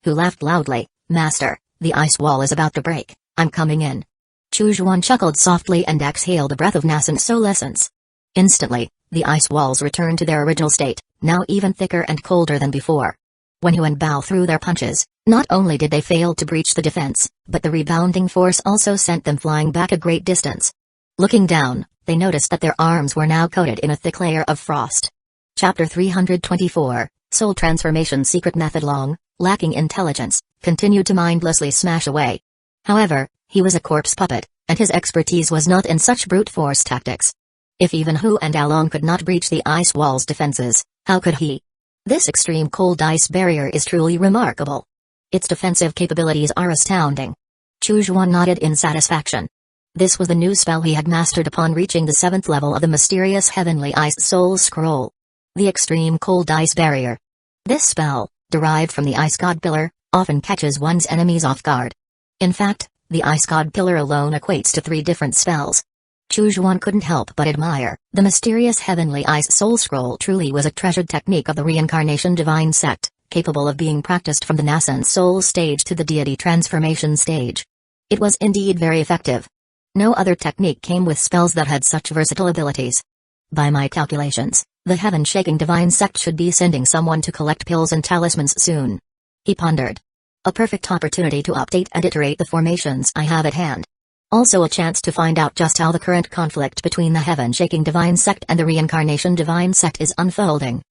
Who laughed loudly, "Master, the ice wall is about to break, I'm coming in." Chujuan chuckled softly and exhaled a breath of nascent solescence. Instantly, the ice walls returned to their original state, now even thicker and colder than before. When Hu and Bao threw their punches, not only did they fail to breach the defense, but the rebounding force also sent them flying back a great distance. Looking down, they noticed that their arms were now coated in a thick layer of frost. Chapter 324, Soul Transformation Secret Method. Long, lacking intelligence, continued to mindlessly smash away. However, he was a corpse puppet, and his expertise was not in such brute force tactics. If even Hu and Along could not breach the ice wall's defenses, how could he? This extreme cold ice barrier is truly remarkable. Its defensive capabilities are astounding. Chujuan nodded in satisfaction. This was the new spell he had mastered upon reaching the 7th level of the mysterious Heavenly Ice Soul Scroll. The Extreme Cold Ice Barrier. This spell, derived from the Ice God Pillar, often catches one's enemies off guard. In fact, the Ice God Pillar alone equates to 3 different spells. Chujuan couldn't help but admire. The mysterious Heavenly Ice Soul Scroll truly was a treasured technique of the Reincarnation Divine Sect, capable of being practiced from the nascent soul stage to the deity transformation stage. It was indeed very effective. No other technique came with spells that had such versatile abilities. By my calculations, the heaven-shaking divine sect should be sending someone to collect pills and talismans soon. He pondered. A perfect opportunity to update and iterate the formations I have at hand. Also a chance to find out just how the current conflict between the heaven-shaking divine sect and the reincarnation divine sect is unfolding.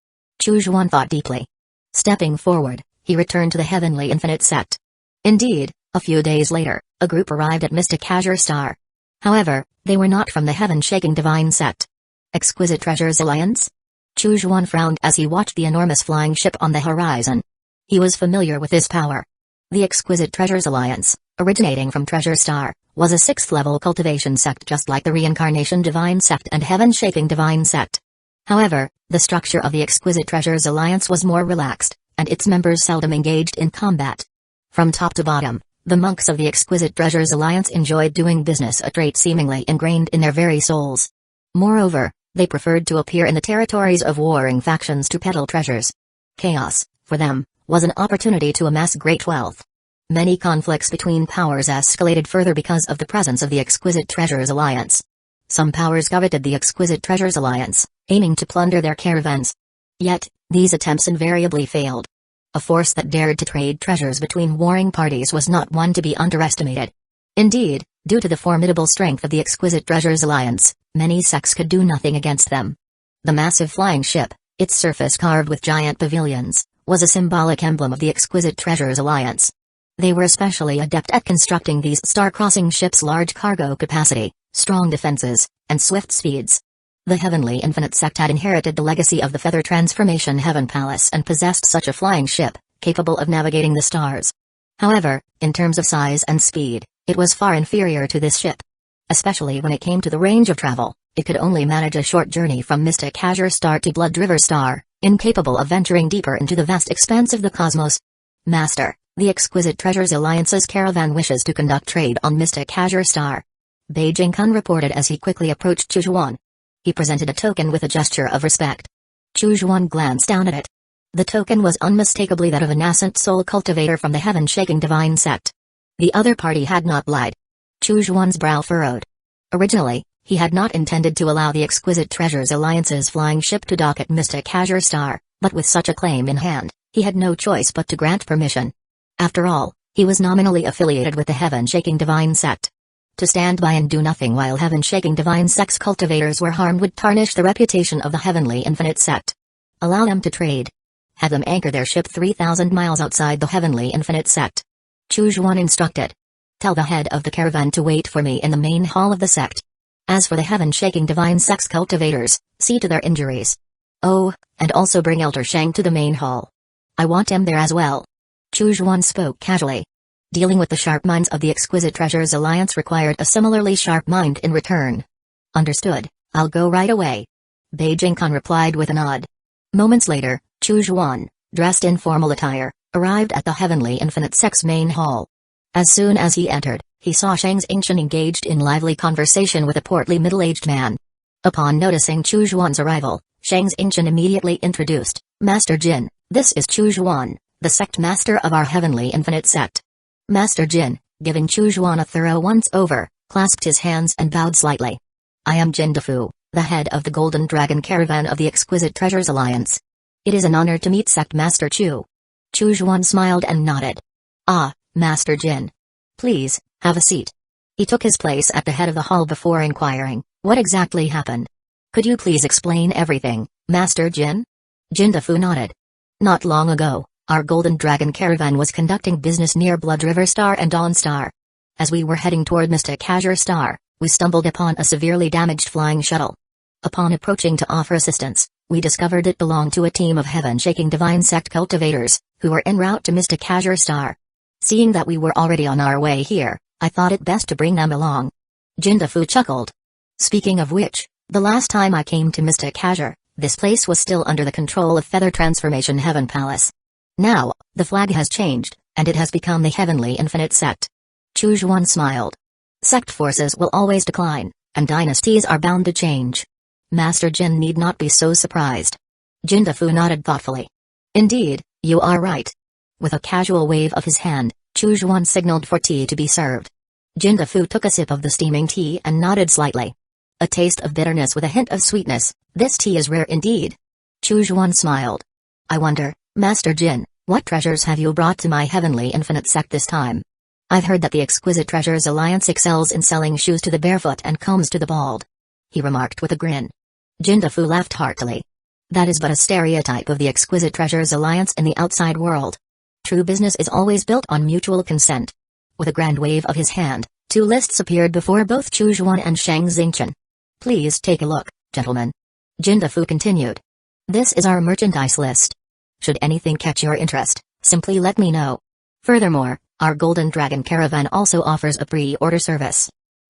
Chujuan thought deeply. Stepping forward, he returned to the heavenly infinite sect. Indeed, a few days later, a group arrived at Mystic Azure Star. However, they were not from the heaven-shaking divine sect. Exquisite Treasures Alliance? Chujuan frowned as he watched the enormous flying ship on the horizon. He was familiar with this power. The Exquisite Treasures Alliance, originating from Treasure Star, was a 6th-level cultivation sect just like the Reincarnation Divine Sect and Heaven-Shaking Divine Sect. However, the structure of the Exquisite Treasures Alliance was more relaxed, and its members seldom engaged in combat. From top to bottom, the monks of the Exquisite Treasures Alliance enjoyed doing business, a trait seemingly ingrained in their very souls. Moreover, they preferred to appear in the territories of warring factions to peddle treasures. Chaos, for them, was an opportunity to amass great wealth. Many conflicts between powers escalated further because of the presence of the Exquisite Treasures Alliance. Some powers coveted the Exquisite Treasures Alliance, aiming to plunder their caravans. Yet, these attempts invariably failed. A force that dared to trade treasures between warring parties was not one to be underestimated. Indeed, due to the formidable strength of the Exquisite Treasures Alliance, many sects could do nothing against them. The massive flying ship, its surface carved with giant pavilions, was a symbolic emblem of the Exquisite Treasures Alliance. They were especially adept at constructing these star-crossing ships' large cargo capacity, strong defenses, and swift speeds. The Heavenly Infinite Sect had inherited the legacy of the Feather Transformation Heaven Palace and possessed such a flying ship, capable of navigating the stars. However, in terms of size and speed, it was far inferior to this ship. Especially when it came to the range of travel, it could only manage a short journey from Mystic Azure Star to Blood River Star, incapable of venturing deeper into the vast expanse of the cosmos. Master, the Exquisite Treasures Alliance's caravan wishes to conduct trade on Mystic Azure Star. Beijing Kun reported as he quickly approached Chujuan. He presented a token with a gesture of respect. Chujuan glanced down at it. The token was unmistakably that of a nascent soul cultivator from the heaven-shaking divine sect. The other party had not lied. Chujuan's brow furrowed. Originally, he had not intended to allow the Exquisite Treasures Alliance's flying ship to dock at Mystic Azure Star, but with such a claim in hand, he had no choice but to grant permission. After all, he was nominally affiliated with the heaven-shaking divine sect. To stand by and do nothing while heaven-shaking divine sect's cultivators were harmed would tarnish the reputation of the Heavenly Infinite Sect. Allow them to trade. Have them anchor their ship 3,000 miles outside the Heavenly Infinite Sect. Chujuan instructed. Tell the head of the caravan to wait for me in the main hall of the sect. As for the heaven-shaking divine sect's cultivators, see to their injuries. Oh, and also bring Elder Shang to the main hall. I want him there as well. Chu Xuan spoke casually. Dealing with the sharp minds of the Exquisite Treasures Alliance required a similarly sharp mind in return. Understood, I'll go right away. Beijing Khan replied with a nod. Moments later, Chu Xuan, dressed in formal attire, arrived at the Heavenly Infinite Sect's main hall. As soon as he entered, he saw Shang Xingchen engaged in lively conversation with a portly middle-aged man. Upon noticing Chu Xuan's arrival, Shang Xingchen immediately introduced, Master Jin, this is Chu Xuan, the sect master of our Heavenly Infinite Sect. Master Jin, giving Chu Xuan a thorough once-over, clasped his hands and bowed slightly. I am Jin Defu, the head of the Golden Dragon Caravan of the Exquisite Treasures Alliance. It is an honor to meet Sect Master Chu. Chu Xuan smiled and nodded. Ah, Master Jin. Please, have a seat. He took his place at the head of the hall before inquiring, what exactly happened? Could you please explain everything, Master Jin? Jin Defu nodded. Not long ago, our Golden Dragon Caravan was conducting business near Blood River Star and Dawn Star. As we were heading toward Mystic Azure Star, we stumbled upon a severely damaged flying shuttle. Upon approaching to offer assistance, we discovered it belonged to a team of heaven-shaking divine sect cultivators, who were en route to Mystic Azure Star. Seeing that we were already on our way here, I thought it best to bring them along. Jin Defu chuckled. Speaking of which, the last time I came to Mystic Azure, this place was still under the control of Feather Transformation Heaven Palace. Now, the flag has changed, and it has become the Heavenly Infinite Sect. Chu Xuan smiled. Sect forces will always decline, and dynasties are bound to change. Master Jin need not be so surprised. Jin Defu nodded thoughtfully. Indeed, you are right. With a casual wave of his hand, Chu Xuan signaled for tea to be served. Jin Defu took a sip of the steaming tea and nodded slightly. A taste of bitterness with a hint of sweetness, this tea is rare indeed. Chu Xuan smiled. I wonder, Master Jin, what treasures have you brought to my Heavenly Infinite Sect this time? I've heard that the Exquisite Treasures Alliance excels in selling shoes to the barefoot and combs to the bald. He remarked with a grin. Jin Defu laughed heartily. That is but a stereotype of the Exquisite Treasures Alliance in the outside world. True business is always built on mutual consent. With a grand wave of his hand, two lists appeared before both Chu Xuan and Shang Xingchen. Please take a look, gentlemen. Jin Defu continued. This is our merchandise list. Should anything catch your interest, simply let me know. Furthermore, our Golden Dragon Caravan also offers a pre-order service.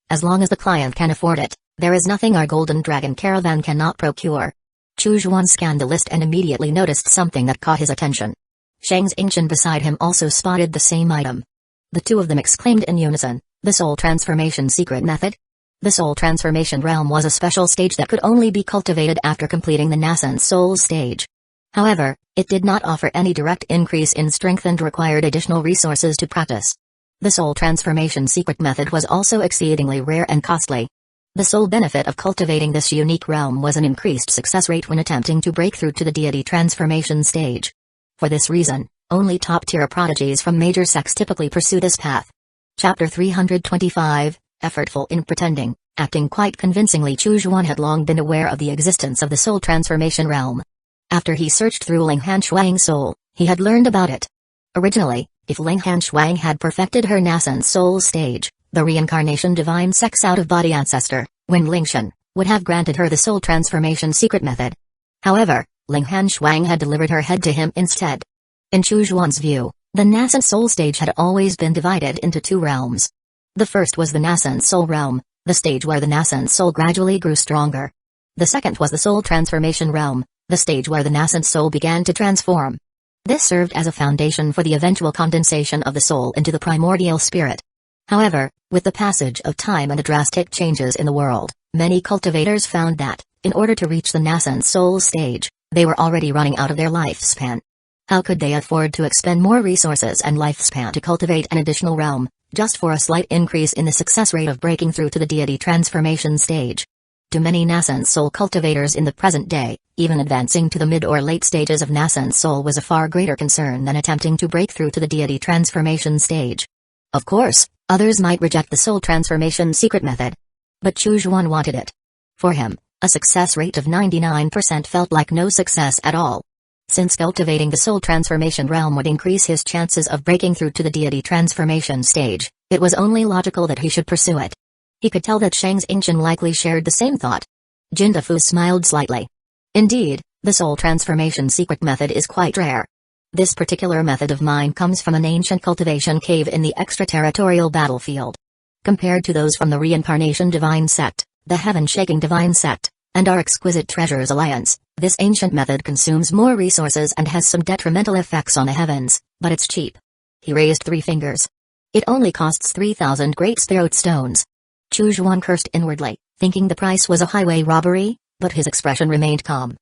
As long as the client can afford it, there is nothing our Golden Dragon Caravan cannot procure. Chu Xuan scanned the list and immediately noticed something that caught his attention. Shang Xingchen beside him also spotted the same item. The two of them exclaimed in unison, the Soul Transformation Secret Method? The Soul Transformation Realm was a special stage that could only be cultivated after completing the Nascent Soul stage. However, it did not offer any direct increase in strength and required additional resources to practice. The Soul Transformation Secret Method was also exceedingly rare and costly. The sole benefit of cultivating this unique realm was an increased success rate when attempting to break through to the deity transformation stage. For this reason, only top-tier prodigies from major sects typically pursue this path. Chapter 325, Effortful in Pretending, acting quite convincingly. Chu Xuan had long been aware of the existence of the Soul Transformation Realm. After he searched through Linghan Shuang's soul, he had learned about it. Originally, if Linghan Shuang had perfected her nascent soul stage, the reincarnation divine sex out-of-body ancestor, Wen Lingshan, would have granted her the Soul Transformation Secret Method. However, Linghan Shuang had delivered her head to him instead. In Chu Xuan's view, the nascent soul stage had always been divided into two realms. The first was the nascent soul realm, the stage where the nascent soul gradually grew stronger. The second was the Soul Transformation realm, the stage where the nascent soul began to transform. This served as a foundation for the eventual condensation of the soul into the primordial spirit. However, with the passage of time and the drastic changes in the world, many cultivators found that, in order to reach the nascent soul stage, they were already running out of their lifespan. How could they afford to expend more resources and lifespan to cultivate an additional realm, just for a slight increase in the success rate of breaking through to the deity transformation stage? To many nascent soul cultivators in the present day, even advancing to the mid or late stages of nascent soul was a far greater concern than attempting to break through to the deity transformation stage. Of course, others might reject the Soul Transformation Secret Method. But Chu Xuan wanted it. For him, a success rate of 99% felt like no success at all. Since cultivating the Soul Transformation realm would increase his chances of breaking through to the deity transformation stage, it was only logical that he should pursue it. He could tell that Shang Xingchen likely shared the same thought. Jin Defu smiled slightly. Indeed, The soul transformation secret method is quite rare. This particular method of mine comes from an ancient cultivation cave in the extraterritorial battlefield. Compared to those from the reincarnation divine sect, the heaven-shaking divine sect, and our exquisite treasures alliance, this ancient method consumes more resources and has some detrimental effects on the heavens, but it's cheap. He raised 3 fingers. It only costs 3,000 great spirit stones. Chu Zhuan cursed inwardly, thinking the price was a highway robbery, but his expression remained calm.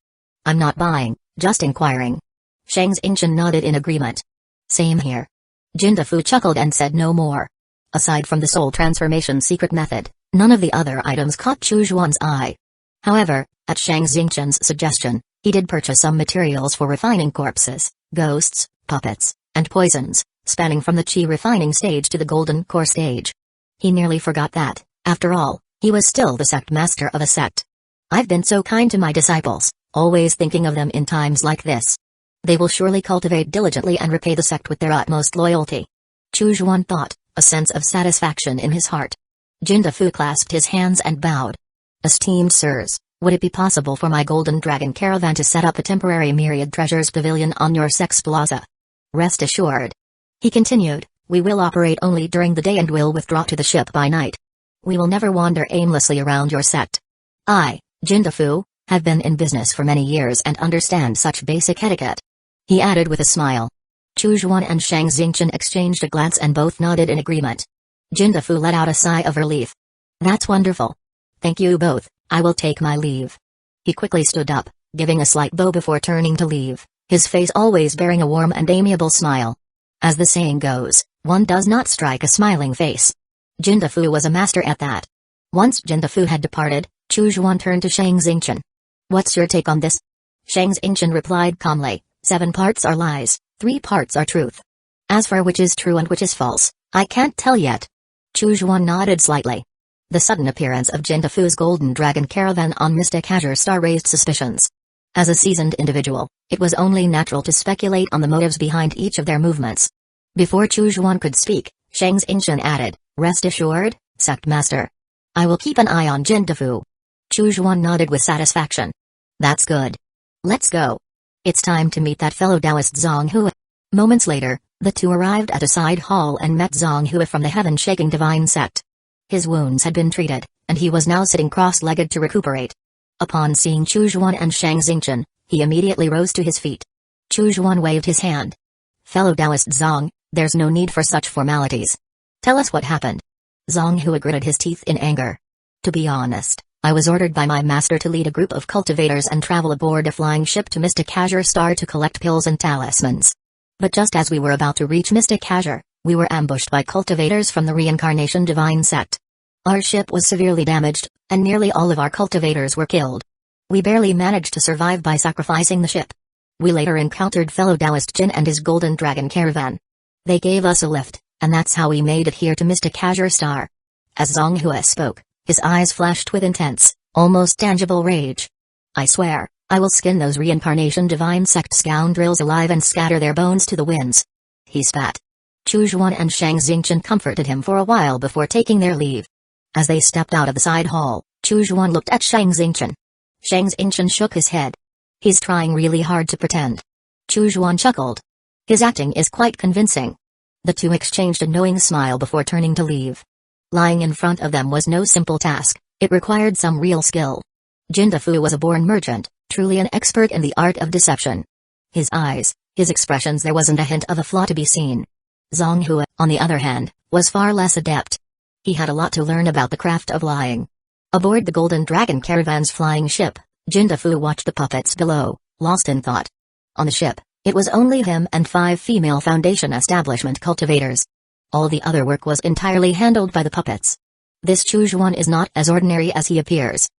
I'm not buying, just inquiring. Shang Xingchen nodded in agreement. Same here. Jindafu chuckled and said no more. Aside from the soul transformation secret method, none of the other items caught Chu Zhuan's eye. However, at Shang Xingchen's suggestion, he did purchase some materials for refining corpses, ghosts, puppets, and poisons, spanning from the chi refining stage to the golden core stage. He nearly forgot that, after all, he was still the sect master of a sect. I've been so kind to my disciples, always thinking of them in times like this. They will surely cultivate diligently and repay the sect with their utmost loyalty. Chu Zhuan thought, a sense of satisfaction in his heart. Jindafu clasped his hands and bowed. Esteemed sirs, would it be possible for my Golden Dragon Caravan to set up a temporary Myriad Treasures Pavilion on your sect's plaza? Rest assured. He continued, we will operate only during the day and will withdraw to the ship by night. We will never wander aimlessly around your sect. I, Jindafu, have been in business for many years and understand such basic etiquette. He added with a smile. Chu Zhuan and Shang Xingchen exchanged a glance and both nodded in agreement. Jindafu let out a sigh of relief. That's wonderful. Thank you both, I will take my leave. He quickly stood up, giving a slight bow before turning to leave, his face always bearing a warm and amiable smile. As the saying goes, one does not strike a smiling face. Jindafu was a master at that. Once Jindafu had departed, Chu Zhuan turned to Shang Xingchen. What's your take on this? Shang Xingchen replied calmly, 7 parts are lies, 3 parts are truth. As for which is true and which is false, I can't tell yet. Chu Zhuan nodded slightly. The sudden appearance of Jindafu's Golden Dragon Caravan on Mystic Azure Star raised suspicions. As a seasoned individual, it was only natural to speculate on the motives behind each of their movements. Before Chu Zhuan could speak, Shang Xingchen added, rest assured, Sect Master. I will keep an eye on Jindafu. Chu Zhuan nodded with satisfaction. That's good. Let's go. It's time to meet that fellow Taoist Zhang Hua. Moments later, the two arrived at a side hall and met Zhang Hua from the heaven-shaking divine sect. His wounds had been treated, and he was now sitting cross-legged to recuperate. Upon seeing Chu Zhuan and Shang Xingchen, he immediately rose to his feet. Chu Zhuan waved his hand. Fellow Taoist Zhang, there's no need for such formalities. Tell us what happened. Zhang Hua gritted his teeth in anger. To be honest, I was ordered by my master to lead a group of cultivators and travel aboard a flying ship to Mystic Azure Star to collect pills and talismans. But just as we were about to reach Mystic Azure, we were ambushed by cultivators from the reincarnation divine sect. Our ship was severely damaged, and nearly all of our cultivators were killed. We barely managed to survive by sacrificing the ship. We later encountered fellow Taoist Jin and his Golden Dragon Caravan. They gave us a lift, and that's how we made it here to Mystic Azure Star. As Zhang Hua spoke, his eyes flashed with intense, almost tangible rage. I swear, I will skin those reincarnation divine sect scoundrels alive and scatter their bones to the winds. He spat. Chu Zhuan and Shang Xingchen comforted him for a while before taking their leave. As they stepped out of the side hall, Chu Zhuan looked at Shang Xingchen. Shang Xingchen shook his head. He's trying really hard to pretend. Chu Zhuan chuckled. His acting is quite convincing. The two exchanged a knowing smile before turning to leave. Lying in front of them was no simple task, it required some real skill. Jindafu was a born merchant, truly an expert in the art of deception. His eyes, his expressions, there wasn't a hint of a flaw to be seen. Zhang Hua, on the other hand, was far less adept. He had a lot to learn about the craft of lying. Aboard the Golden Dragon Caravan's flying ship, Jindafu watched the puppets below, lost in thought. On the ship, it was only him and 5 female Foundation establishment cultivators. All the other work was entirely handled by the puppets. This Chu Zhuan is not as ordinary as he appears.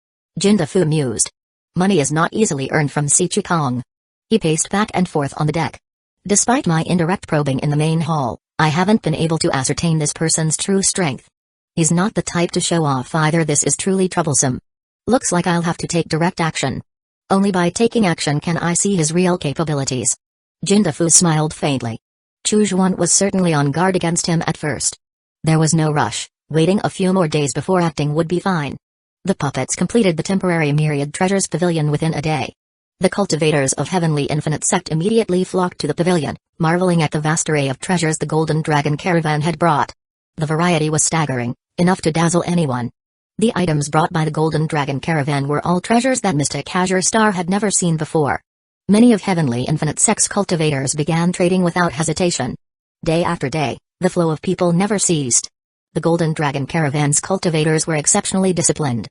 Jindafu mused. Money is not easily earned from Sichukong. He paced back and forth on the deck. Despite my indirect probing in the main hall, I haven't been able to ascertain this person's true strength. He's not the type to show off either. This is truly troublesome. Looks like I'll have to take direct action. Only by taking action can I see his real capabilities. Jindafu smiled faintly. Chu Zhuan was certainly on guard against him at first. There was no rush, waiting a few more days before acting would be fine. The puppets completed the temporary Myriad Treasures Pavilion within a day. The cultivators of Heavenly Infinite Sect immediately flocked to the pavilion, marveling at the vast array of treasures the Golden Dragon Caravan had brought. The variety was staggering, enough to dazzle anyone. The items brought by the Golden Dragon Caravan were all treasures that Mystic Azure Star had never seen before. Many of Heavenly Infinite Sect's cultivators began trading without hesitation. Day after day, the flow of people never ceased. The Golden Dragon Caravan's cultivators were exceptionally disciplined.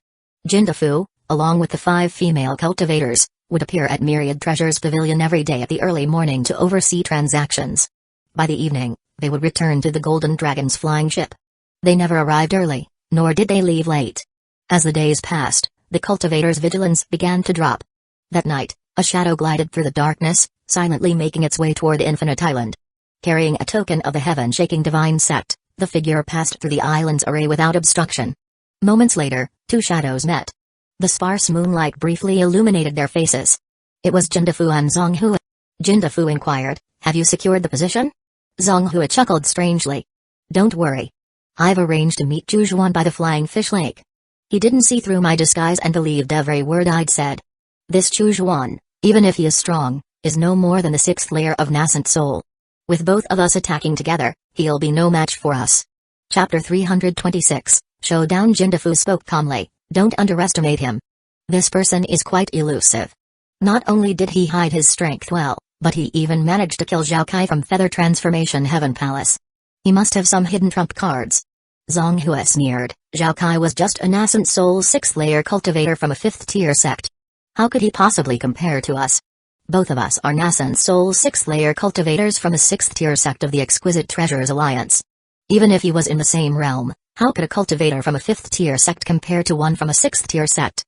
Jindafu, along with the 5 female cultivators, would appear at Myriad Treasure's pavilion every day at the early morning to oversee transactions. By the evening, they would return to the Golden Dragon's flying ship. They never arrived early, nor did they leave late. As the days passed, the cultivators' vigilance began to drop. That night, a shadow glided through the darkness, silently making its way toward Infinite Island. Carrying a token of the heaven-shaking divine sect, the figure passed through the island's array without obstruction. Moments later, 2 shadows met. The sparse moonlight briefly illuminated their faces. It was Jindafu and Zonghua. Jindafu inquired, "Have you secured the position?" Zonghua chuckled strangely. "Don't worry. I've arranged to meet Zhujuan by the Flying Fish Lake. He didn't see through my disguise and believed every word I'd said. This Zhujuan, even if he is strong, is no more than the 6th layer of nascent soul. With both of us attacking together, he'll be no match for us." Chapter 326, Showdown. Jindafu spoke calmly, "Don't underestimate him. This person is quite elusive. Not only did he hide his strength well, but he even managed to kill Zhao Kai from Feather Transformation Heaven Palace. He must have some hidden trump cards." Zonghua sneered, "Zhao Kai was just a nascent soul 6th layer cultivator from a 5th-tier sect. How could he possibly compare to us? Both of us are nascent soul 6th layer cultivators from the 6th-tier sect of the Exquisite Treasures Alliance. Even if he was in the same realm, how could a cultivator from a 5th-tier sect compare to one from a 6th-tier sect?"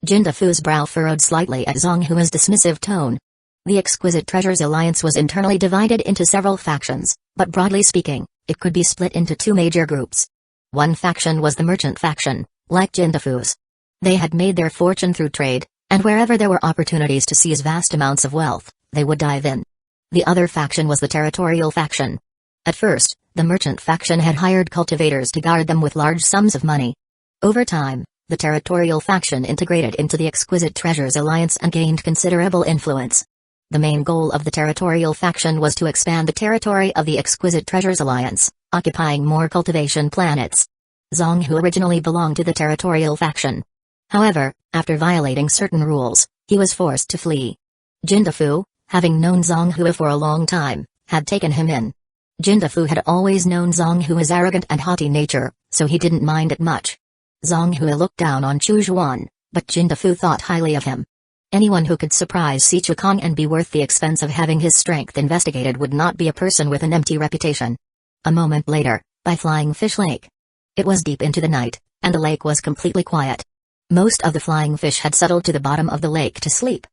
Jindafu's brow furrowed slightly at Zonghua's dismissive tone. The Exquisite Treasures Alliance was internally divided into several factions, but broadly speaking, it could be split into 2 major groups. One faction was the merchant faction, like Jindafu's. They had made their fortune through trade, and wherever there were opportunities to seize vast amounts of wealth, they would dive in. The other faction was the territorial faction. At first, the merchant faction had hired cultivators to guard them with large sums of money. Over time, the territorial faction integrated into the Exquisite Treasures Alliance and gained considerable influence. The main goal of the territorial faction was to expand the territory of the Exquisite Treasures Alliance, occupying more cultivation planets. Zonghua originally belonged to the territorial faction. However, after violating certain rules, he was forced to flee. Jindafu, having known Zonghua for a long time, had taken him in. Jindafu had always known Zonghua's arrogant and haughty nature, so he didn't mind it much. Zonghua looked down on Zhujuan, but Jindafu thought highly of him. Anyone who could surprise Sichuan and be worth the expense of having his strength investigated would not be a person with an empty reputation. A moment later, by Flying Fish Lake. It was deep into the night, and the lake was completely quiet. Most of the flying fish had settled to the bottom of the lake to sleep.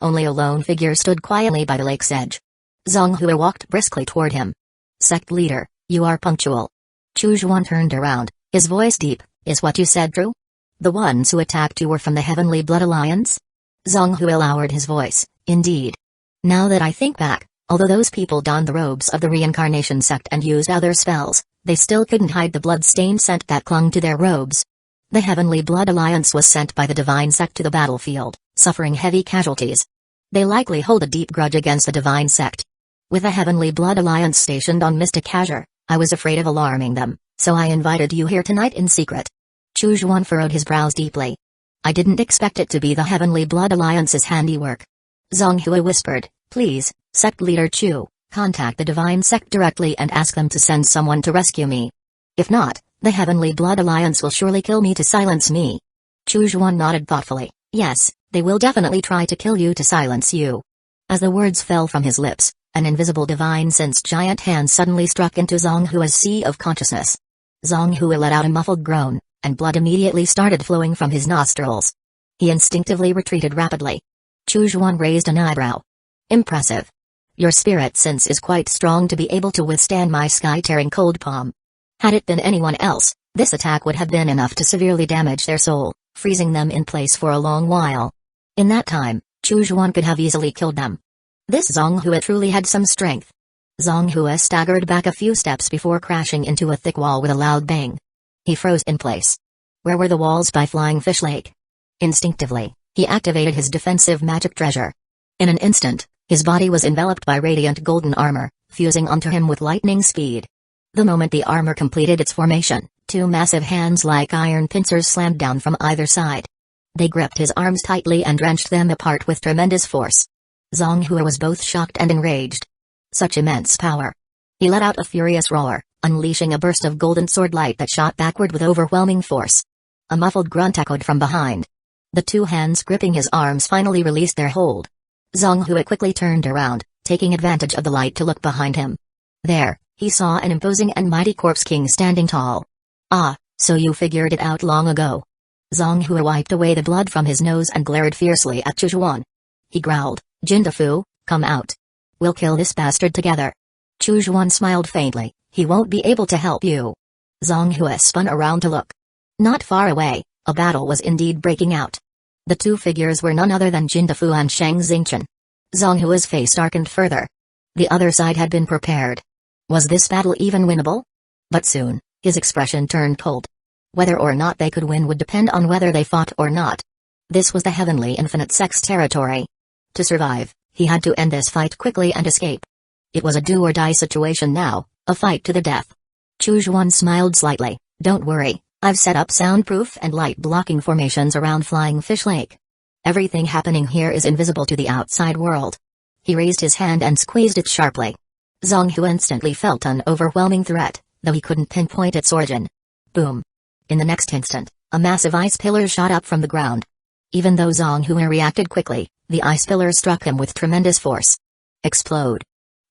Only a lone figure stood quietly by the lake's edge. Zonghua walked briskly toward him. "Sect leader, you are punctual." Zhujuan turned around, his voice deep, "Is what you said true? The ones who attacked you were from the Heavenly Blood Alliance?" Zonghua lowered his voice, "Indeed. Now that I think back, although those people donned the robes of the Reincarnation Sect and used other spells, they still couldn't hide the blood-stained scent that clung to their robes. The Heavenly Blood Alliance was sent by the Divine Sect to the battlefield, suffering heavy casualties. They likely hold a deep grudge against the Divine Sect. With the Heavenly Blood Alliance stationed on Mystic Azure, I was afraid of alarming them, so I invited you here tonight in secret." Zhujuan furrowed his brows deeply. "I didn't expect it to be the Heavenly Blood Alliance's handiwork." Zonghua whispered, "Please, Sect Leader Chu, contact the Divine Sect directly and ask them to send someone to rescue me. If not, the Heavenly Blood Alliance will surely kill me to silence me." Zhujuan nodded thoughtfully, "Yes, they will definitely try to kill you to silence you." As the words fell from his lips, an invisible divine-sensed giant hand suddenly struck into Zonghua's sea of consciousness. Zonghua let out a muffled groan, and blood immediately started flowing from his nostrils. He instinctively retreated rapidly. Zhujuan raised an eyebrow. "Impressive. Your spirit sense is quite strong to be able to withstand my sky-tearing cold palm. Had it been anyone else, this attack would have been enough to severely damage their soul, freezing them in place for a long while. In that time, Zhujuan could have easily killed them. This Zonghua truly had some strength." Zonghua staggered back a few steps before crashing into a thick wall with a loud bang. He froze in place. Where were the walls by Flying Fish Lake? Instinctively, he activated his defensive magic treasure. In an instant, his body was enveloped by radiant golden armor, fusing onto him with lightning speed. The moment the armor completed its formation, two massive hands like iron pincers slammed down from either side. They gripped his arms tightly and wrenched them apart with tremendous force. Zonghua was both shocked and enraged. Such immense power. He let out a furious roar, unleashing a burst of golden sword light that shot backward with overwhelming force. A muffled grunt echoed from behind. The two hands gripping his arms finally released their hold. Zonghua quickly turned around, taking advantage of the light to look behind him. There, he saw an imposing and mighty corpse king standing tall. "Ah, so you figured it out long ago." Zonghua wiped away the blood from his nose and glared fiercely at Chujuan. He growled, "Jindafu, come out. We'll kill this bastard together." Chujuan smiled faintly, "He won't be able to help you." Zonghua spun around to look. Not far away, a battle was indeed breaking out. The two figures were none other than Jindafu and Shang Xingchen. Zonghua's face darkened further. The other side had been prepared. Was this battle even winnable? But soon, his expression turned cold. Whether or not they could win would depend on whether they fought or not. This was the heavenly infinite sex territory. To survive, he had to end this fight quickly and escape. It was a do-or-die situation now, a fight to the death. Chujuan smiled slightly, "Don't worry, I've set up soundproof and light-blocking formations around Flying Fish Lake. Everything happening here is invisible to the outside world." He raised his hand and squeezed it sharply. Zonghua instantly felt an overwhelming threat, though he couldn't pinpoint its origin. Boom. In the next instant, a massive ice pillar shot up from the ground. Even though Zonghua reacted quickly, the ice pillar struck him with tremendous force. Explode.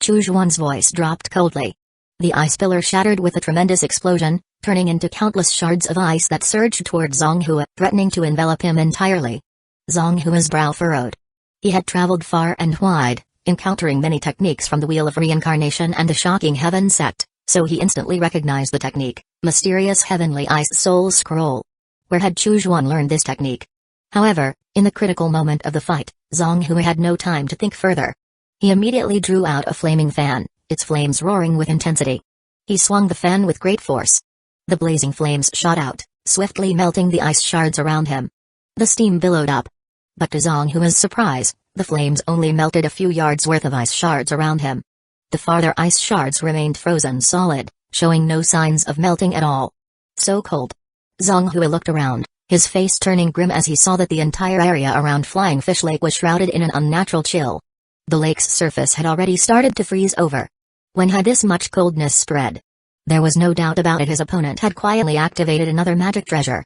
Chujuan's voice dropped coldly. The ice pillar shattered with a tremendous explosion, turning into countless shards of ice that surged toward Zonghua, threatening to envelop him entirely. Zonghua's brow furrowed. He had traveled far and wide, encountering many techniques from the Wheel of Reincarnation and the Shocking Heaven sect, so he instantly recognized the technique, Mysterious Heavenly Ice Soul Scroll. Where had Chujuan learned this technique? However, in the critical moment of the fight, Zonghua had no time to think further. He immediately drew out a flaming fan, its flames roaring with intensity. He swung the fan with great force. The blazing flames shot out, swiftly melting the ice shards around him. The steam billowed up. But to Zonghua's surprise, the flames only melted a few yards worth of ice shards around him. The farther ice shards remained frozen solid, showing no signs of melting at all. So cold. Zonghua looked around, his face turning grim as he saw that the entire area around Flying Fish Lake was shrouded in an unnatural chill. The lake's surface had already started to freeze over. When had this much coldness spread? There was no doubt about it, his opponent had quietly activated another magic treasure.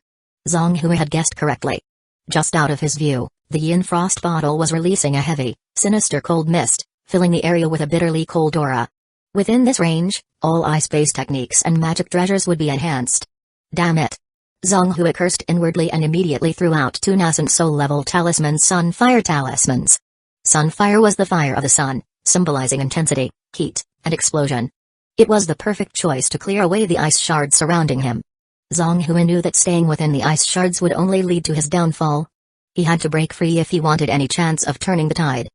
Zonghua had guessed correctly. Just out of his view, the Yin Frost bottle was releasing a heavy, sinister cold mist, filling the area with a bitterly cold aura. Within this range, all ice-based techniques and magic treasures would be enhanced. Damn it. Zonghua cursed inwardly and immediately threw out two nascent soul-level talismans, Sunfire talismans. Sunfire was the fire of the sun, symbolizing intensity, heat, and explosion. It was the perfect choice to clear away the ice shards surrounding him. Zonghua knew that staying within the ice shards would only lead to his downfall. He had to break free if he wanted any chance of turning the tide.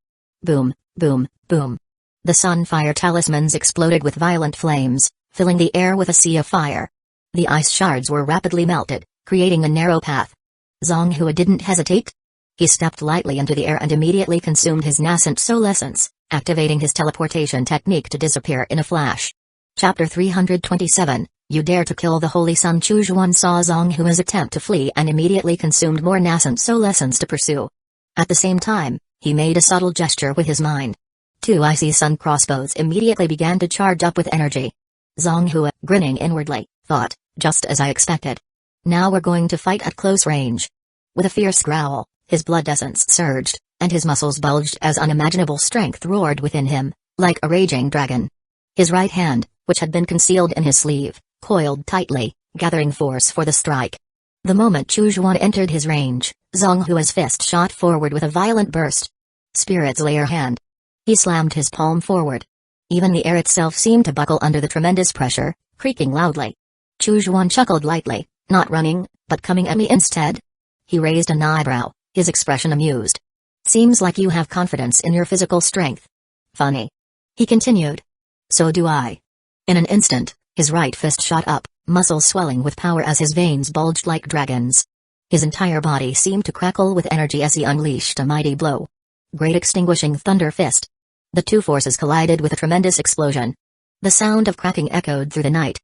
Boom, boom, boom. The Sunfire talismans exploded with violent flames, filling the air with a sea of fire. The ice shards were rapidly melted, creating a narrow path. Zonghua didn't hesitate. He stepped lightly into the air and immediately consumed his nascent soul essence, activating his teleportation technique to disappear in a flash. Chapter 327, You Dare to Kill the Holy Sun. Chujuan saw Zonghua's attempt to flee and immediately consumed more nascent soul essence to pursue. At the same time, he made a subtle gesture with his mind. Two icy sun crossbows immediately began to charge up with energy. Zonghua, grinning inwardly, thought, just as I expected. Now we're going to fight at close range. With a fierce growl, his blood essence surged, and his muscles bulged as unimaginable strength roared within him, like a raging dragon. His right hand, which had been concealed in his sleeve, coiled tightly, gathering force for the strike. The moment Chujuan entered his range, Zonghua's fist shot forward with a violent burst. Spirit's layer hand. He slammed his palm forward. Even the air itself seemed to buckle under the tremendous pressure, creaking loudly. Chujuan chuckled lightly, not running, but coming at me instead. He raised an eyebrow, his expression amused. Seems like you have confidence in your physical strength. Funny. He continued. So do I. In an instant, his right fist shot up, muscles swelling with power as his veins bulged like dragons. His entire body seemed to crackle with energy as he unleashed a mighty blow. Great extinguishing thunder fist. The two forces collided with a tremendous explosion. The sound of cracking echoed through the night.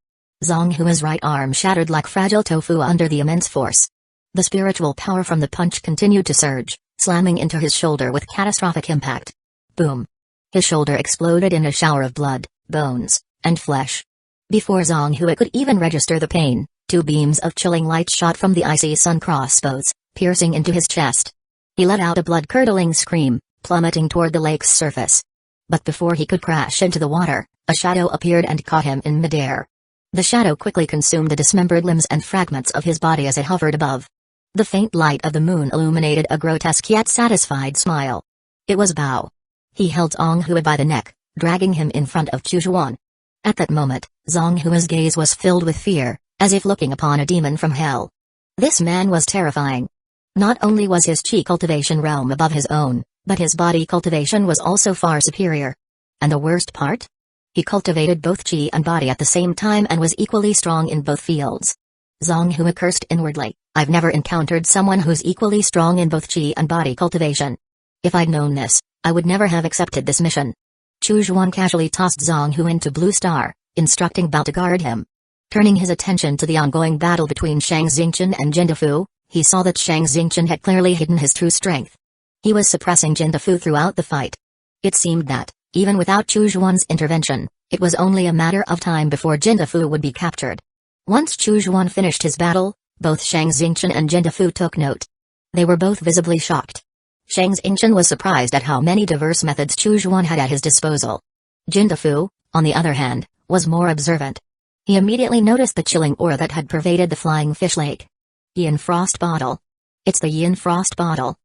Zhang Hua's right arm shattered like fragile tofu under the immense force. The spiritual power from the punch continued to surge, slamming into his shoulder with catastrophic impact. Boom! His shoulder exploded in a shower of blood, bones, and flesh. Before Zhang Hua could even register the pain, two beams of chilling light shot from the icy sun crossbows, piercing into his chest. He let out a blood-curdling scream, plummeting toward the lake's surface. But before he could crash into the water, a shadow appeared and caught him in midair. The shadow quickly consumed the dismembered limbs and fragments of his body as it hovered above. The faint light of the moon illuminated a grotesque yet satisfied smile. It was Bao. He held Zhang Hua by the neck, dragging him in front of Chujuan. At that moment, Zhang Hua's gaze was filled with fear, as if looking upon a demon from hell. This man was terrifying. Not only was his chi cultivation realm above his own, but his body cultivation was also far superior. And the worst part? He cultivated both chi and body at the same time and was equally strong in both fields. Zhang Hua cursed inwardly, I've never encountered someone who's equally strong in both chi and body cultivation. If I'd known this, I would never have accepted this mission. Chujuan casually tossed Zhang Hua into Blue Star, instructing Bao to guard him. Turning his attention to the ongoing battle between Shang Xingqian and Jindafu, he saw that Shang Xingqian had clearly hidden his true strength. He was suppressing Jindafu throughout the fight. It seemed that, even without Chujuan's intervention, it was only a matter of time before Jindafu would be captured. Once Chujuan finished his battle, both Shang Xingqian and Jindafu took note. They were both visibly shocked. Shang Xingqian was surprised at how many diverse methods Chujuan had at his disposal. Jindafu, on the other hand, was more observant. He immediately noticed the chilling aura that had pervaded the flying fish lake. Yin Frost Bottle. It's the Yin Frost Bottle.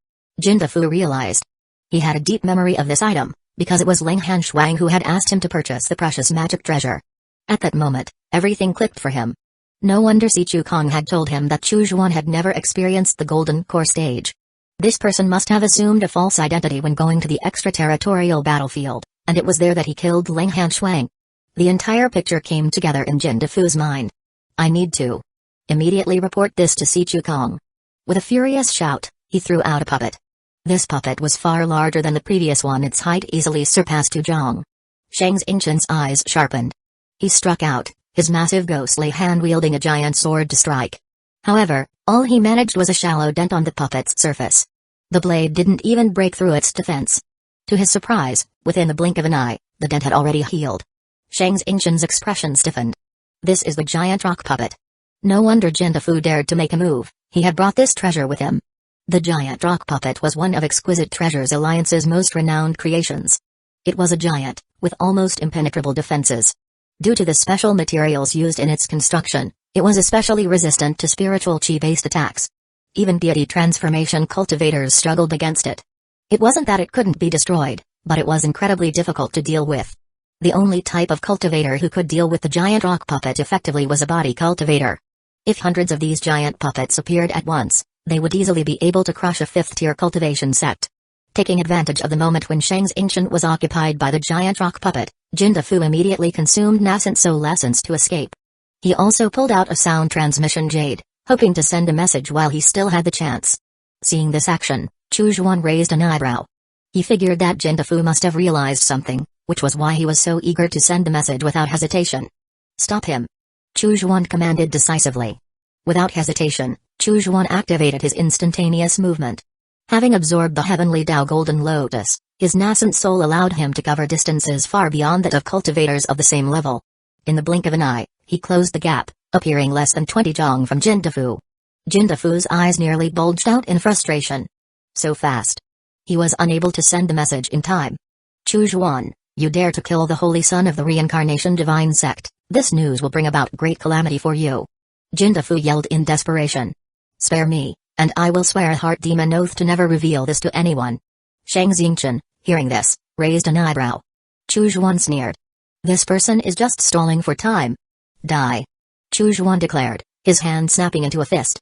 Jindafu realized. He had a deep memory of this item, because it was Ling Hanshuang who had asked him to purchase the precious magic treasure. At that moment, everything clicked for him. No wonder Si Chu Kong had told him that Chujuan had never experienced the Golden Core stage. This person must have assumed a false identity when going to the extraterritorial battlefield, and it was there that he killed Ling Hanshuang. The entire picture came together in Jindafu's mind. I need to immediately report this to Si Chu Kong. With a furious shout, he threw out a puppet. This puppet was far larger than the previous one, its height easily surpassed Tu Zhang. Shang Xingqian's eyes sharpened. He struck out, his massive ghostly hand wielding a giant sword to strike. However, all he managed was a shallow dent on the puppet's surface. The blade didn't even break through its defense. To his surprise, within the blink of an eye, the dent had already healed. Shang Xingqian's expression stiffened. This is the giant rock puppet. No wonder Jindafu dared to make a move, he had brought this treasure with him. The giant rock puppet was one of Exquisite Treasures Alliance's most renowned creations. It was a giant, with almost impenetrable defenses. Due to the special materials used in its construction, it was especially resistant to spiritual chi-based attacks. Even deity transformation cultivators struggled against it. It wasn't that it couldn't be destroyed, but it was incredibly difficult to deal with. The only type of cultivator who could deal with the giant rock puppet effectively was a body cultivator. If hundreds of these giant puppets appeared at once, they would easily be able to crush a fifth-tier cultivation sect. Taking advantage of the moment when Shang Xingqian was occupied by the giant rock puppet, Jindafu immediately consumed nascent soul essence to escape. He also pulled out a sound transmission jade, hoping to send a message while he still had the chance. Seeing this action, Chujuan raised an eyebrow. He figured that Jindafu must have realized something, which was why he was so eager to send the message without hesitation. Stop him! Chujuan commanded decisively. Without hesitation, Chujuan activated his instantaneous movement. Having absorbed the heavenly Tao Golden Lotus, his nascent soul allowed him to cover distances far beyond that of cultivators of the same level. In the blink of an eye, he closed the gap, appearing less than 20 zhang from Jindafu. Jindafu's eyes nearly bulged out in frustration. So fast. He was unable to send the message in time. Chujuan, you dare to kill the holy son of the reincarnation divine sect, this news will bring about great calamity for you. Jindafu yelled in desperation. Spare me, and I will swear a heart demon oath to never reveal this to anyone. Shang Xingqian, hearing this, raised an eyebrow. Chujuan sneered. This person is just stalling for time. Die. Chujuan declared, his hand snapping into a fist.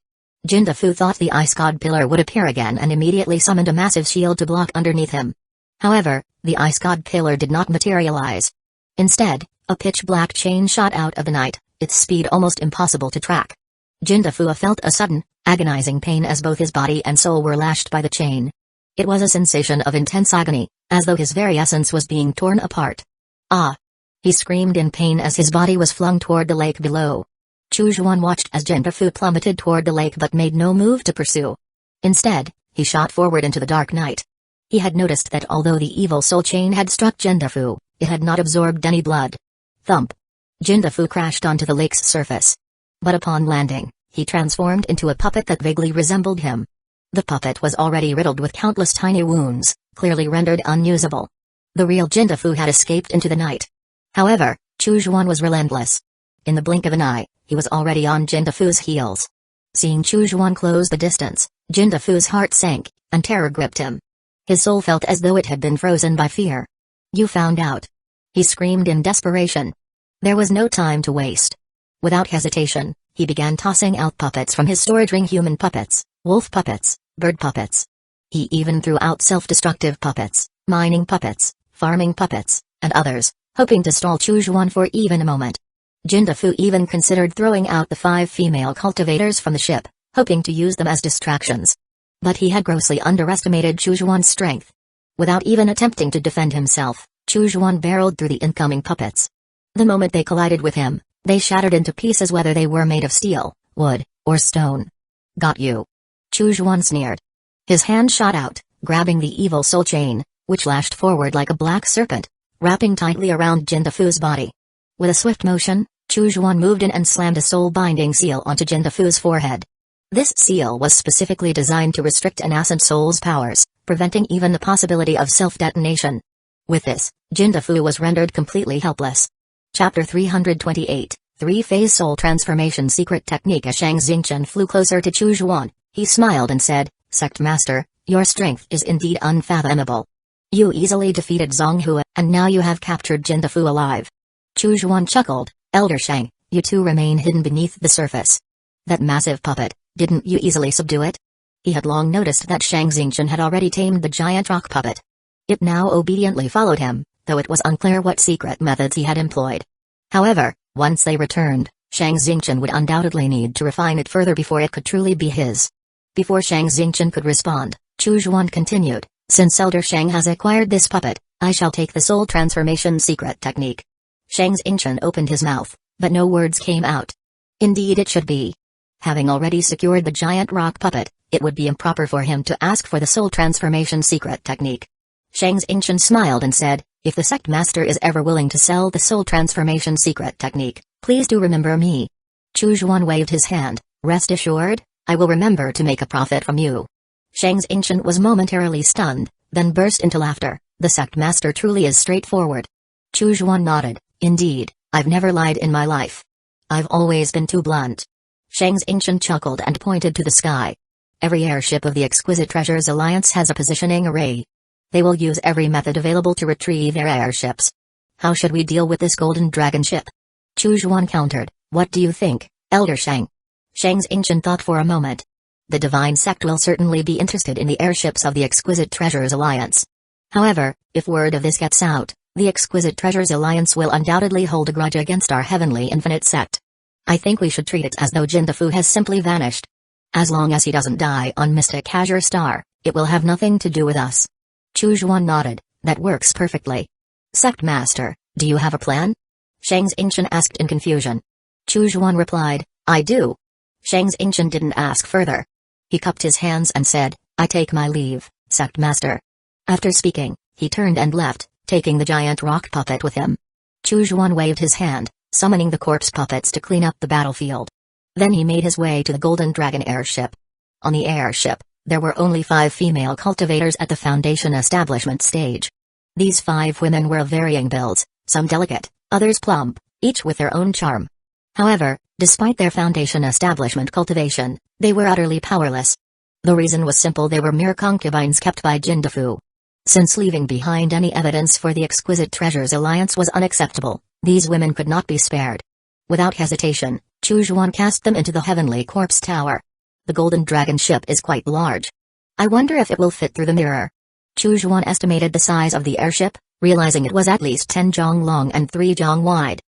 Jindafu thought the ice god pillar would appear again and immediately summoned a massive shield to block underneath him. However, the ice god pillar did not materialize. Instead, a pitch-black chain shot out of the night, its speed almost impossible to track. Jindafu felt a sudden, agonizing pain as both his body and soul were lashed by the chain. It was a sensation of intense agony, as though his very essence was being torn apart. Ah! He screamed in pain as his body was flung toward the lake below. Chu Juan watched as Jindafu plummeted toward the lake but made no move to pursue. Instead, he shot forward into the dark night. He had noticed that although the evil soul chain had struck Jindafu, it had not absorbed any blood. Thump! Jindafu crashed onto the lake's surface. But upon landing, he transformed into a puppet that vaguely resembled him. The puppet was already riddled with countless tiny wounds, clearly rendered unusable. The real Jindafu had escaped into the night. However, Chu Juan was relentless. In the blink of an eye, he was already on Jindafu's heels. Seeing Chu Juan close the distance, Jindafu's heart sank, and terror gripped him. His soul felt as though it had been frozen by fear. "You found out!" he screamed in desperation. There was no time to waste. Without hesitation, he began tossing out puppets from his storage ring: human puppets, wolf puppets, bird puppets. He even threw out self-destructive puppets, mining puppets, farming puppets, and others, hoping to stall Chu Juan for even a moment. Jindafu even considered throwing out the 5 female cultivators from the ship, hoping to use them as distractions. But he had grossly underestimated Chu Juan's strength. Without even attempting to defend himself, Chu Juan barreled through the incoming puppets. The moment they collided with him, they shattered into pieces whether they were made of steel, wood, or stone. "Got you!" Chu Juan sneered. His hand shot out, grabbing the evil soul chain, which lashed forward like a black serpent, wrapping tightly around Jindafu's body. With a swift motion, Chu Juan moved in and slammed a soul-binding seal onto Jindafu's forehead. This seal was specifically designed to restrict an nascent soul's powers, preventing even the possibility of self-detonation. With this, Jindafu was rendered completely helpless. Chapter 328, Three-Phase Soul Transformation Secret Technique. As Shang Xingchen flew closer to Chu Juan, he smiled and said, "Sect Master, your strength is indeed unfathomable. You easily defeated Zonghua, and now you have captured Jindafu alive." Chu Juan chuckled, "Elder Shang, you two remain hidden beneath the surface. That massive puppet, didn't you easily subdue it?" He had long noticed that Shang Xingchen had already tamed the giant rock puppet. It now obediently followed him, though it was unclear what secret methods he had employed. However, once they returned, Shang Xingchen would undoubtedly need to refine it further before it could truly be his. Before Shang Xingchen could respond, Chu Juan continued, "Since Elder Shang has acquired this puppet, I shall take the soul transformation secret technique." Shang Xingchen opened his mouth, but no words came out. Indeed it should be. Having already secured the giant rock puppet, it would be improper for him to ask for the soul transformation secret technique. Shang Xingchen smiled and said, "If the sect master is ever willing to sell the soul transformation secret technique, please do remember me." Chu Juan waved his hand, "Rest assured, I will remember to make a profit from you." Shang Xingchen was momentarily stunned, then burst into laughter. "The sect master truly is straightforward." Chu Juan nodded, "Indeed, I've never lied in my life. I've always been too blunt." Shang Xingchen chuckled and pointed to the sky. "Every airship of the Exquisite Treasures Alliance has a positioning array. They will use every method available to retrieve their airships. How should we deal with this golden dragon ship?" Chu Juan countered, "What do you think, Elder Shang?" Shang Xingchen thought for a moment. The Divine Sect will certainly be interested in the airships of the Exquisite Treasures Alliance. However, if word of this gets out, the Exquisite Treasures Alliance will undoubtedly hold a grudge against our Heavenly Infinite Sect. I think we should treat it as though Jindafu has simply vanished. As long as he doesn't die on Mystic Azure Star, it will have nothing to do with us." Chu Juan nodded, "That works perfectly." "Sect Master, do you have a plan?" Shang Xingchen asked in confusion. Chu Juan replied, "I do." Shang Xingchen didn't ask further. He cupped his hands and said, "I take my leave, Sect Master." After speaking, he turned and left, taking the giant rock puppet with him. Chu Juan waved his hand, summoning the corpse puppets to clean up the battlefield. Then he made his way to the Golden Dragon airship. On the airship, there were only 5 female cultivators at the Foundation establishment stage. These 5 women were of varying builds, some delicate, others plump, each with their own charm. However, despite their Foundation establishment cultivation, they were utterly powerless. The reason was simple: they were mere concubines kept by Jindafu. Since leaving behind any evidence for the Exquisite Treasures Alliance was unacceptable, these women could not be spared. Without hesitation, Chu Juan cast them into the Heavenly Corpse Tower. The Golden Dragon ship is quite large. I wonder if it will fit through the mirror. Chu Juan estimated the size of the airship, realizing it was at least 10 jong long and 3 jong wide.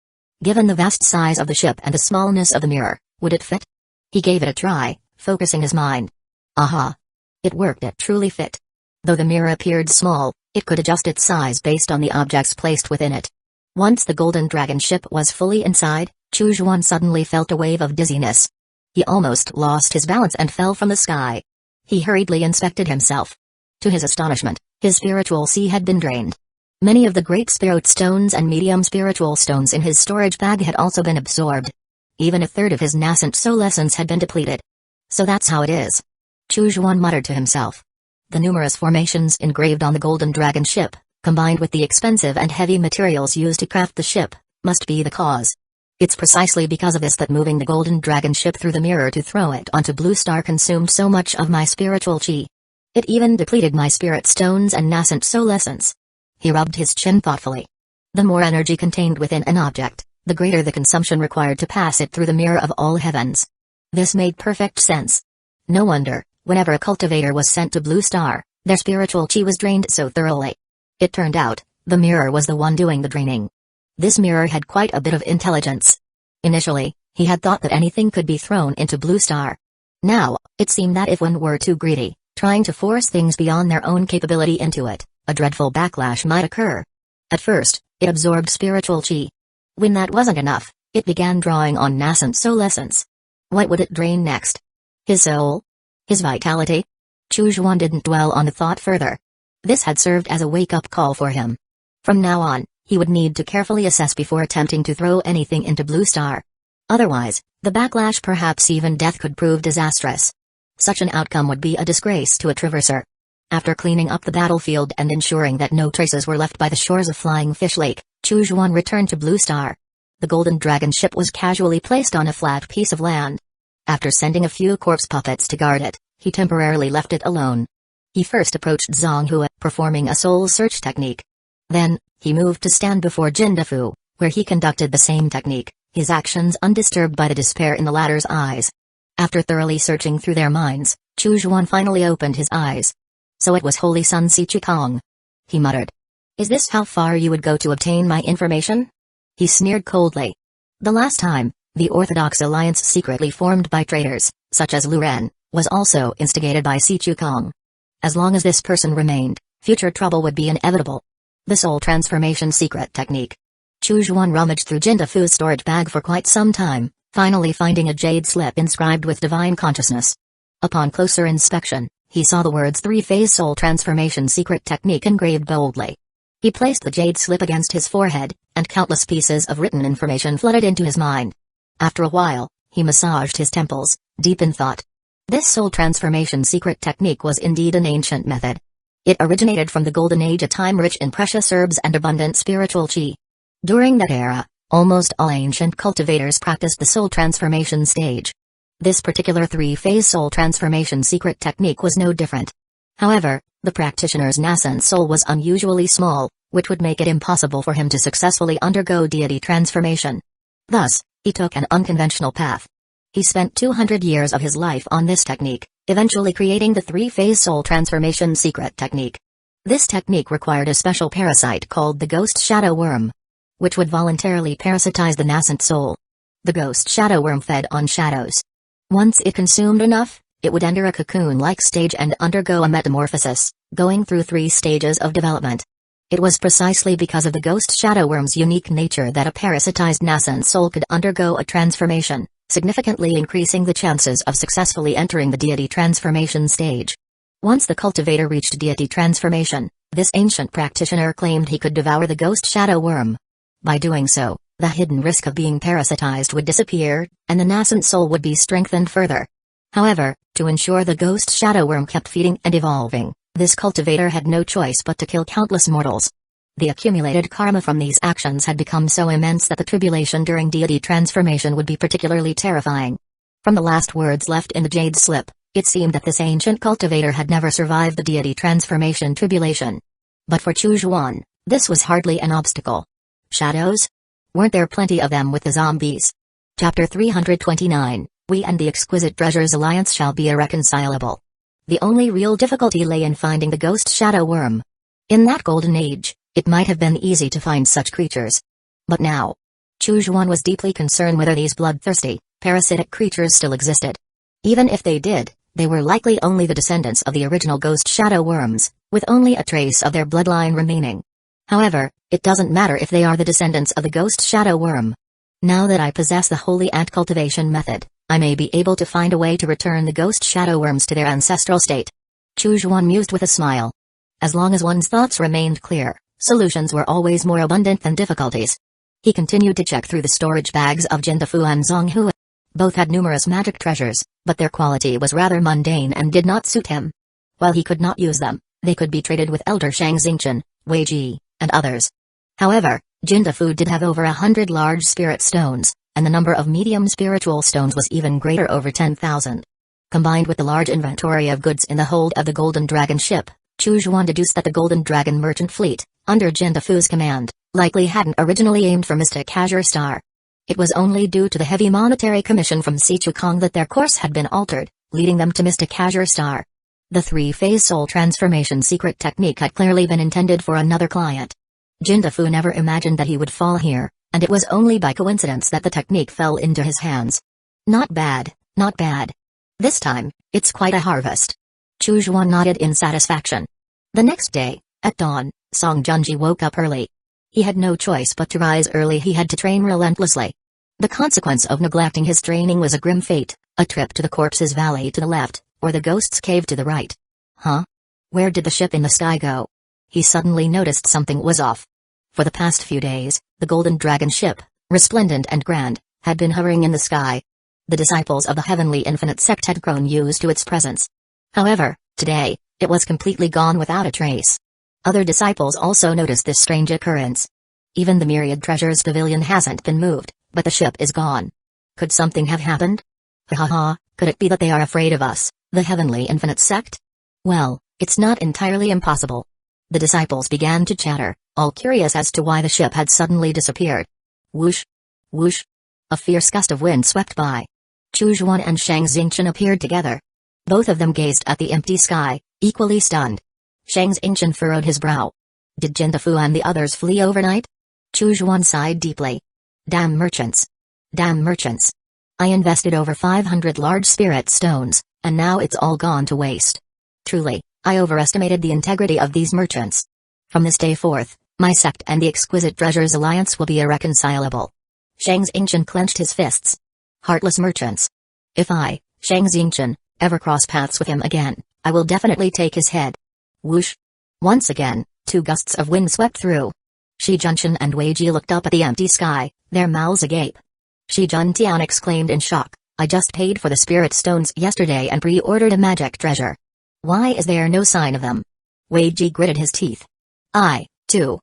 Given the vast size of the ship and the smallness of the mirror, would it fit? He gave it a try, focusing his mind. Aha! It worked, it truly fit. Though the mirror appeared small, it could adjust its size based on the objects placed within it. Once the golden dragon ship was fully inside, Chu Xuan suddenly felt a wave of dizziness. He almost lost his balance and fell from the sky. He hurriedly inspected himself. To his astonishment, his spiritual chi had been drained. Many of the great spirit stones and medium spiritual stones in his storage bag had also been absorbed. Even a third of his nascent soul essence had been depleted. So that's how it is. Chu Xuan muttered to himself. The numerous formations engraved on the golden dragon ship, combined with the expensive and heavy materials used to craft the ship, must be the cause. It's precisely because of this that moving the golden dragon ship through the mirror to throw it onto Blue Star consumed so much of my spiritual chi. It even depleted my spirit stones and nascent soul essence. He rubbed his chin thoughtfully. The more energy contained within an object, the greater the consumption required to pass it through the mirror of all heavens. This made perfect sense. No wonder, whenever a cultivator was sent to Blue Star, their spiritual chi was drained so thoroughly. It turned out, the mirror was the one doing the draining. This mirror had quite a bit of intelligence. Initially, he had thought that anything could be thrown into Blue Star. Now, it seemed that if one were too greedy, trying to force things beyond their own capability into it, a dreadful backlash might occur. At first, it absorbed spiritual chi. When that wasn't enough, it began drawing on nascent soul essence. What would it drain next? His soul? His vitality? Chu Xuan didn't dwell on the thought further. This had served as a wake-up call for him. From now on, he would need to carefully assess before attempting to throw anything into Blue Star. Otherwise, the backlash, perhaps even death, could prove disastrous. Such an outcome would be a disgrace to a traverser. After cleaning up the battlefield and ensuring that no traces were left by the shores of Flying Fish Lake, Chu Xuan returned to Blue Star. The golden dragon ship was casually placed on a flat piece of land. After sending a few corpse puppets to guard it, he temporarily left it alone. He first approached Zonghua, performing a soul search technique. Then, he moved to stand before Jindafu, where he conducted the same technique, his actions undisturbed by the despair in the latter's eyes. After thoroughly searching through their minds, Chu Xuan finally opened his eyes. So it was Holy Sun Si Chikong. He muttered. Is this how far you would go to obtain my information? He sneered coldly. The last time, the Orthodox alliance secretly formed by traitors, such as Lu Ren, was also instigated by Si Chikong. As long as this person remained, future trouble would be inevitable. The soul transformation secret technique. Chu Xuan rummaged through Jindafu's storage bag for quite some time, finally finding a jade slip inscribed with divine consciousness. Upon closer inspection, he saw the words three-phase soul transformation secret technique engraved boldly. He placed the jade slip against his forehead, and countless pieces of written information flooded into his mind. After a while, he massaged his temples, deep in thought. This soul transformation secret technique was indeed an ancient method. It originated from the Golden Age, a time rich in precious herbs and abundant spiritual chi. During that era, almost all ancient cultivators practiced the soul transformation stage. This particular three-phase soul transformation secret technique was no different. However, the practitioner's nascent soul was unusually small, which would make it impossible for him to successfully undergo deity transformation. Thus, he took an unconventional path. He spent 200 years of his life on this technique, eventually creating the three-phase soul transformation secret technique. This technique required a special parasite called the ghost shadow worm, which would voluntarily parasitize the nascent soul. The ghost shadow worm fed on shadows. Once it consumed enough, it would enter a cocoon-like stage and undergo a metamorphosis, going through 3 stages of development. It was precisely because of the ghost shadow worm's unique nature that a parasitized nascent soul could undergo a transformation, significantly increasing the chances of successfully entering the deity transformation stage. Once the cultivator reached deity transformation, this ancient practitioner claimed he could devour the ghost shadow worm. By doing so, the hidden risk of being parasitized would disappear, and the nascent soul would be strengthened further. However, to ensure the ghost shadow worm kept feeding and evolving, this cultivator had no choice but to kill countless mortals. The accumulated karma from these actions had become so immense that the tribulation during deity transformation would be particularly terrifying. From the last words left in the jade slip, it seemed that this ancient cultivator had never survived the deity transformation tribulation. But for Chu Xuan, this was hardly an obstacle. Shadows? Weren't there plenty of them with the zombies? Chapter 329, We and the Exquisite Treasures Alliance shall be irreconcilable. The only real difficulty lay in finding the ghost shadow worm. In that golden age, it might have been easy to find such creatures. But now, Chu Xuan was deeply concerned whether these bloodthirsty, parasitic creatures still existed. Even if they did, They were likely only the descendants of the original ghost shadow worms, with only a trace of their bloodline remaining. However, it doesn't matter if they are the descendants of the ghost shadow worm. Now that I possess the holy ant cultivation method, I may be able to find a way to return the ghost shadow worms to their ancestral state. Chu Xuan mused with a smile. As long as one's thoughts remained clear, solutions were always more abundant than difficulties. He continued to check through the storage bags of Jindafu and Zhonghui. Both had numerous magic treasures, but their quality was rather mundane and did not suit him. While he could not use them, they could be traded with Elder Shang Xingchen, Wei Ji, and others. However, Jindafu did have over 100 large spirit stones, and the number of medium spiritual stones was even greater, over 10,000. Combined with the large inventory of goods in the hold of the Golden Dragon ship, Chu Xuan deduced that the Golden Dragon merchant fleet, under Jindafu's command, likely hadn't originally aimed for Mystic Azure Star. It was only due to the heavy monetary commission from Sichukong that their course had been altered, leading them to Mystic Azure Star. The three-phase soul transformation secret technique had clearly been intended for another client. Jindafu never imagined that he would fall here, and it was only by coincidence that the technique fell into his hands. Not bad, not bad. This time, it's quite a harvest. Chu Xuan nodded in satisfaction. The next day, at dawn, Song Junji woke up early. He had no choice but to rise early. He had to train relentlessly. The consequence of neglecting his training was a grim fate, a trip to the Corpses Valley to the left, or the Ghost's Cave to the right. Huh? Where did the ship in the sky go? He suddenly noticed something was off. For the past few days, the Golden Dragon ship, resplendent and grand, had been hovering in the sky. The disciples of the Heavenly Infinite Sect had grown used to its presence. However, today, it was completely gone without a trace. Other disciples also noticed this strange occurrence. Even the Myriad Treasures Pavilion hasn't been moved, but the ship is gone. Could something have happened? Ha, could it be that they are afraid of us, the Heavenly Infinite Sect? Well, it's not entirely impossible. The disciples began to chatter, all curious as to why the ship had suddenly disappeared. Whoosh! Whoosh! A fierce gust of wind swept by. Chu Xuan and Shang Xingchen appeared together. Both of them gazed at the empty sky, equally stunned. Shang Xingchen furrowed his brow. Did Jindafu and the others flee overnight? Chu Xuan sighed deeply. Damn merchants. Damn merchants. I invested over 500 large spirit stones, and now it's all gone to waste. Truly, I overestimated the integrity of these merchants. From this day forth, my sect and the Exquisite Treasures Alliance will be irreconcilable. Shang Xingchen clenched his fists. Heartless merchants. If I, Shang Xingchen, ever cross paths with him again, I will definitely take his head. Whoosh! Once again, two gusts of wind swept through. Shi Juntian and Wei Ji looked up at the empty sky, their mouths agape. Shi Juntian exclaimed in shock, I just paid for the spirit stones yesterday and pre-ordered a magic treasure. Why is there no sign of them? Wei Ji gritted his teeth. I, too.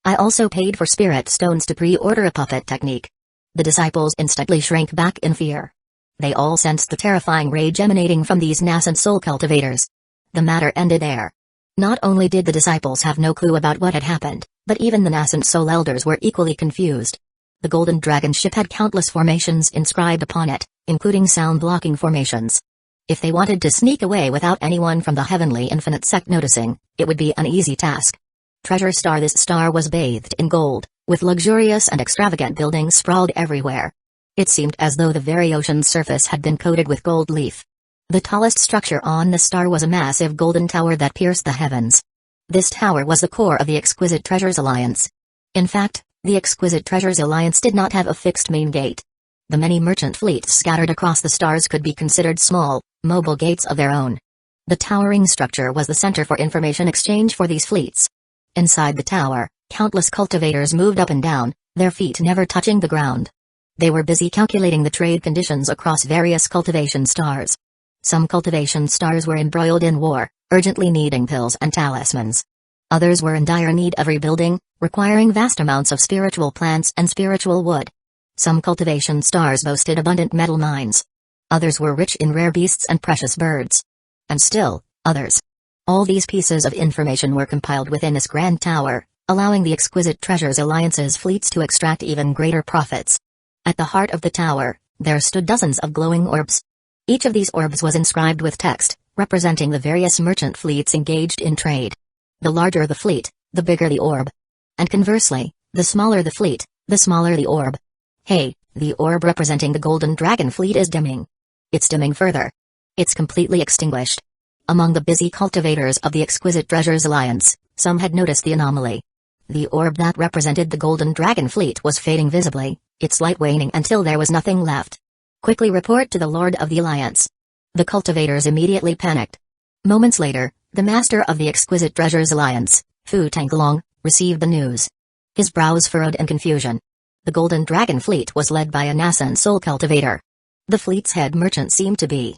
I also paid for spirit stones to pre-order a puppet technique. The disciples instantly shrank back in fear. They all sensed the terrifying rage emanating from these nascent soul cultivators. The matter ended there. Not only did the disciples have no clue about what had happened, but even the nascent soul elders were equally confused. The Golden Dragon ship had countless formations inscribed upon it, including sound-blocking formations. If they wanted to sneak away without anyone from the Heavenly Infinite Sect noticing, it would be an easy task. Treasure Star. This star was bathed in gold, with luxurious and extravagant buildings sprawled everywhere. It seemed as though the very ocean's surface had been coated with gold leaf. The tallest structure on the star was a massive golden tower that pierced the heavens. This tower was the core of the Exquisite Treasures Alliance. In fact, the Exquisite Treasures Alliance did not have a fixed main gate. The many merchant fleets scattered across the stars could be considered small, mobile gates of their own. The towering structure was the center for information exchange for these fleets. Inside the tower, countless cultivators moved up and down, their feet never touching the ground. They were busy calculating the trade conditions across various cultivation stars. Some cultivation stars were embroiled in war, urgently needing pills and talismans. Others were in dire need of rebuilding, requiring vast amounts of spiritual plants and spiritual wood. Some cultivation stars boasted abundant metal mines. Others were rich in rare beasts and precious birds. And still, others. All these pieces of information were compiled within this grand tower, allowing the Exquisite Treasures Alliance's fleets to extract even greater profits. At the heart of the tower, there stood dozens of glowing orbs. Each of these orbs was inscribed with text, representing the various merchant fleets engaged in trade. The larger the fleet, the bigger the orb. And conversely, the smaller the fleet, the smaller the orb. Hey, the orb representing the Golden Dragon fleet is dimming. It's dimming further. It's completely extinguished. Among the busy cultivators of the Exquisite Treasures Alliance, some had noticed the anomaly. The orb that represented the Golden Dragon Fleet was fading visibly, its light waning until there was nothing left. Quickly report to the Lord of the Alliance. The cultivators immediately panicked. Moments later, the Master of the Exquisite Treasures Alliance, Fu Tanglong, received the news. His brows furrowed in confusion. The Golden Dragon Fleet was led by a nascent soul cultivator. The fleet's head merchant seemed to be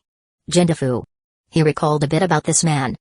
Jindafu. He recalled a bit about this man.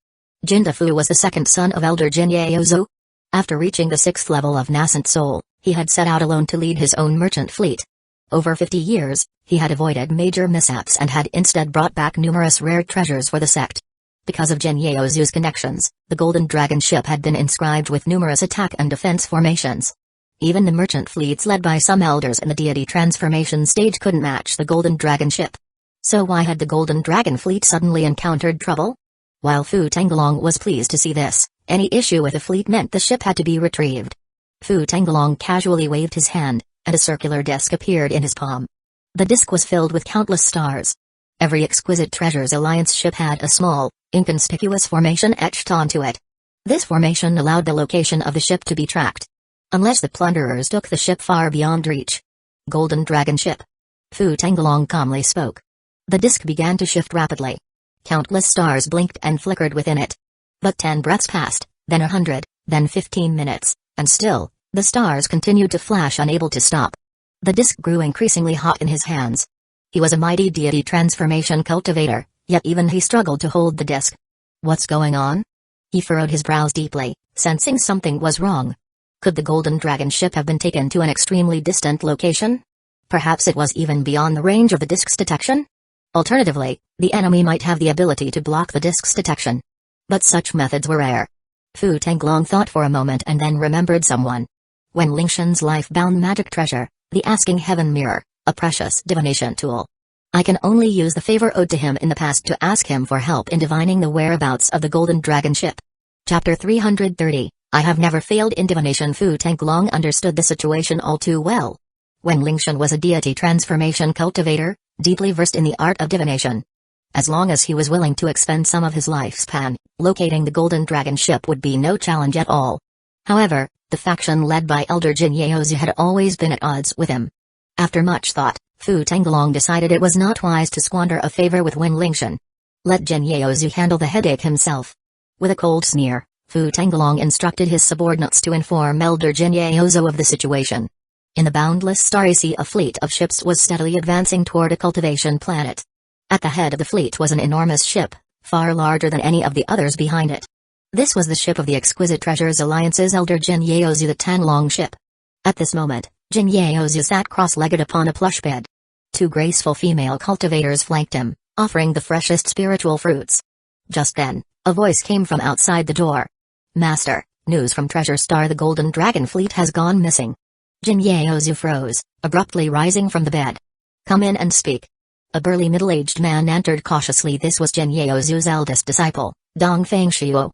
Jindafu was the second son of Elder Jinyaozu. After reaching the 6th level of nascent soul, he had set out alone to lead his own merchant fleet. Over 50 years, he had avoided major mishaps and had instead brought back numerous rare treasures for the sect. Because of Jinyaozu's connections, the Golden Dragon ship had been inscribed with numerous attack and defense formations. Even the merchant fleets led by some elders in the deity transformation stage couldn't match the Golden Dragon ship. So why had the Golden Dragon fleet suddenly encountered trouble? While Fu Tanglong was pleased to see this, any issue with the fleet meant the ship had to be retrieved. Fu Tanglong casually waved his hand, and a circular disc appeared in his palm. The disc was filled with countless stars. Every Exquisite Treasures Alliance ship had a small, inconspicuous formation etched onto it. This formation allowed the location of the ship to be tracked. Unless the plunderers took the ship far beyond reach. Golden Dragon ship. Fu Tanglong calmly spoke. The disc began to shift rapidly. Countless stars blinked and flickered within it. But 10 breaths passed, then 100, then 15 minutes, and still, the stars continued to flash, unable to stop. The disc grew increasingly hot in his hands. He was a mighty deity transformation cultivator, yet even he struggled to hold the disc. What's going on? He furrowed his brows deeply, sensing something was wrong. Could the Golden Dragon ship have been taken to an extremely distant location? Perhaps it was even beyond the range of the disc's detection? Alternatively, the enemy might have the ability to block the disc's detection. But such methods were rare. Fu Tanglong thought for a moment and then remembered someone. Wen Lingshan's life-bound magic treasure, the Asking Heaven Mirror, a precious divination tool. I can only use the favor owed to him in the past to ask him for help in divining the whereabouts of the Golden Dragon ship. Chapter 330, I have never failed in divination. Fu Tanglong understood the situation all too well. Wen Lingshan was a deity transformation cultivator, deeply versed in the art of divination. As long as he was willing to expend some of his lifespan, locating the Golden Dragon ship would be no challenge at all. However, the faction led by Elder Jinyaozu had always been at odds with him. After much thought, Fu Tanglong decided it was not wise to squander a favor with Wen Lingshan. Let Jinyaozu handle the headache himself. With a cold sneer, Fu Tanglong instructed his subordinates to inform Elder Jinyaozu of the situation. In the boundless starry sea, a fleet of ships was steadily advancing toward a cultivation planet. At the head of the fleet was an enormous ship, far larger than any of the others behind it. This was the ship of the Exquisite Treasures Alliance's Elder Jinyaozu, the Tanlong ship. At this moment, Jinyaozu sat cross-legged upon a plush bed. 2 graceful female cultivators flanked him, offering the freshest spiritual fruits. Just then, a voice came from outside the door. Master, news from Treasure Star: the Golden Dragon fleet has gone missing. Jinyaozu froze, abruptly rising from the bed. Come in and speak. A burly middle-aged man entered cautiously. This was Jinyaozu's eldest disciple, Dong Fangxiu.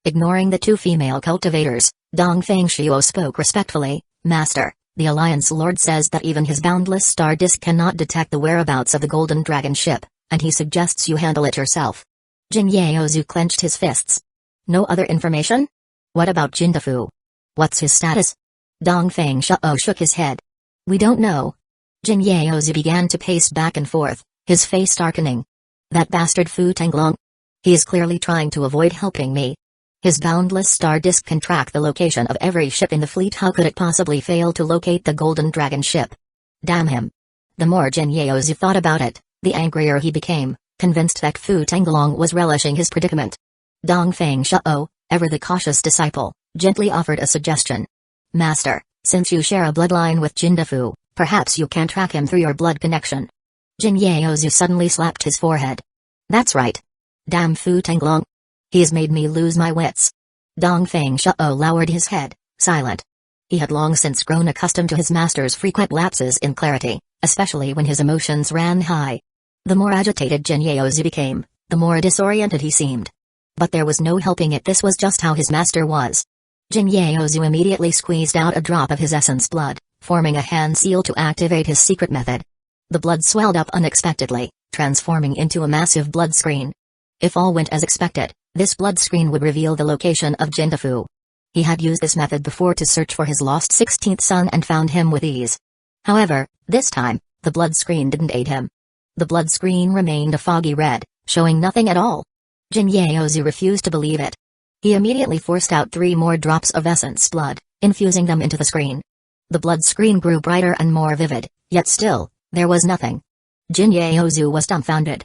Ignoring the 2 female cultivators, Dong Fangxiu spoke respectfully. Master, the Alliance Lord says that even his boundless star disk cannot detect the whereabouts of the Golden Dragon ship, and he suggests you handle it yourself. Jinyaozu clenched his fists. No other information? What about Jindafu? What's his status? Dong Fangxiu shook his head. We don't know. Jinyaozu began to pace back and forth, his face darkening. That bastard Fu Tanglong. He is clearly trying to avoid helping me. His boundless star disk can track the location of every ship in the fleet. How could it possibly fail to locate the Golden Dragon ship? Damn him. The more Jinyaozu thought about it, the angrier he became, convinced that Fu Tanglong was relishing his predicament. Dong Fangxiu, ever the cautious disciple, gently offered a suggestion. Master, since you share a bloodline with Jindafu, perhaps you can track him through your blood connection. Jinyaozu suddenly slapped his forehead. That's right. Damn Fu Tanglong. He's made me lose my wits. Dong Fangxiu lowered his head, silent. He had long since grown accustomed to his master's frequent lapses in clarity, especially when his emotions ran high. The more agitated Jinyaozu became, the more disoriented he seemed. But there was no helping it. This was just how his master was. Jinyaozu immediately squeezed out a drop of his essence blood, forming a hand seal to activate his secret method. The blood swelled up unexpectedly, transforming into a massive blood screen. If all went as expected, this blood screen would reveal the location of Jindafu. He had used this method before to search for his lost 16th son and found him with ease. However, this time, the blood screen didn't aid him. The blood screen remained a foggy red, showing nothing at all. Jinyaozu refused to believe it. He immediately forced out 3 more drops of essence blood, infusing them into the screen. The blood screen grew brighter and more vivid, yet still, there was nothing. Jinyaozu was dumbfounded.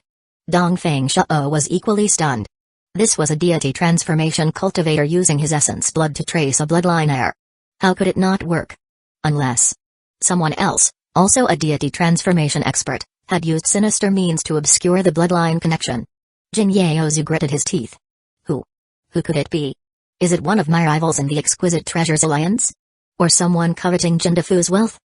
Dongfeng Shao was equally stunned. This was a deity transformation cultivator using his essence blood to trace a bloodline heir. How could it not work? Unless someone else, also a deity transformation expert, had used sinister means to obscure the bloodline connection. Jinyaozu gritted his teeth. Who could it be? Is it one of my rivals in the Exquisite Treasures Alliance? Or someone coveting Jindafu's wealth?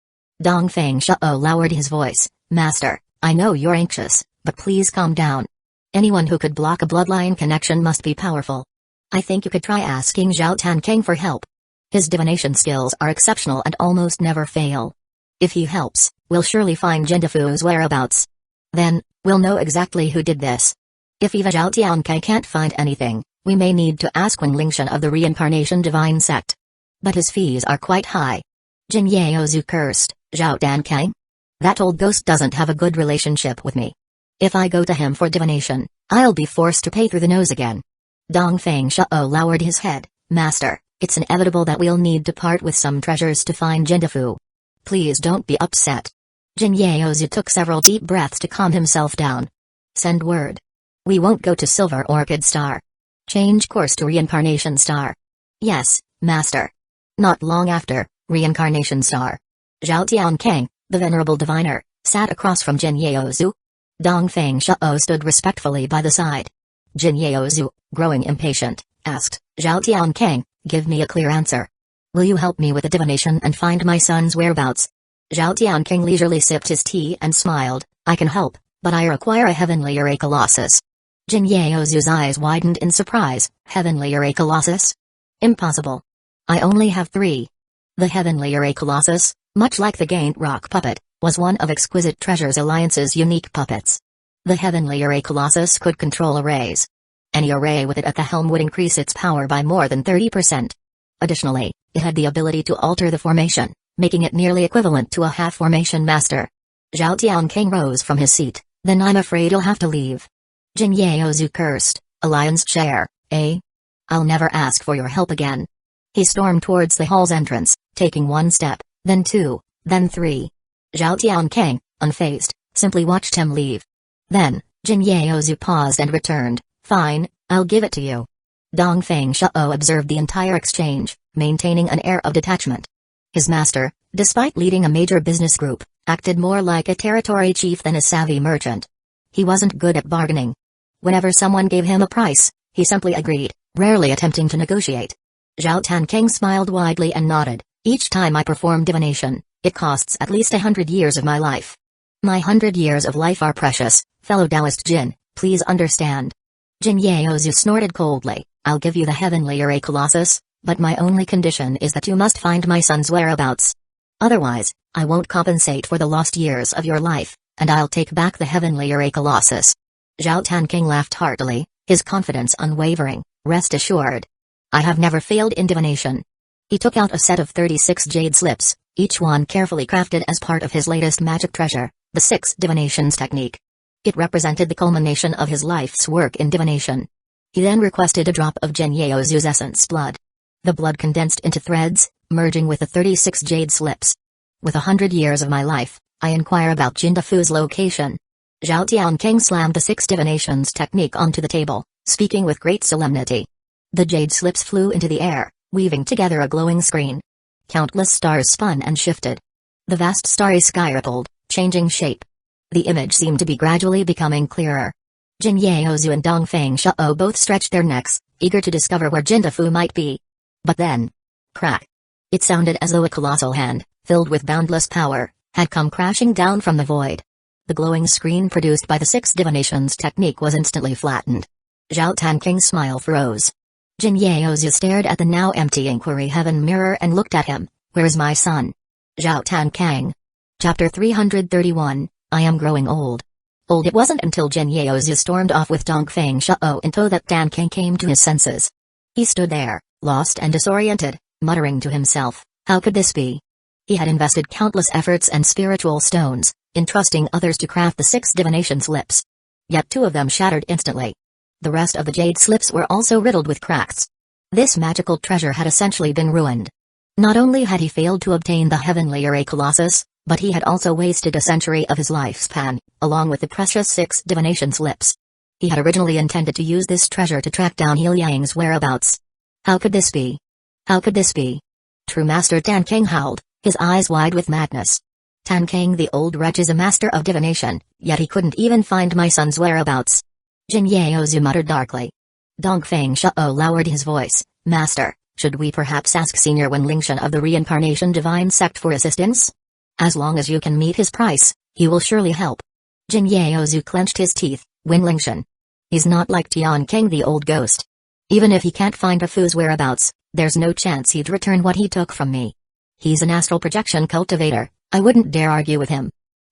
Dongfeng Shao lowered his voice. Master, I know you're anxious, but please calm down. Anyone who could block a bloodline connection must be powerful. I think you could try asking Zhao Tankang for help. His divination skills are exceptional and almost never fail. If he helps, we'll surely find Jindafu's whereabouts. Then, we'll know exactly who did this. If even Zhao Tiankai can't find anything, we may need to ask Wen Lingshan of the Reincarnation Divine Sect. But his fees are quite high. Jinyaozu cursed. Zhao Tankang? That old ghost doesn't have a good relationship with me. If I go to him for divination, I'll be forced to pay through the nose again. Dongfeng Shao lowered his head. Master, it's inevitable that we'll need to part with some treasures to find Jindafu. Please don't be upset. Jinyaozu took several deep breaths to calm himself down. Send word. We won't go to Silver Orchid Star. Change course to Reincarnation Star. Yes, Master. Not long after, Reincarnation Star. Zhao Tiankang, the venerable diviner, sat across from Jinyaozu. Dongfeng Shao stood respectfully by the side. Jinyaozu, growing impatient, asked, Zhao Tiankang, give me a clear answer. Will you help me with the divination and find my son's whereabouts? Zhao Tiankang leisurely sipped his tea and smiled. I can help, but I require a heavenly Ure Colossus. Jinyaozu's eyes widened in surprise. Heavenly Ure Colossus? Impossible. I only have 3. The heavenly Ure Colossus, much like the Gaint Rock puppet, was one of Exquisite Treasures Alliance's unique puppets. The heavenly Ure Colossus could control arrays. Any array with it at the helm would increase its power by more than 30%. Additionally, it had the ability to alter the formation, making it nearly equivalent to a half-formation master. Zhao Tiankang rose from his seat. Then I'm afraid you'll have to leave. Jinyaozu cursed. A lion's share, eh? I'll never ask for your help again. He stormed towards the hall's entrance, taking 1 step, then 2, then 3. Zhao Tiankang, unfazed, simply watched him leave. Then, Jinyaozu paused and returned. Fine, I'll give it to you. Dongfeng Shao observed the entire exchange, maintaining an air of detachment. His master, despite leading a major business group, acted more like a territory chief than a savvy merchant. He wasn't good at bargaining. Whenever someone gave him a price, he simply agreed, rarely attempting to negotiate. Zhao Tankang smiled widely and nodded. Each time I perform divination, it costs at least 100 years of my life. My 100 years of life are precious, fellow Taoist Jin, please understand. Jinyaozu snorted coldly. I'll give you the heavenly Ure Colossus, but my only condition is that you must find my son's whereabouts. Otherwise, I won't compensate for the lost years of your life, and I'll take back the heavenly Ure Colossus. Zhao Tankang laughed heartily, his confidence unwavering. Rest assured. I have never failed in divination. He took out a set of 36 jade slips, each one carefully crafted as part of his latest magic treasure, the 6 divinations technique. It represented the culmination of his life's work in divination. He then requested a drop of Jinyaozu's essence blood. The blood condensed into threads, merging with the 36 jade slips. With 100 years of my life, I inquire about Jindafu's location. Zhao Tiankang slammed the 6 divinations technique onto the table, speaking with great solemnity. The jade slips flew into the air, weaving together a glowing screen. Countless stars spun and shifted. The vast starry sky rippled, changing shape. The image seemed to be gradually becoming clearer. Jinyaozu and Dongfeng Shao both stretched their necks, eager to discover where Jindafu might be. But then, crack. It sounded as though a colossal hand, filled with boundless power, had come crashing down from the void. The glowing screen produced by the 6 divinations technique was instantly flattened. Zhao Tankang's smile froze. Jinyaozu stared at the now empty inquiry heaven mirror and looked at him. Where is my son? Zhao Tankang. Chapter 331, I am growing old. It wasn't until Jin Yaozu stormed off with Dongfang Shao in tow that Dan King came to his senses. He stood there, lost and disoriented, muttering to himself, how could this be? He had invested countless efforts and spiritual stones, entrusting others to craft the 6 divination slips. Yet 2 of them shattered instantly. The rest of the jade slips were also riddled with cracks. This magical treasure had essentially been ruined. Not only had he failed to obtain the heavenly Array Colossus, but he had also wasted a century of his lifespan, along with the precious 6 divination slips. He had originally intended to use this treasure to track down He Liang's whereabouts. How could this be? How could this be? True Master Tan Kang howled, his eyes wide with madness. Tan Kang the old wretch is a master of divination, yet he couldn't even find my son's whereabouts. Jin Yaozu muttered darkly. Dongfang Shao lowered his voice, Master, should we perhaps ask Senior Wen Lingshan of the Reincarnation Divine Sect for assistance? As long as you can meet his price, he will surely help. Jin Yaozu clenched his teeth, Wen Lingshan. He's not like Tian Kang the old ghost. Even if he can't find a Fu's whereabouts, there's no chance he'd return what he took from me. He's an astral projection cultivator, I wouldn't dare argue with him.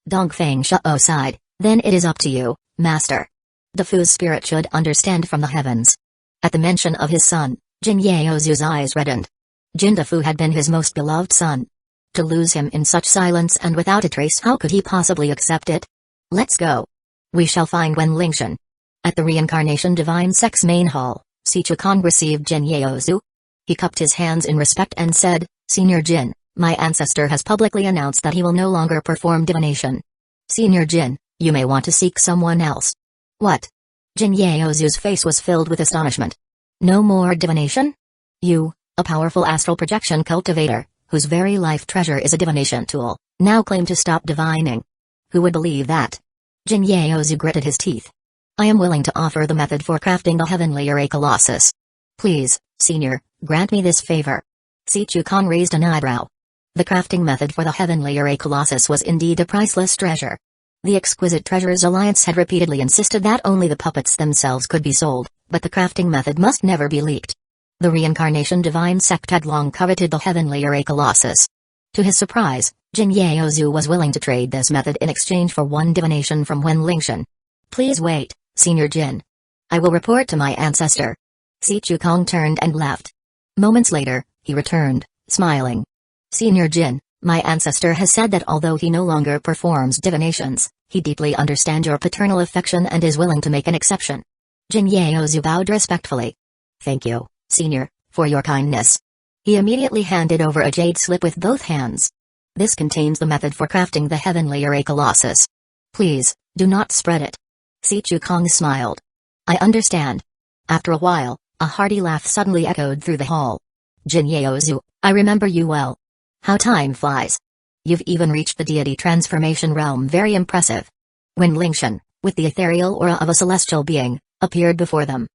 Dongfang Shao sighed, then it is up to you, Master. The Fu's spirit should understand from the heavens. At the mention of his son, Jin Yaozu's eyes reddened. Jin Dafu had been his most beloved son. To lose him in such silence and without a trace, how could he possibly accept it? Let's go. We shall find Wen Lingshan. At the Reincarnation Divine Sect's main hall, Si Chukong received Jin Yaozu. He cupped his hands in respect and said, Senior Jin, my ancestor has publicly announced that he will no longer perform divination. Senior Jin, you may want to seek someone else. What? Jin Yaozu's face was filled with astonishment. No more divination? You, a powerful astral projection cultivator, whose very life treasure is a divination tool, now claim to stop divining. Who would believe that? Jin Yaozu gritted his teeth. I am willing to offer the method for crafting the heavenly Array Colossus. Please, Senior, grant me this favor. Si Chukong raised an eyebrow. The crafting method for the heavenly Array Colossus was indeed a priceless treasure. The Exquisite Treasures Alliance had repeatedly insisted that only the puppets themselves could be sold, but the crafting method must never be leaked. The Reincarnation Divine Sect had long coveted the heavenly Array Colossus. To his surprise, Jin Yaozu was willing to trade this method in exchange for 1 divination from Wen Lingshan. Please wait, Senior Jin. I will report to my ancestor. Si Chukong turned and left. Moments later, he returned, smiling. Senior Jin, my ancestor has said that although he no longer performs divinations, he deeply understands your paternal affection and is willing to make an exception. Jin Yaozu bowed respectfully. Thank you, Senior, for your kindness. He immediately handed over a jade slip with both hands. This contains the method for crafting the heavenly Array Colossus. Please, do not spread it. Si Chukong smiled. I understand. After a while, a hearty laugh suddenly echoed through the hall. Jin Yaozu, I remember you well. How time flies. You've even reached the deity transformation realm, very impressive. Wen Lingshan, with the ethereal aura of a celestial being, appeared before them.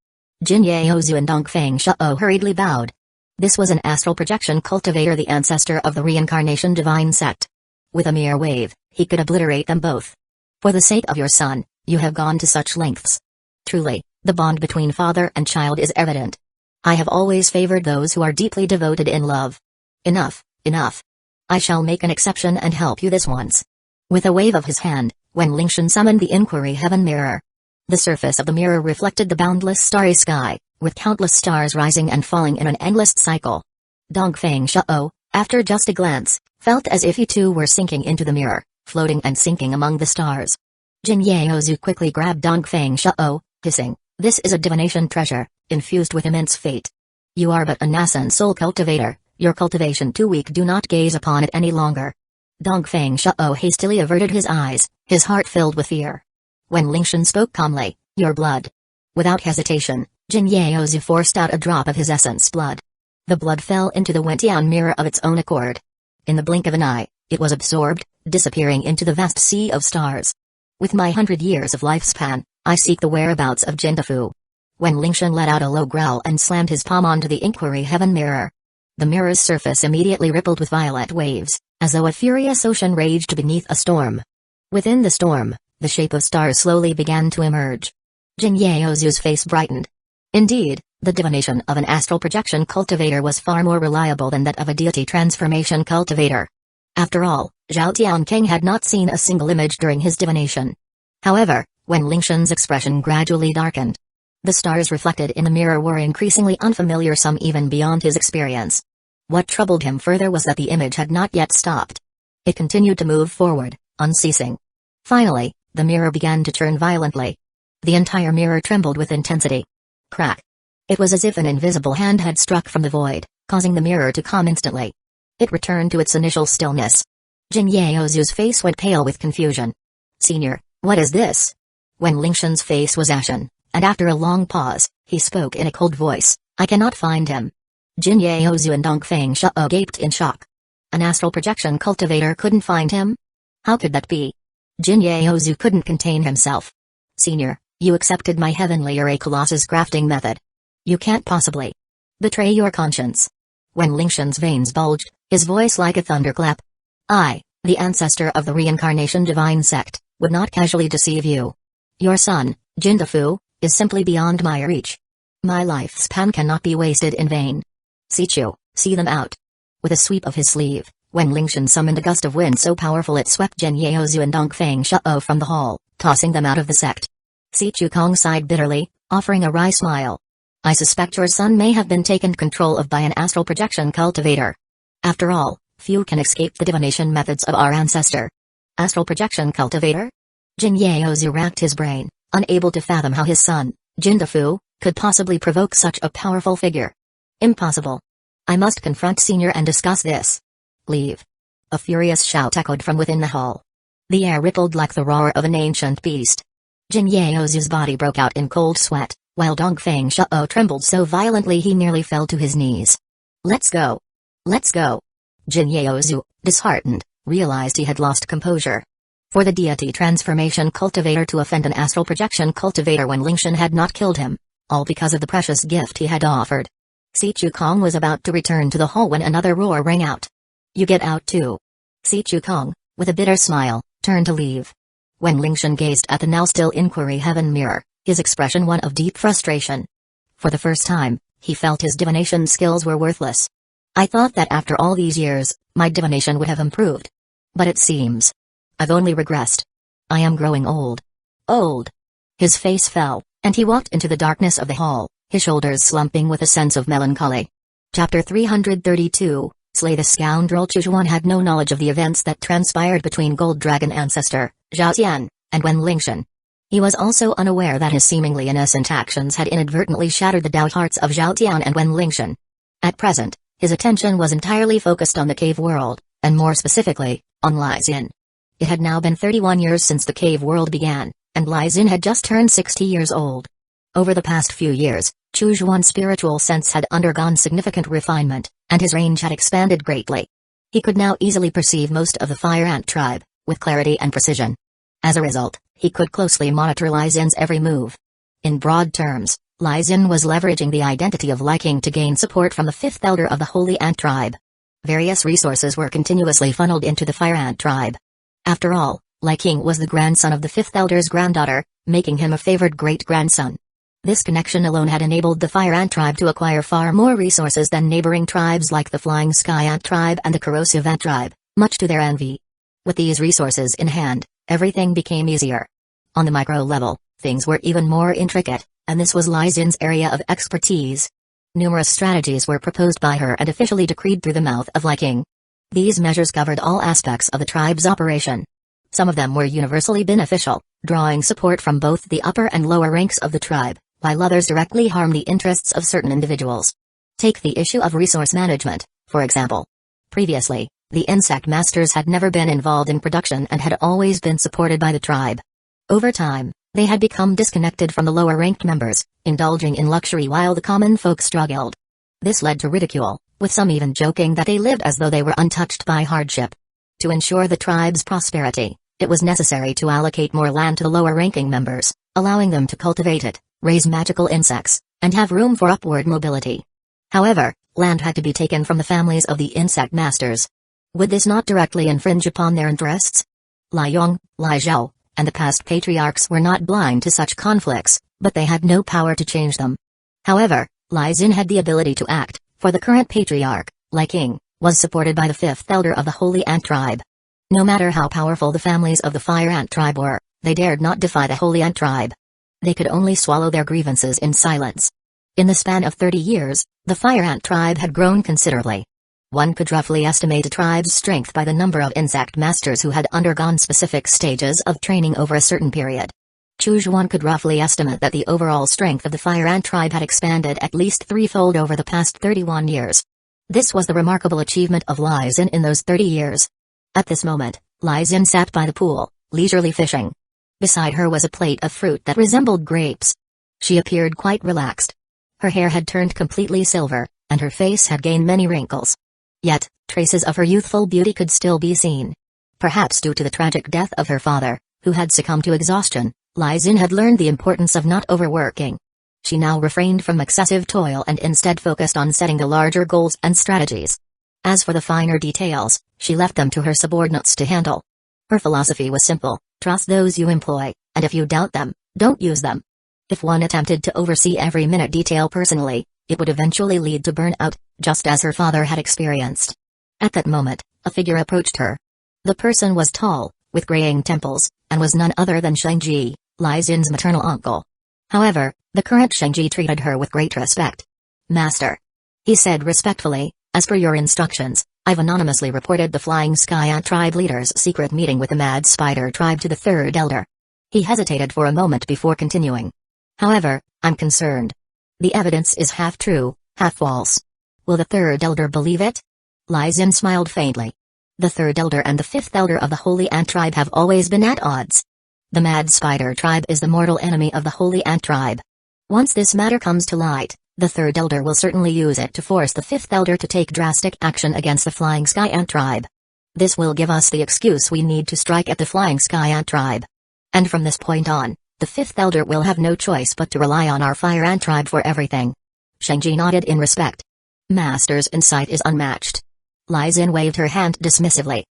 Jin Yaozu and Dongfang Shao hurriedly bowed. This was an astral projection cultivator, the ancestor of the Reincarnation Divine Sect. With a mere wave, he could obliterate them both. For the sake of your son, you have gone to such lengths. Truly, the bond between father and child is evident. I have always favored those who are deeply devoted in love. Enough, enough. I shall make an exception and help you this once. With a wave of his hand, Wen Lingshan summoned the Inquiry Heaven Mirror. The surface of the mirror reflected the boundless starry sky, with countless stars rising and falling in an endless cycle. Dongfang Shao, after just a glance, felt as if he too were sinking into the mirror, floating and sinking among the stars. Jin Yaozu quickly grabbed Dongfang Shao, hissing, this is a divination treasure, infused with immense fate. You are but a nascent soul cultivator, your cultivation too weak, do not gaze upon it any longer. Dongfang Shao hastily averted his eyes, his heart filled with fear. Wen Lingshan spoke calmly, your blood. Without hesitation, Jin Yaozu forced out a drop of his essence blood. The blood fell into the Wentian mirror of its own accord. In the blink of an eye, it was absorbed, disappearing into the vast sea of stars. With my 100 years of lifespan, I seek the whereabouts of Jin Dafu. Wen Lingshan let out a low growl and slammed his palm onto the Inquiry Heaven mirror. The mirror's surface immediately rippled with violet waves, as though a furious ocean raged beneath a storm. Within the storm, the shape of stars slowly began to emerge. Jin Yaozu's face brightened. Indeed, the divination of an astral projection cultivator was far more reliable than that of a deity transformation cultivator. After all, Zhao Tiankang had not seen a single image during his divination. However, when Lingshan's expression gradually darkened, the stars reflected in the mirror were increasingly unfamiliar, some even beyond his experience. What troubled him further was that the image had not yet stopped. It continued to move forward, unceasing. Finally, the mirror began to turn violently. The entire mirror trembled with intensity. Crack. It was as if an invisible hand had struck from the void, causing the mirror to calm instantly. It returned to its initial stillness. Jin Yaozu's face went pale with confusion. "Senior, what is this?" When Lingshan's face was ashen, and after a long pause, he spoke in a cold voice, "I cannot find him." Jin Yaozu and Dongfeng Shao gaped in shock. An astral projection cultivator couldn't find him? How could that be? Jin Yaozu couldn't contain himself. "Senior, you accepted my heavenly Ray Colossus crafting method. You can't possibly betray your conscience." When Lingshan's veins bulged, his voice like a thunderclap. "I, the ancestor of the reincarnation divine sect, would not casually deceive you. Your son, Jindafu, is simply beyond my reach. My lifespan cannot be wasted in vain. Sichu, see them out." With a sweep of his sleeve, when Lingshan summoned a gust of wind so powerful it swept Jin Yaozu and Dongfeng Shao from the hall, tossing them out of the sect. Sichu Kong sighed bitterly, offering a wry smile. "I suspect your son may have been taken control of by an astral projection cultivator. After all, few can escape the divination methods of our ancestor." Astral projection cultivator? Jin Yaozu racked his brain, unable to fathom how his son, Jindafu, could possibly provoke such a powerful figure. Impossible. "I must confront Senior and discuss this." "Leave." A furious shout echoed from within the hall. The air rippled like the roar of an ancient beast. Jin Yaozu's body broke out in cold sweat, while Dongfeng Shao trembled so violently he nearly fell to his knees. "Let's go. Let's go." Jin Yaozu, disheartened, realized he had lost composure. For the deity transformation cultivator to offend an astral projection cultivator when Lingshan had not killed him, all because of the precious gift he had offered. Sichu Kong was about to return to the hall when another roar rang out. "You get out too." Sichu Kong, with a bitter smile, turned to leave. When Lingshan gazed at the now still inquiry heaven mirror, his expression one of deep frustration. For the first time, he felt his divination skills were worthless. "I thought that after all these years, my divination would have improved. But it seems I've only regressed. I am growing old. Old." His face fell, and he walked into the darkness of the hall, his shoulders slumping with a sense of melancholy. Chapter 332, Slay the Scoundrel. Chujuan had no knowledge of the events that transpired between Gold Dragon ancestor, Zhao Xian, and Wen Lingshan. He was also unaware that his seemingly innocent actions had inadvertently shattered the Dao hearts of Zhao Xian and Wen Lingshan. At present, his attention was entirely focused on the cave world, and more specifically, on Aizen. It had now been 31 years since the cave world began, and Aizen had just turned 60 years old. Over the past few years, Chujuan's spiritual sense had undergone significant refinement, and his range had expanded greatly. He could now easily perceive most of the Fire Ant tribe, with clarity and precision. As a result, he could closely monitor Aizen's every move. In broad terms, Aizen was leveraging the identity of King to gain support from the fifth elder of the Holy Ant tribe. Various resources were continuously funneled into the Fire Ant tribe. After all, King was the grandson of the fifth elder's granddaughter, making him a favored great-grandson. This connection alone had enabled the Fire Ant tribe to acquire far more resources than neighboring tribes like the Flying Sky Ant tribe and the Corrosive Ant tribe, much to their envy. With these resources in hand, everything became easier. On the micro level, things were even more intricate, and this was Aizen's area of expertise. Numerous strategies were proposed by her and officially decreed through the mouth of King. These measures covered all aspects of the tribe's operation. Some of them were universally beneficial, drawing support from both the upper and lower ranks of the tribe, while others directly harm the interests of certain individuals. Take the issue of resource management, for example. Previously, the insect masters had never been involved in production and had always been supported by the tribe. Over time, they had become disconnected from the lower-ranked members, indulging in luxury while the common folk struggled. This led to ridicule, with some even joking that they lived as though they were untouched by hardship. To ensure the tribe's prosperity, it was necessary to allocate more land to the lower-ranking members, allowing them to cultivate it, raise magical insects, and have room for upward mobility. However, land had to be taken from the families of the insect masters. Would this not directly infringe upon their interests? Lai Yong, Lai Zhao, and the past patriarchs were not blind to such conflicts, but they had no power to change them. However, Aizen had the ability to act, for the current patriarch, King, was supported by the fifth elder of the Holy Ant tribe. No matter how powerful the families of the Fire Ant tribe were, They dared not defy the Holy Ant tribe. They could only swallow their grievances in silence. In the span of 30 years, the Fire Ant tribe had grown considerably. One could roughly estimate a tribe's strength by the number of insect masters who had undergone specific stages of training over a certain period. One could roughly estimate that the overall strength of the Fire Ant tribe had expanded at least threefold over the past 31 years. This was the remarkable achievement of Aizen in those 30 years. At this moment, Aizen sat by the pool, leisurely fishing. Beside her was a plate of fruit that resembled grapes. She appeared quite relaxed. Her hair had turned completely silver, and her face had gained many wrinkles. Yet, traces of her youthful beauty could still be seen. Perhaps due to the tragic death of her father, who had succumbed to exhaustion, Aizen had learned the importance of not overworking. She now refrained from excessive toil and instead focused on setting the larger goals and strategies. As for the finer details, she left them to her subordinates to handle. Her philosophy was simple: trust those you employ, and if you doubt them, don't use them. If one attempted to oversee every minute detail personally, it would eventually lead to burnout, just as her father had experienced. At that moment, a figure approached her. The person was tall, with graying temples, and was none other than Shenji, Aizen's maternal uncle. However, the current Shenji treated her with great respect. "Master," he said respectfully, "as per your instructions, I've anonymously reported the Flying Sky Ant tribe leader's secret meeting with the Mad Spider tribe to the third elder." He hesitated for a moment before continuing. "However, I'm concerned. The evidence is half true, half false. Will the third elder believe it?" Aizen smiled faintly. The third elder and the fifth elder of the Holy Ant tribe have always been at odds. The Mad Spider tribe is the mortal enemy of the Holy Ant tribe. Once this matter comes to light, the third elder will certainly use it to force the fifth elder to take drastic action against the Flying Sky Ant tribe. This will give us the excuse we need to strike at the Flying Sky Ant tribe. And from this point on, the fifth elder will have no choice but to rely on our Fire Ant tribe for everything. Shenji nodded in respect. Master's insight is unmatched. Aizen waved her hand dismissively.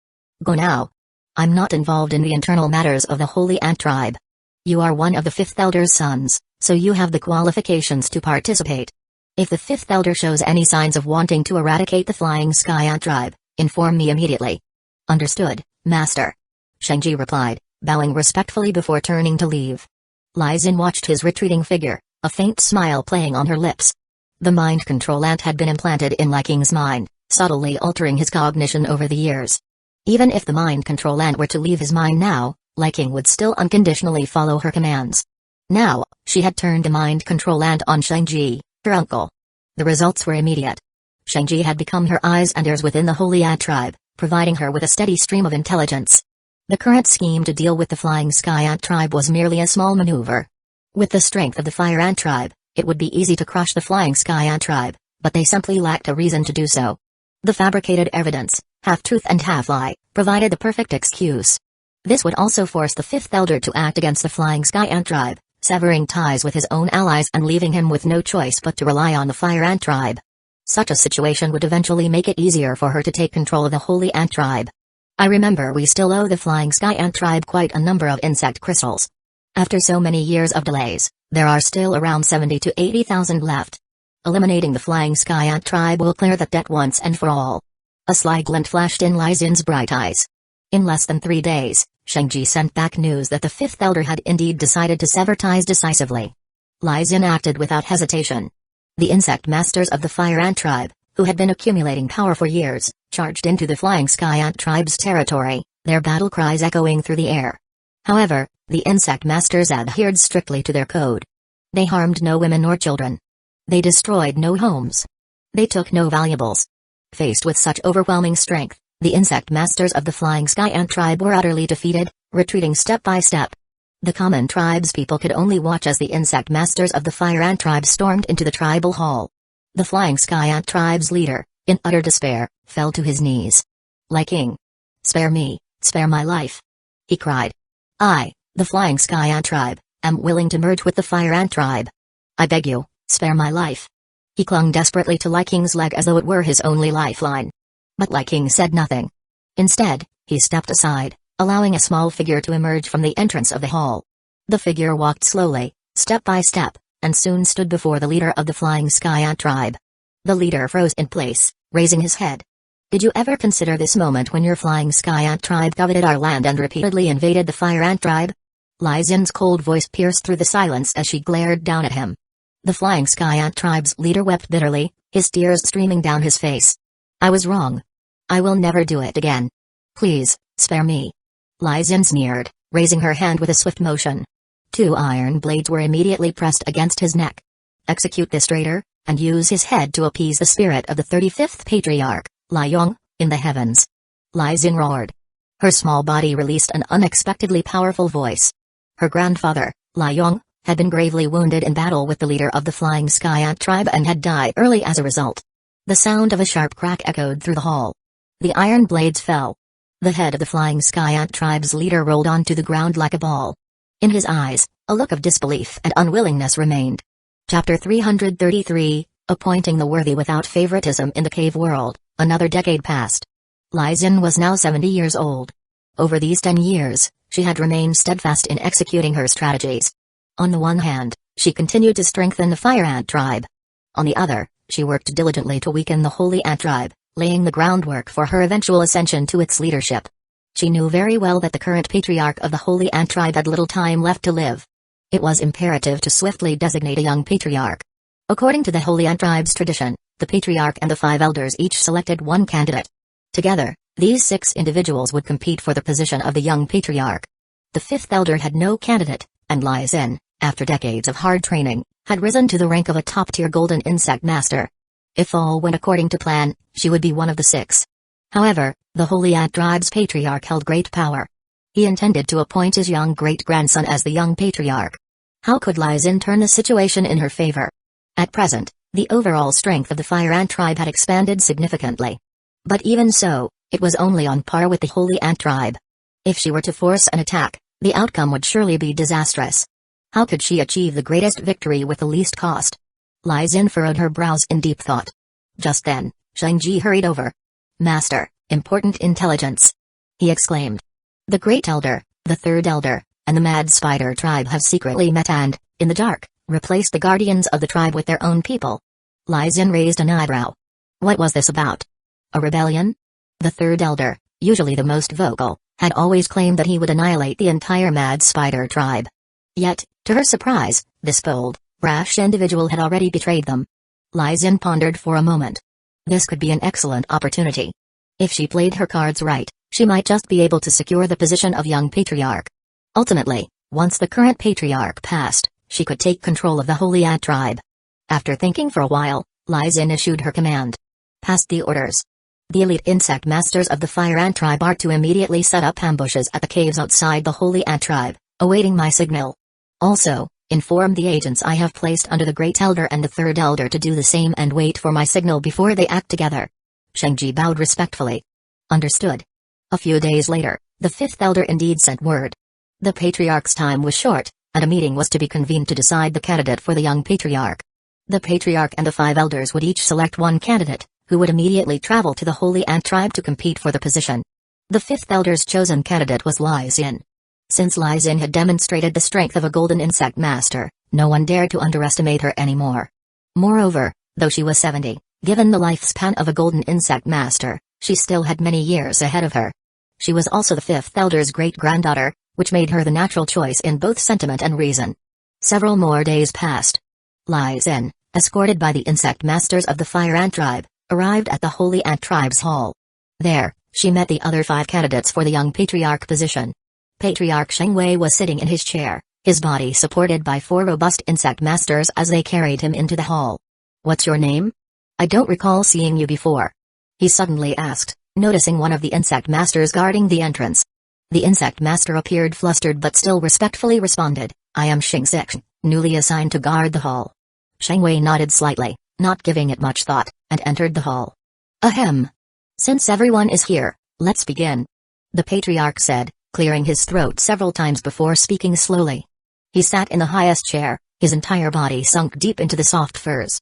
"Go now. I'm not involved in the internal matters of the Holy Ant tribe. You are one of the fifth elder's sons, so you have the qualifications to participate. If the fifth elder shows any signs of wanting to eradicate the Flying Sky Ant tribe, inform me immediately." "Understood, Master," Shenji replied, bowing respectfully before turning to leave. Aizen watched his retreating figure, a faint smile playing on her lips. The mind control ant had been implanted in Lai King's mind, subtly altering his cognition over the years. Even if the mind control ant were to leave his mind now, Lai King would still unconditionally follow her commands. Now, she had turned the mind control ant on Shenji, her uncle. The results were immediate. Shenji had become her eyes and ears within the Holy Ant tribe, providing her with a steady stream of intelligence. The current scheme to deal with the Flying Sky Ant tribe was merely a small maneuver. With the strength of the Fire Ant tribe, it would be easy to crush the Flying Sky Ant tribe, but they simply lacked a reason to do so. The fabricated evidence, half truth and half lie, provided the perfect excuse. This would also force the fifth elder to act against the Flying Sky Ant tribe, severing ties with his own allies and leaving him with no choice but to rely on the Fire Ant tribe. Such a situation would eventually make it easier for her to take control of the Holy Ant tribe. "I remember we still owe the Flying Sky Ant tribe quite a number of insect crystals. After so many years of delays, there are still around 70 to 80,000 left. Eliminating the Flying Sky Ant tribe will clear that debt once and for all." A sly glint flashed in Aizen's bright eyes. In less than 3 days, Shenji sent back news that the fifth elder had indeed decided to sever ties decisively. Aizen acted without hesitation. The insect masters of the Fire Ant tribe, who had been accumulating power for years, charged into the Flying Sky Ant tribe's territory, their battle cries echoing through the air. However, the insect masters adhered strictly to their code. They harmed no women or children. They destroyed no homes. They took no valuables. Faced with such overwhelming strength, the insect masters of the Flying Sky Ant tribe were utterly defeated, retreating step by step. The common tribespeople could only watch as the insect masters of the Fire Ant tribe stormed into the tribal hall. The Flying Sky Ant tribe's leader, in utter despair, fell to his knees. "Lai King! Spare me, spare my life!" he cried. "I, the Flying Sky Ant tribe, am willing to merge with the Fire Ant tribe. I beg you, spare my life." He clung desperately to Lai King's leg as though it were his only lifeline. But Lai King said nothing. Instead, he stepped aside, allowing a small figure to emerge from the entrance of the hall. The figure walked slowly, step by step, and soon stood before the leader of the Flying Sky Ant tribe. The leader froze in place, raising his head. "Did you ever consider this moment when your Flying Sky Ant tribe coveted our land and repeatedly invaded the Fire Ant tribe?" Lai Xin's cold voice pierced through the silence as she glared down at him. The Flying Sky Ant tribe's leader wept bitterly, his tears streaming down his face. I was wrong. I will never do it again. Please, spare me. Lai Xin sneered, raising her hand with a swift motion. 2 iron blades were immediately pressed against his neck. Execute this traitor, and use his head to appease the spirit of the 35th patriarch, Lai Yong, in the heavens. Lai Xin roared. Her small body released an unexpectedly powerful voice. Her grandfather, Lai Yong, had been gravely wounded in battle with the leader of the Flying Sky Ant tribe and had died early as a result. The sound of a sharp crack echoed through the hall. The iron blades fell. The head of the Flying Sky Ant tribe's leader rolled onto the ground like a ball. In his eyes, a look of disbelief and unwillingness remained. Chapter 333, Appointing the Worthy Without Favoritism in the Cave World. Another decade passed. Lai Xin was now 70 years old. Over these 10 years, she had remained steadfast in executing her strategies. On the one hand, she continued to strengthen the Fire Ant tribe. On the other, she worked diligently to weaken the Holy Ant tribe, laying the groundwork for her eventual ascension to its leadership. She knew very well that the current patriarch of the Holy Ant tribe had little time left to live. It was imperative to swiftly designate a young patriarch. According to the Holy Ant tribe's tradition, the patriarch and the 5 elders each selected one candidate. Together, these 6 individuals would compete for the position of the young patriarch. The 5th elder had no candidate, and Lai Xin, after decades of hard training, had risen to the rank of a top-tier golden insect master. If all went according to plan, she would be one of the 6. However, the Holy Ant tribe's patriarch held great power. He intended to appoint his young great-grandson as the young patriarch. How could Lai Xin turn the situation in her favor? At present, the overall strength of the Fire Ant tribe had expanded significantly. But even so, it was only on par with the Holy Ant tribe. If she were to force an attack, the outcome would surely be disastrous. How could she achieve the greatest victory with the least cost? Lai Xin furrowed her brows in deep thought. Just then, Shang-Ji hurried over. Master, important intelligence! He exclaimed. The Great Elder, the 3rd Elder, and the Mad Spider tribe have secretly met and, in the dark, replaced the guardians of the tribe with their own people. Lai Xin raised an eyebrow. What was this about? A rebellion? The 3rd Elder, usually the most vocal, had always claimed that he would annihilate the entire Mad Spider tribe. Yet, to her surprise, this bold, brash individual had already betrayed them. Lai Xin pondered for a moment. This could be an excellent opportunity. If she played her cards right, she might just be able to secure the position of young patriarch. Ultimately, once the current patriarch passed, she could take control of the Holy Ant tribe. After thinking for a while, Lai Xin issued her command. Passed the orders. The elite insect masters of the Fire Ant tribe are to immediately set up ambushes at the caves outside the Holy Ant tribe, awaiting my signal. Also, inform the agents I have placed under the Great Elder and the 3rd Elder to do the same and wait for my signal before they act together. Shang-Ji bowed respectfully. Understood. A few days later, the 5th Elder indeed sent word. The patriarch's time was short, and a meeting was to be convened to decide the candidate for the young patriarch. The patriarch and the 5 elders would each select one candidate, who would immediately travel to the Holy Ant tribe to compete for the position. The 5th elder's chosen candidate was Lai Xin. Since Lai Xin had demonstrated the strength of a golden insect master, no one dared to underestimate her anymore. Moreover, though she was 70, given the lifespan of a golden insect master, she still had many years ahead of her. She was also the 5th elder's great-granddaughter, which made her the natural choice in both sentiment and reason. Several more days passed. Lai Xin, escorted by the insect masters of the Fire Ant tribe, arrived at the Holy Ant tribe's hall. There, she met the other 5 candidates for the young patriarch position. Patriarch Sheng Wei was sitting in his chair, his body supported by 4 robust insect masters as they carried him into the hall. What's your name? I don't recall seeing you before. He suddenly asked, noticing one of the insect masters guarding the entrance. The insect master appeared flustered but still respectfully responded, I am Xing Xing, newly assigned to guard the hall. Sheng Wei nodded slightly, not giving it much thought, and entered the hall. Ahem. Since everyone is here, let's begin. The patriarch said, clearing his throat several times before speaking slowly. He sat in the highest chair, his entire body sunk deep into the soft furs.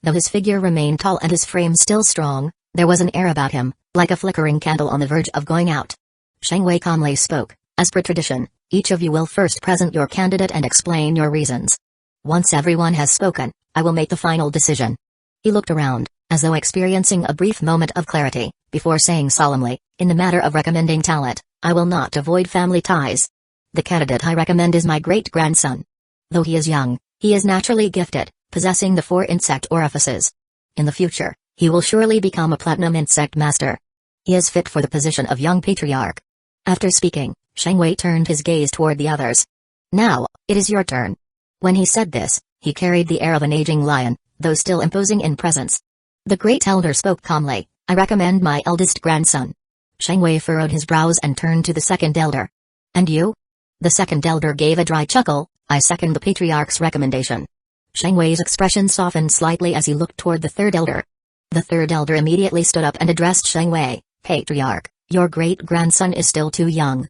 Though his figure remained tall and his frame still strong, there was an air about him, like a flickering candle on the verge of going out. Sheng Wei calmly spoke, as per tradition, each of you will first present your candidate and explain your reasons. Once everyone has spoken, I will make the final decision. He looked around, as though experiencing a brief moment of clarity, before saying solemnly, in the matter of recommending talent, I will not avoid family ties. The candidate I recommend is my great-grandson. Though he is young, he is naturally gifted, possessing the 4 insect orifices. In the future, he will surely become a platinum insect master. He is fit for the position of young patriarch. After speaking, Shang Wei turned his gaze toward the others. Now, it is your turn. When he said this, he carried the air of an aging lion, though still imposing in presence. The great elder spoke calmly, I recommend my eldest grandson. Shang Wei furrowed his brows and turned to the second elder. And you? The second elder gave a dry chuckle, I second the patriarch's recommendation. Shang Wei's expression softened slightly as he looked toward the third elder. The third elder immediately stood up and addressed Shang Wei, Patriarch, your great-grandson is still too young.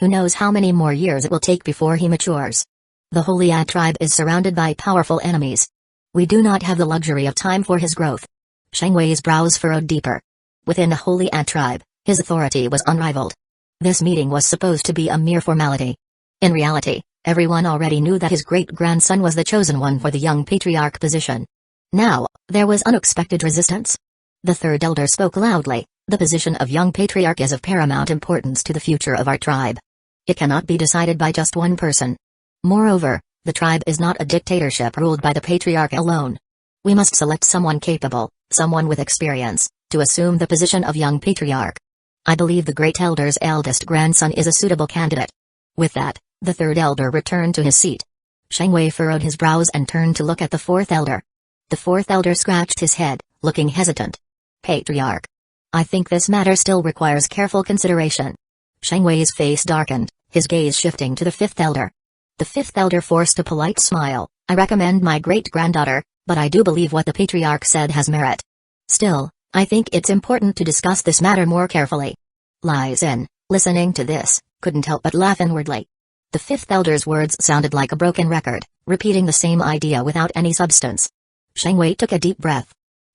Who knows how many more years it will take before he matures. The Holy Ant tribe is surrounded by powerful enemies. We do not have the luxury of time for his growth. Shang Wei's brows furrowed deeper. Within the Holy Ant tribe, his authority was unrivaled. This meeting was supposed to be a mere formality. In reality, everyone already knew that his great-grandson was the chosen one for the young patriarch position. Now, there was unexpected resistance. The third elder spoke loudly, the position of young patriarch is of paramount importance to the future of our tribe. It cannot be decided by just one person. Moreover, the tribe is not a dictatorship ruled by the patriarch alone. We must select someone capable, someone with experience, to assume the position of young patriarch. I believe the great elder's eldest grandson is a suitable candidate. With that, the third elder returned to his seat. Shang Wei furrowed his brows and turned to look at the fourth elder. The fourth elder scratched his head, looking hesitant. Patriarch. I think this matter still requires careful consideration. Shang Wei's face darkened, his gaze shifting to the fifth elder. The fifth elder forced a polite smile, I recommend my great-granddaughter, but I do believe what the patriarch said has merit. Still, I think it's important to discuss this matter more carefully. Aizen, listening to this, couldn't help but laugh inwardly. The fifth elder's words sounded like a broken record, repeating the same idea without any substance. Shang Wei took a deep breath.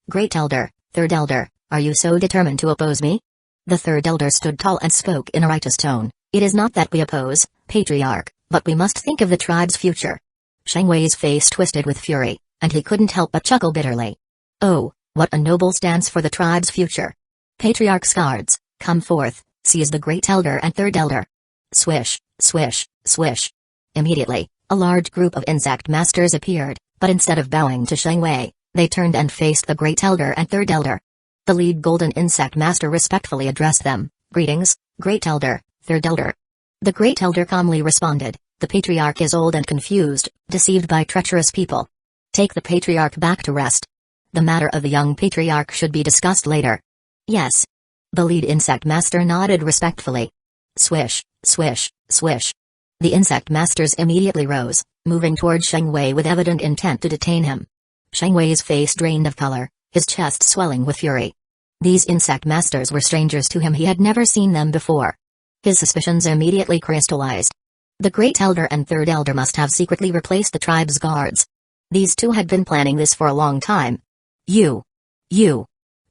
Great elder, third elder, are you so determined to oppose me? The third elder stood tall and spoke in a righteous tone. It is not that we oppose, patriarch, but we must think of the tribe's future. Shang Wei's face twisted with fury, and he couldn't help but chuckle bitterly. Oh, what a noble stance for the tribe's future. Patriarch's guards, come forth, seize the great elder and third elder. Swish, swish, swish. Immediately, a large group of insect masters appeared, but instead of bowing to Shang Wei, they turned and faced the great elder and third elder. The lead golden insect master respectfully addressed them, greetings, great elder, third elder. The great elder calmly responded, the patriarch is old and confused, deceived by treacherous people. Take the patriarch back to rest. The matter of the young patriarch should be discussed later. Yes. The lead insect master nodded respectfully. Swish, swish, swish. The insect masters immediately rose, moving toward Shang Wei with evident intent to detain him. Shang Wei's face drained of color, his chest swelling with fury. These insect masters were strangers to him, he had never seen them before. His suspicions immediately crystallized. The great elder and third elder must have secretly replaced the tribe's guards. These two had been planning this for a long time. You.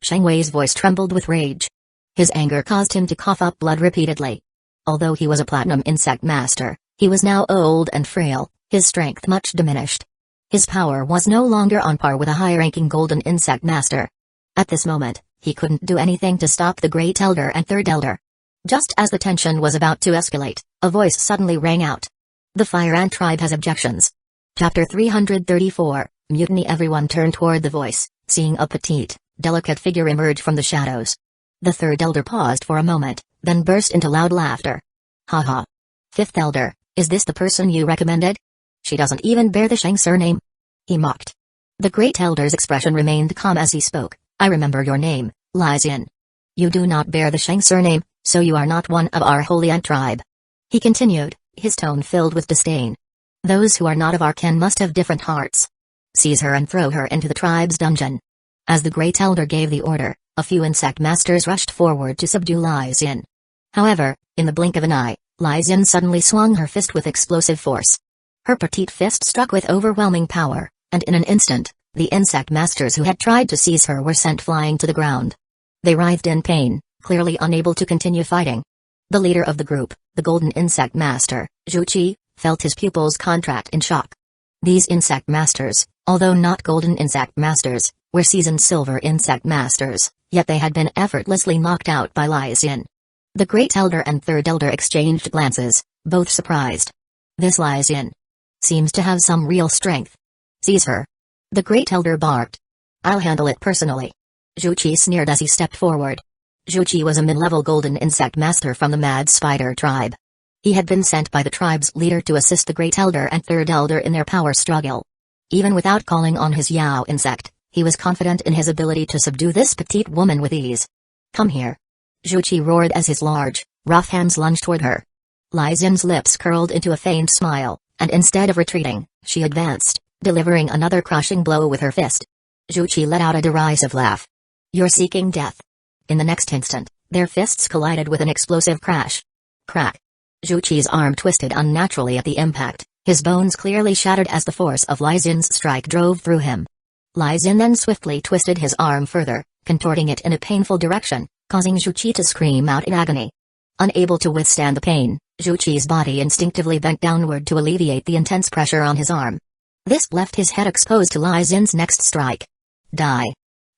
Shang Wei's voice trembled with rage. His anger caused him to cough up blood repeatedly. Although he was a platinum insect master, he was now old and frail, his strength much diminished. His power was no longer on par with a high-ranking golden insect master. At this moment, he couldn't do anything to stop the great elder and third elder. Just as the tension was about to escalate, a voice suddenly rang out. The Fire Ant tribe has objections. Chapter 334, Mutiny. Everyone turned toward the voice, seeing a petite, delicate figure emerge from the shadows. The third elder paused for a moment, then burst into loud laughter. Ha ha. Fifth elder, is this the person you recommended? She doesn't even bear the Shang surname. He mocked. The great elder's expression remained calm as he spoke. I remember your name, Aizen. You do not bear the Shang surname, so you are not one of our Holy Ant tribe. He continued, his tone filled with disdain. Those who are not of our kin must have different hearts. Seize her and throw her into the tribe's dungeon. As the great elder gave the order, a few insect masters rushed forward to subdue Aizen. However, in the blink of an eye, Aizen suddenly swung her fist with explosive force. Her petite fist struck with overwhelming power, and in an instant, the insect masters who had tried to seize her were sent flying to the ground. They writhed in pain, clearly unable to continue fighting. The leader of the group, the golden insect master, Zhu Qi, felt his pupils contract in shock. These insect masters, although not golden insect masters, were seasoned silver insect masters, yet they had been effortlessly knocked out by Aizen. The great elder and third elder exchanged glances, both surprised. This Aizen seems to have some real strength. Seize her. The Great Elder barked. I'll handle it personally. Zhu Qi sneered as he stepped forward. Zhu Qi was a mid-level golden insect master from the Mad Spider tribe. He had been sent by the tribe's leader to assist the Great Elder and Third Elder in their power struggle. Even without calling on his Yao insect, he was confident in his ability to subdue this petite woman with ease. Come here. Zhu Qi roared as his large, rough hands lunged toward her. Aizen's lips curled into a feigned smile, and instead of retreating, she advanced, delivering another crushing blow with her fist. Zhu Qi let out a derisive laugh. You're seeking death. In the next instant, their fists collided with an explosive crash. Crack. Zhu Qi's arm twisted unnaturally at the impact, his bones clearly shattered as the force of Aizen's strike drove through him. Aizen then swiftly twisted his arm further, contorting it in a painful direction, causing Zhu Qi to scream out in agony. Unable to withstand the pain, Zhu Qi's body instinctively bent downward to alleviate the intense pressure on his arm. This left his head exposed to Aizen's next strike. Die.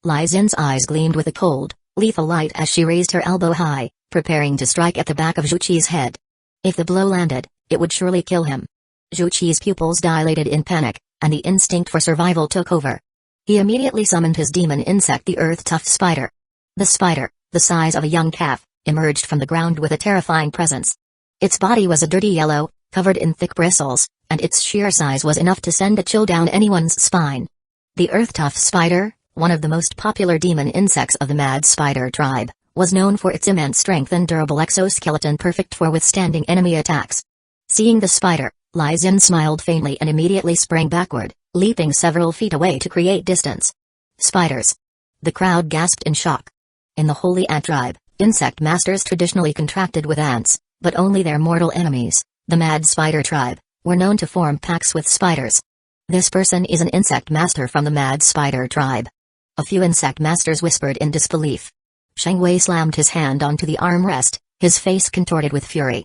Aizen's eyes gleamed with a cold, lethal light as she raised her elbow high, preparing to strike at the back of Zhu Qi's head. If the blow landed, it would surely kill him. Zhu Qi's pupils dilated in panic, and the instinct for survival took over. He immediately summoned his demon insect, the earth-tough spider. The spider, the size of a young calf, emerged from the ground with a terrifying presence. Its body was a dirty yellow, covered in thick bristles, and its sheer size was enough to send a chill down anyone's spine. The earth-tough spider, one of the most popular demon insects of the Mad Spider tribe, was known for its immense strength and durable exoskeleton perfect for withstanding enemy attacks. Seeing the spider, Aizen smiled faintly and immediately sprang backward, leaping several feet away to create distance. Spiders. The crowd gasped in shock. In the Holy Ant tribe, insect masters traditionally contracted with ants, but only their mortal enemies, the Mad Spider tribe, were known to form pacts with spiders. This person is an insect master from the Mad Spider tribe. A few insect masters whispered in disbelief. Shang Wei slammed his hand onto the armrest, his face contorted with fury.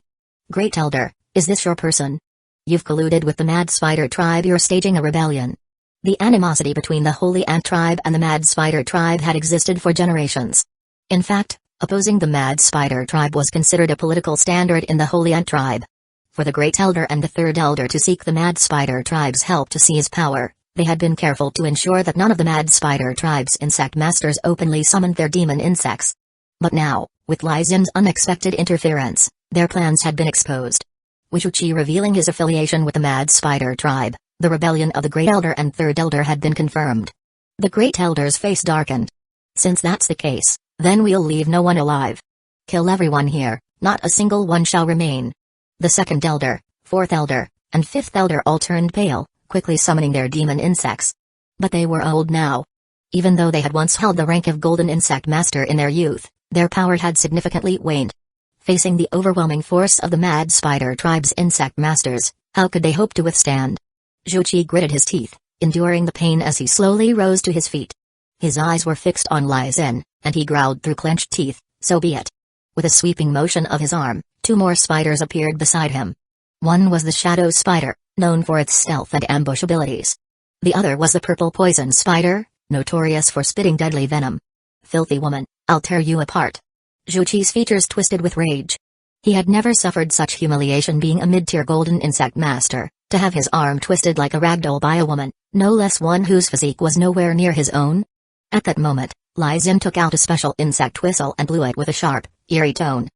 Great Elder, is this your person? You've colluded with the Mad Spider tribe. You're staging a rebellion. The animosity between the Holy Ant tribe and the Mad Spider tribe had existed for generations. In fact, opposing the Mad Spider tribe was considered a political standard in the Holy Ant tribe. For the Great Elder and the Third Elder to seek the Mad Spider tribe's help to seize power, they had been careful to ensure that none of the Mad Spider tribe's insect masters openly summoned their demon insects. But now, with Aizen's unexpected interference, their plans had been exposed. With Zhu Qi revealing his affiliation with the Mad Spider tribe, the rebellion of the Great Elder and Third Elder had been confirmed. The Great Elder's face darkened. Since that's the case, then we'll leave no one alive. Kill everyone here, not a single one shall remain. The Second Elder, Fourth Elder, and Fifth Elder all turned pale, quickly summoning their demon insects. But they were old now. Even though they had once held the rank of Golden Insect Master in their youth, their power had significantly waned. Facing the overwhelming force of the Mad Spider tribe's insect masters, how could they hope to withstand? Zhu Qi gritted his teeth, enduring the pain as he slowly rose to his feet. His eyes were fixed on Aizen, and he growled through clenched teeth, so be it. With a sweeping motion of his arm, two more spiders appeared beside him. One was the Shadow Spider, known for its stealth and ambush abilities. The other was the Purple Poison Spider, notorious for spitting deadly venom. Filthy woman, I'll tear you apart. Zhu Qi's features twisted with rage. He had never suffered such humiliation being a mid-tier golden insect master, to have his arm twisted like a ragdoll by a woman, no less one whose physique was nowhere near his own. At that moment, Aizen took out a special insect whistle and blew it with a sharp, eerie tone.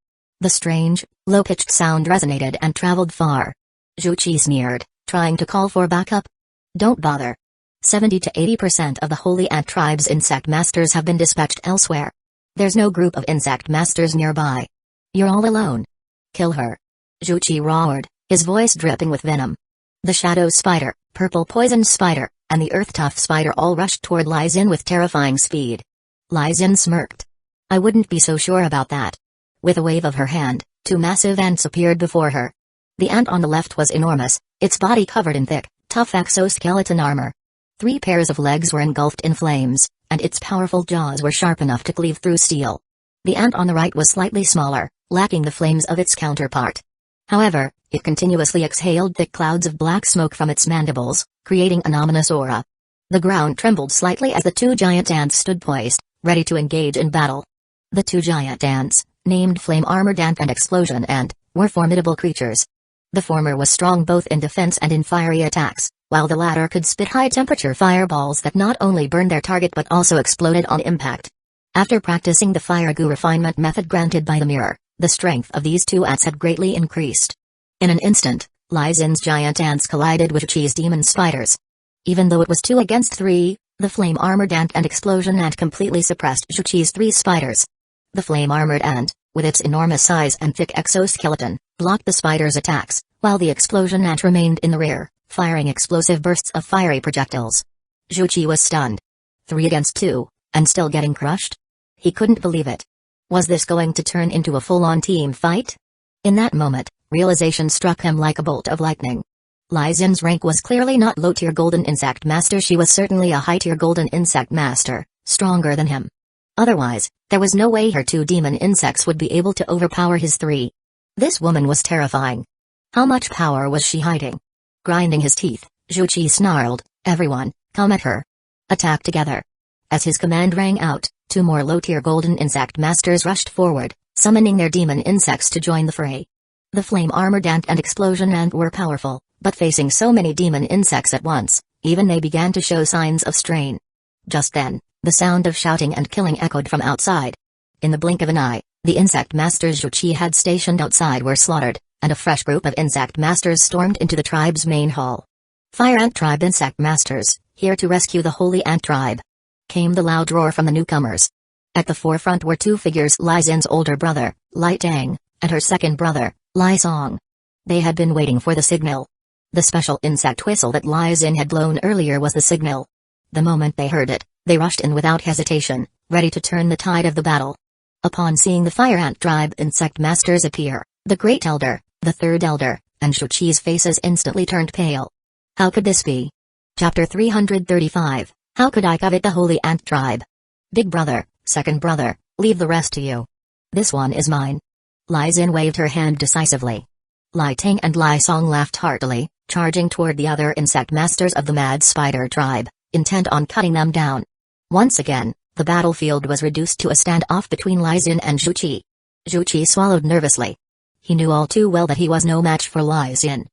The strange, low-pitched sound resonated and traveled far. Zhu Qi sneered, trying to call for backup. Don't bother. 70 to 80% of the Holy Ant tribe's insect masters have been dispatched elsewhere. There's no group of insect masters nearby. You're all alone. Kill her. Zhu Qi roared, his voice dripping with venom. The Shadow Spider, Purple Poison Spider, and the Earth-Tough Spider all rushed toward Aizen with terrifying speed. Aizen smirked. I wouldn't be so sure about that. With a wave of her hand, two massive ants appeared before her. The ant on the left was enormous, its body covered in thick, tough exoskeleton armor. 3 pairs of legs were engulfed in flames, and its powerful jaws were sharp enough to cleave through steel. The ant on the right was slightly smaller, lacking the flames of its counterpart. However, it continuously exhaled thick clouds of black smoke from its mandibles, creating an ominous aura. The ground trembled slightly as the 2 giant ants stood poised, ready to engage in battle. The 2 giant ants, named Flame Armored Ant and Explosion Ant, were formidable creatures. The former was strong both in defense and in fiery attacks, while the latter could spit high-temperature fireballs that not only burned their target but also exploded on impact. After practicing the fire goo refinement method granted by the mirror, the strength of these two ants had greatly increased. In an instant, Aizen's giant ants collided with Chuchi's demon spiders. Even though it was 2 against 3, the flame-armored ant and explosion ant completely suppressed Chuchi's 3 spiders. The flame-armored ant, with its enormous size and thick exoskeleton, blocked the spider's attacks, while the explosion ant remained in the rear, firing explosive bursts of fiery projectiles. Chuchi was stunned. 3 against 2, and still getting crushed? He couldn't believe it. Was this going to turn into a full-on team fight? In that moment, realization struck him like a bolt of lightning. Aizen's rank was clearly not low-tier Golden Insect Master, she was certainly a high-tier Golden Insect Master, stronger than him. Otherwise, there was no way her 2 demon insects would be able to overpower his 3. This woman was terrifying. How much power was she hiding? Grinding his teeth, Chuchi snarled, "Everyone, come at her. Attack together." As his command rang out, 2 more low-tier Golden Insect Masters rushed forward, summoning their demon insects to join the fray. The flame-armored ant and explosion ant were powerful, but facing so many demon insects at once, even they began to show signs of strain. Just then, the sound of shouting and killing echoed from outside. In the blink of an eye, the insect masters Chuchi had stationed outside were slaughtered, and a fresh group of insect masters stormed into the tribe's main hall. "Fire Ant Tribe Insect Masters, here to rescue the Holy Ant Tribe," came the loud roar from the newcomers. At the forefront were 2 figures: Aizen's older brother, Lai Tang, and her second brother, Lai Song. They had been waiting for the signal. The special insect whistle that Aizen had blown earlier was the signal. The moment they heard it, they rushed in without hesitation, ready to turn the tide of the battle. Upon seeing the Fire Ant Tribe Insect Masters appear, the Great Elder, the Third Elder, and Chuchi's faces instantly turned pale. How could this be? Chapter 335, How could I covet the Holy Ant Tribe? Big brother, second brother, leave the rest to you. This one is mine. Aizen waved her hand decisively. Lai Tang and Lai Song laughed heartily, charging toward the other insect masters of the Mad Spider Tribe, intent on cutting them down. Once again, the battlefield was reduced to a standoff between Aizen and Chuchi. Chuchi swallowed nervously. He knew all too well that he was no match for Aizen.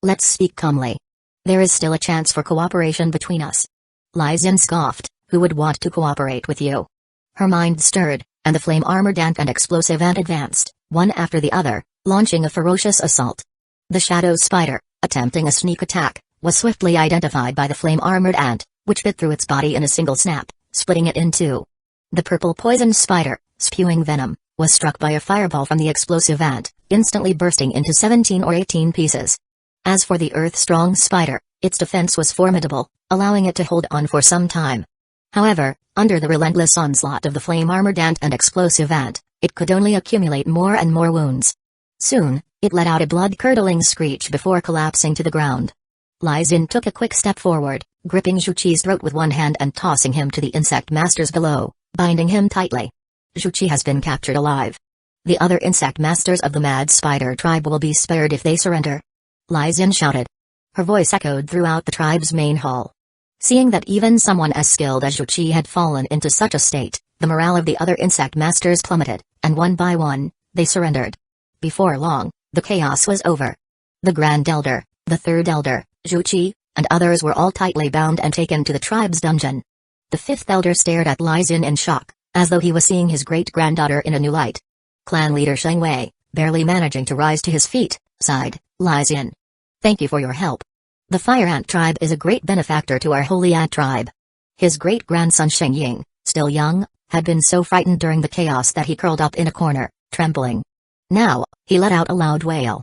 "Let's speak calmly. There is still a chance for cooperation between us." Aizen scoffed, "Who would want to cooperate with you?" Her mind stirred, and the flame-armored ant and explosive ant advanced, one after the other, launching a ferocious assault. The shadow spider, attempting a sneak attack, was swiftly identified by the flame-armored ant, which bit through its body in a single snap, splitting it in 2. The purple poison spider, spewing venom, was struck by a fireball from the explosive ant, instantly bursting into 17 or 18 pieces. As for the earth-strong spider, its defense was formidable, allowing it to hold on for some time. However, under the relentless onslaught of the flame-armored ant and explosive ant, it could only accumulate more and more wounds. Soon, it let out a blood-curdling screech before collapsing to the ground. Aizen took a quick step forward, gripping Chuchi's throat with one hand and tossing him to the insect masters below, binding him tightly. Chuchi has been captured alive. The other insect masters of the Mad Spider Tribe will be spared if they surrender. Aizen shouted. Her voice echoed throughout the tribe's main hall. Seeing that even someone as skilled as Chuchi had fallen into such a state, the morale of the other insect masters plummeted, and one by one, they surrendered. Before long, the chaos was over. The Grand Elder, the Third Elder, Chuchi, and others were all tightly bound and taken to the tribe's dungeon. The Fifth Elder stared at Aizen in shock, as though he was seeing his great-granddaughter in a new light. Clan leader Sheng Wei, barely managing to rise to his feet, sighed, "Aizen. Thank you for your help. The Fire Ant Tribe is a great benefactor to our Holy Ant Tribe." His great-grandson Sheng Ying, still young, had been so frightened during the chaos that he curled up in a corner, trembling. Now, he let out a loud wail.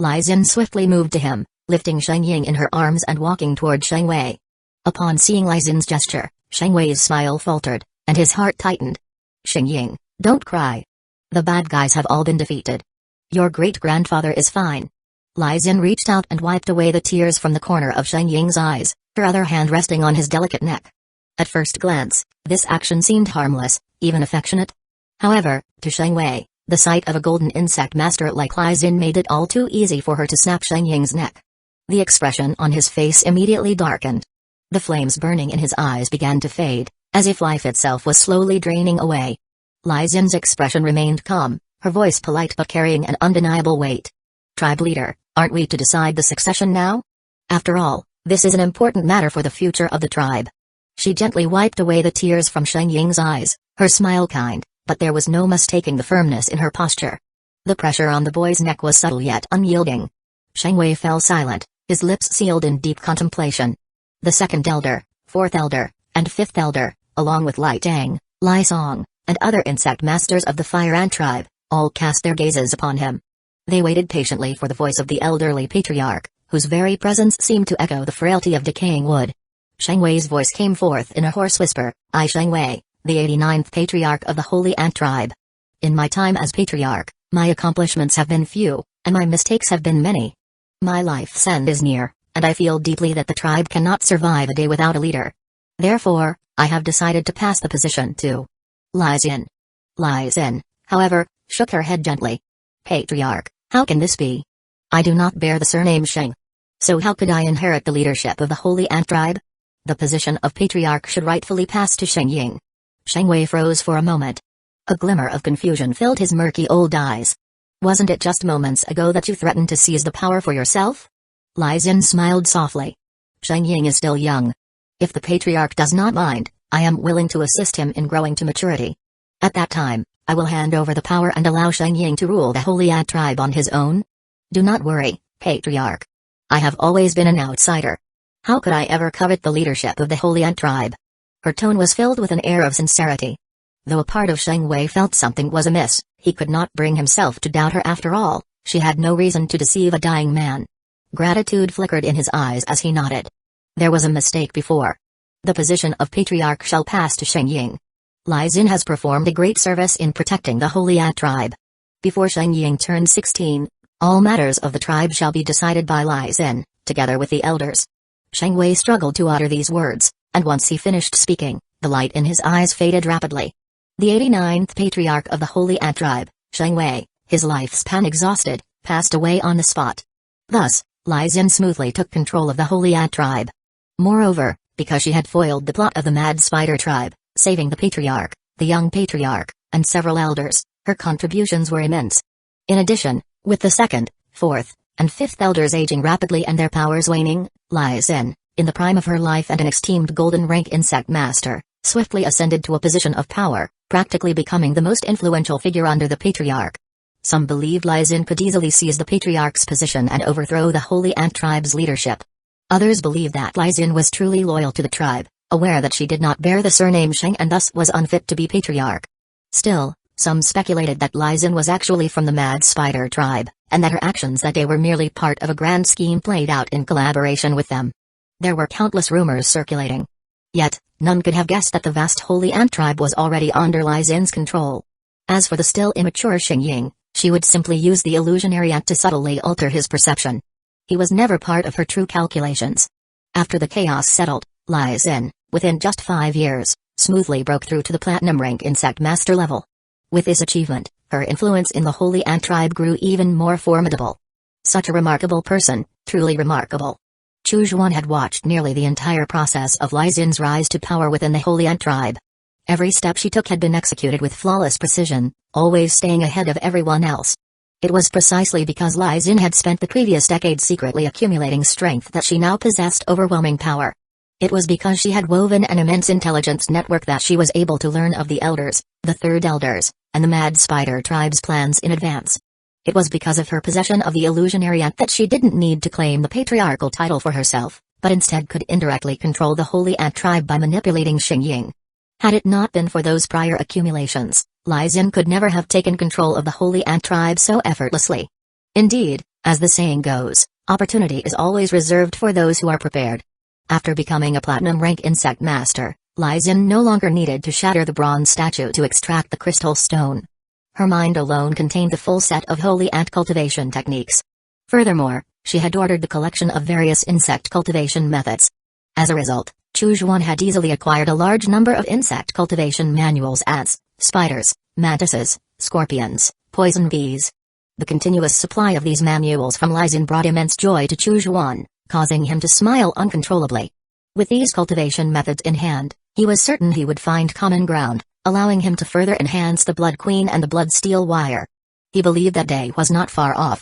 Aizen swiftly moved to him, lifting Sheng Ying in her arms and walking toward Sheng Wei. Upon seeing Aizen's gesture, Sheng Wei's smile faltered, and his heart tightened. "Sheng Ying, don't cry. The bad guys have all been defeated. Your great-grandfather is fine." Aizen reached out and wiped away the tears from the corner of Sheng Ying's eyes, her other hand resting on his delicate neck. At first glance, this action seemed harmless, even affectionate. However, to Sheng Wei, the sight of a golden insect master like Aizen made it all too easy for her to snap Sheng Ying's neck. The expression on his face immediately darkened. The flames burning in his eyes began to fade, as if life itself was slowly draining away. Aizen's expression remained calm, her voice polite but carrying an undeniable weight. Tribe leader, aren't we to decide the succession now? After all, this is an important matter for the future of the tribe. She gently wiped away the tears from Sheng Ying's eyes, her smile kind, but there was no mistaking the firmness in her posture. The pressure on the boy's neck was subtle yet unyielding. Sheng Wei fell silent, his lips sealed in deep contemplation. The second elder, fourth elder, and fifth elder, along with Lai Tang, Lai Song, and other insect masters of the Fire Ant tribe, all cast their gazes upon him. They waited patiently for the voice of the elderly patriarch, whose very presence seemed to echo the frailty of decaying wood. Sheng Wei's voice came forth in a hoarse whisper, "I Sheng Wei, the 89th patriarch of the Holy Ant tribe. In my time as patriarch, my accomplishments have been few, and my mistakes have been many. My life's end is near, and I feel deeply that the tribe cannot survive a day without a leader. Therefore, I have decided to pass the position to Lai Xin." Lai Xin, however, shook her head gently. "Patriarch, how can this be? I do not bear the surname Sheng. So how could I inherit the leadership of the Holy Ant tribe? The position of patriarch should rightfully pass to Sheng Ying." Sheng Wei froze for a moment. A glimmer of confusion filled his murky old eyes. "Wasn't it just moments ago that you threatened to seize the power for yourself?" Lai Xin smiled softly. "Sheng Ying is still young. If the patriarch does not mind, I am willing to assist him in growing to maturity. At that time, I will hand over the power and allow Sheng Ying to rule the Holy Ant tribe on his own. Do not worry, patriarch. I have always been an outsider. How could I ever covet the leadership of the Holy Ant tribe?" Her tone was filled with an air of sincerity. Though a part of Sheng Wei felt something was amiss, he could not bring himself to doubt her after all. She had no reason to deceive a dying man. Gratitude flickered in his eyes as he nodded. There was a mistake before. The position of patriarch shall pass to Sheng Ying. Lai Xin has performed a great service in protecting the Holy Ant tribe. Before Sheng Ying turned 16, all matters of the tribe shall be decided by Lai Xin, together with the elders. Sheng Wei struggled to utter these words, and once he finished speaking, the light in his eyes faded rapidly. The 89th patriarch of the Holy Ant tribe, Sheng Wei, his lifespan exhausted, passed away on the spot. Thus, Lai Xin smoothly took control of the Holy Ant tribe. Moreover, because she had foiled the plot of the Mad Spider tribe, saving the patriarch, the young patriarch, and several elders, her contributions were immense. In addition, with the second, fourth, and fifth elders aging rapidly and their powers waning, Lai Xin, in the prime of her life and an esteemed golden rank insect master, swiftly ascended to a position of power, practically becoming the most influential figure under the patriarch. Some believed Lai Xin could easily seize the patriarch's position and overthrow the Holy Ant tribe's leadership. Others believed that Lai Xin was truly loyal to the tribe, aware that she did not bear the surname Sheng and thus was unfit to be patriarch. Still, some speculated that Lai Xin was actually from the Mad Spider tribe, and that her actions that day were merely part of a grand scheme played out in collaboration with them. There were countless rumors circulating. Yet, none could have guessed that the vast Holy Ant tribe was already under Lai Xin's control. As for the still immature Sheng Ying, she would simply use the illusionary ant to subtly alter his perception. He was never part of her true calculations. After the chaos settled, Lai Xin, within just 5 years, smoothly broke through to the platinum rank insect master level. With this achievement, her influence in the Holy Ant tribe grew even more formidable. Such a remarkable person, truly remarkable. Chu Zhuan had watched nearly the entire process of Lai Xin's rise to power within the Holy Ant tribe. Every step she took had been executed with flawless precision, always staying ahead of everyone else. It was precisely because Lai Xin had spent the previous decade secretly accumulating strength that she now possessed overwhelming power. It was because she had woven an immense intelligence network that she was able to learn of the elders, the third elders, and the Mad Spider tribe's plans in advance. It was because of her possession of the illusionary ant that she didn't need to claim the patriarchal title for herself, but instead could indirectly control the Holy Ant tribe by manipulating Sheng Ying. Had it not been for those prior accumulations, Lai Xin could never have taken control of the Holy Ant tribe so effortlessly. Indeed, as the saying goes, opportunity is always reserved for those who are prepared. After becoming a platinum rank insect master, Lai Xin no longer needed to shatter the bronze statue to extract the crystal stone. Her mind alone contained the full set of Holy Ant cultivation techniques. Furthermore, she had ordered the collection of various insect cultivation methods. As a result, Chu Zhuan had easily acquired a large number of insect cultivation manuals: ants, spiders, mantises, scorpions, poison bees. The continuous supply of these manuals from Lai Xin brought immense joy to Chu Zhuan, causing him to smile uncontrollably. With these cultivation methods in hand, he was certain he would find common ground, allowing him to further enhance the Blood Queen and the Blood Steel Wire. He believed that day was not far off,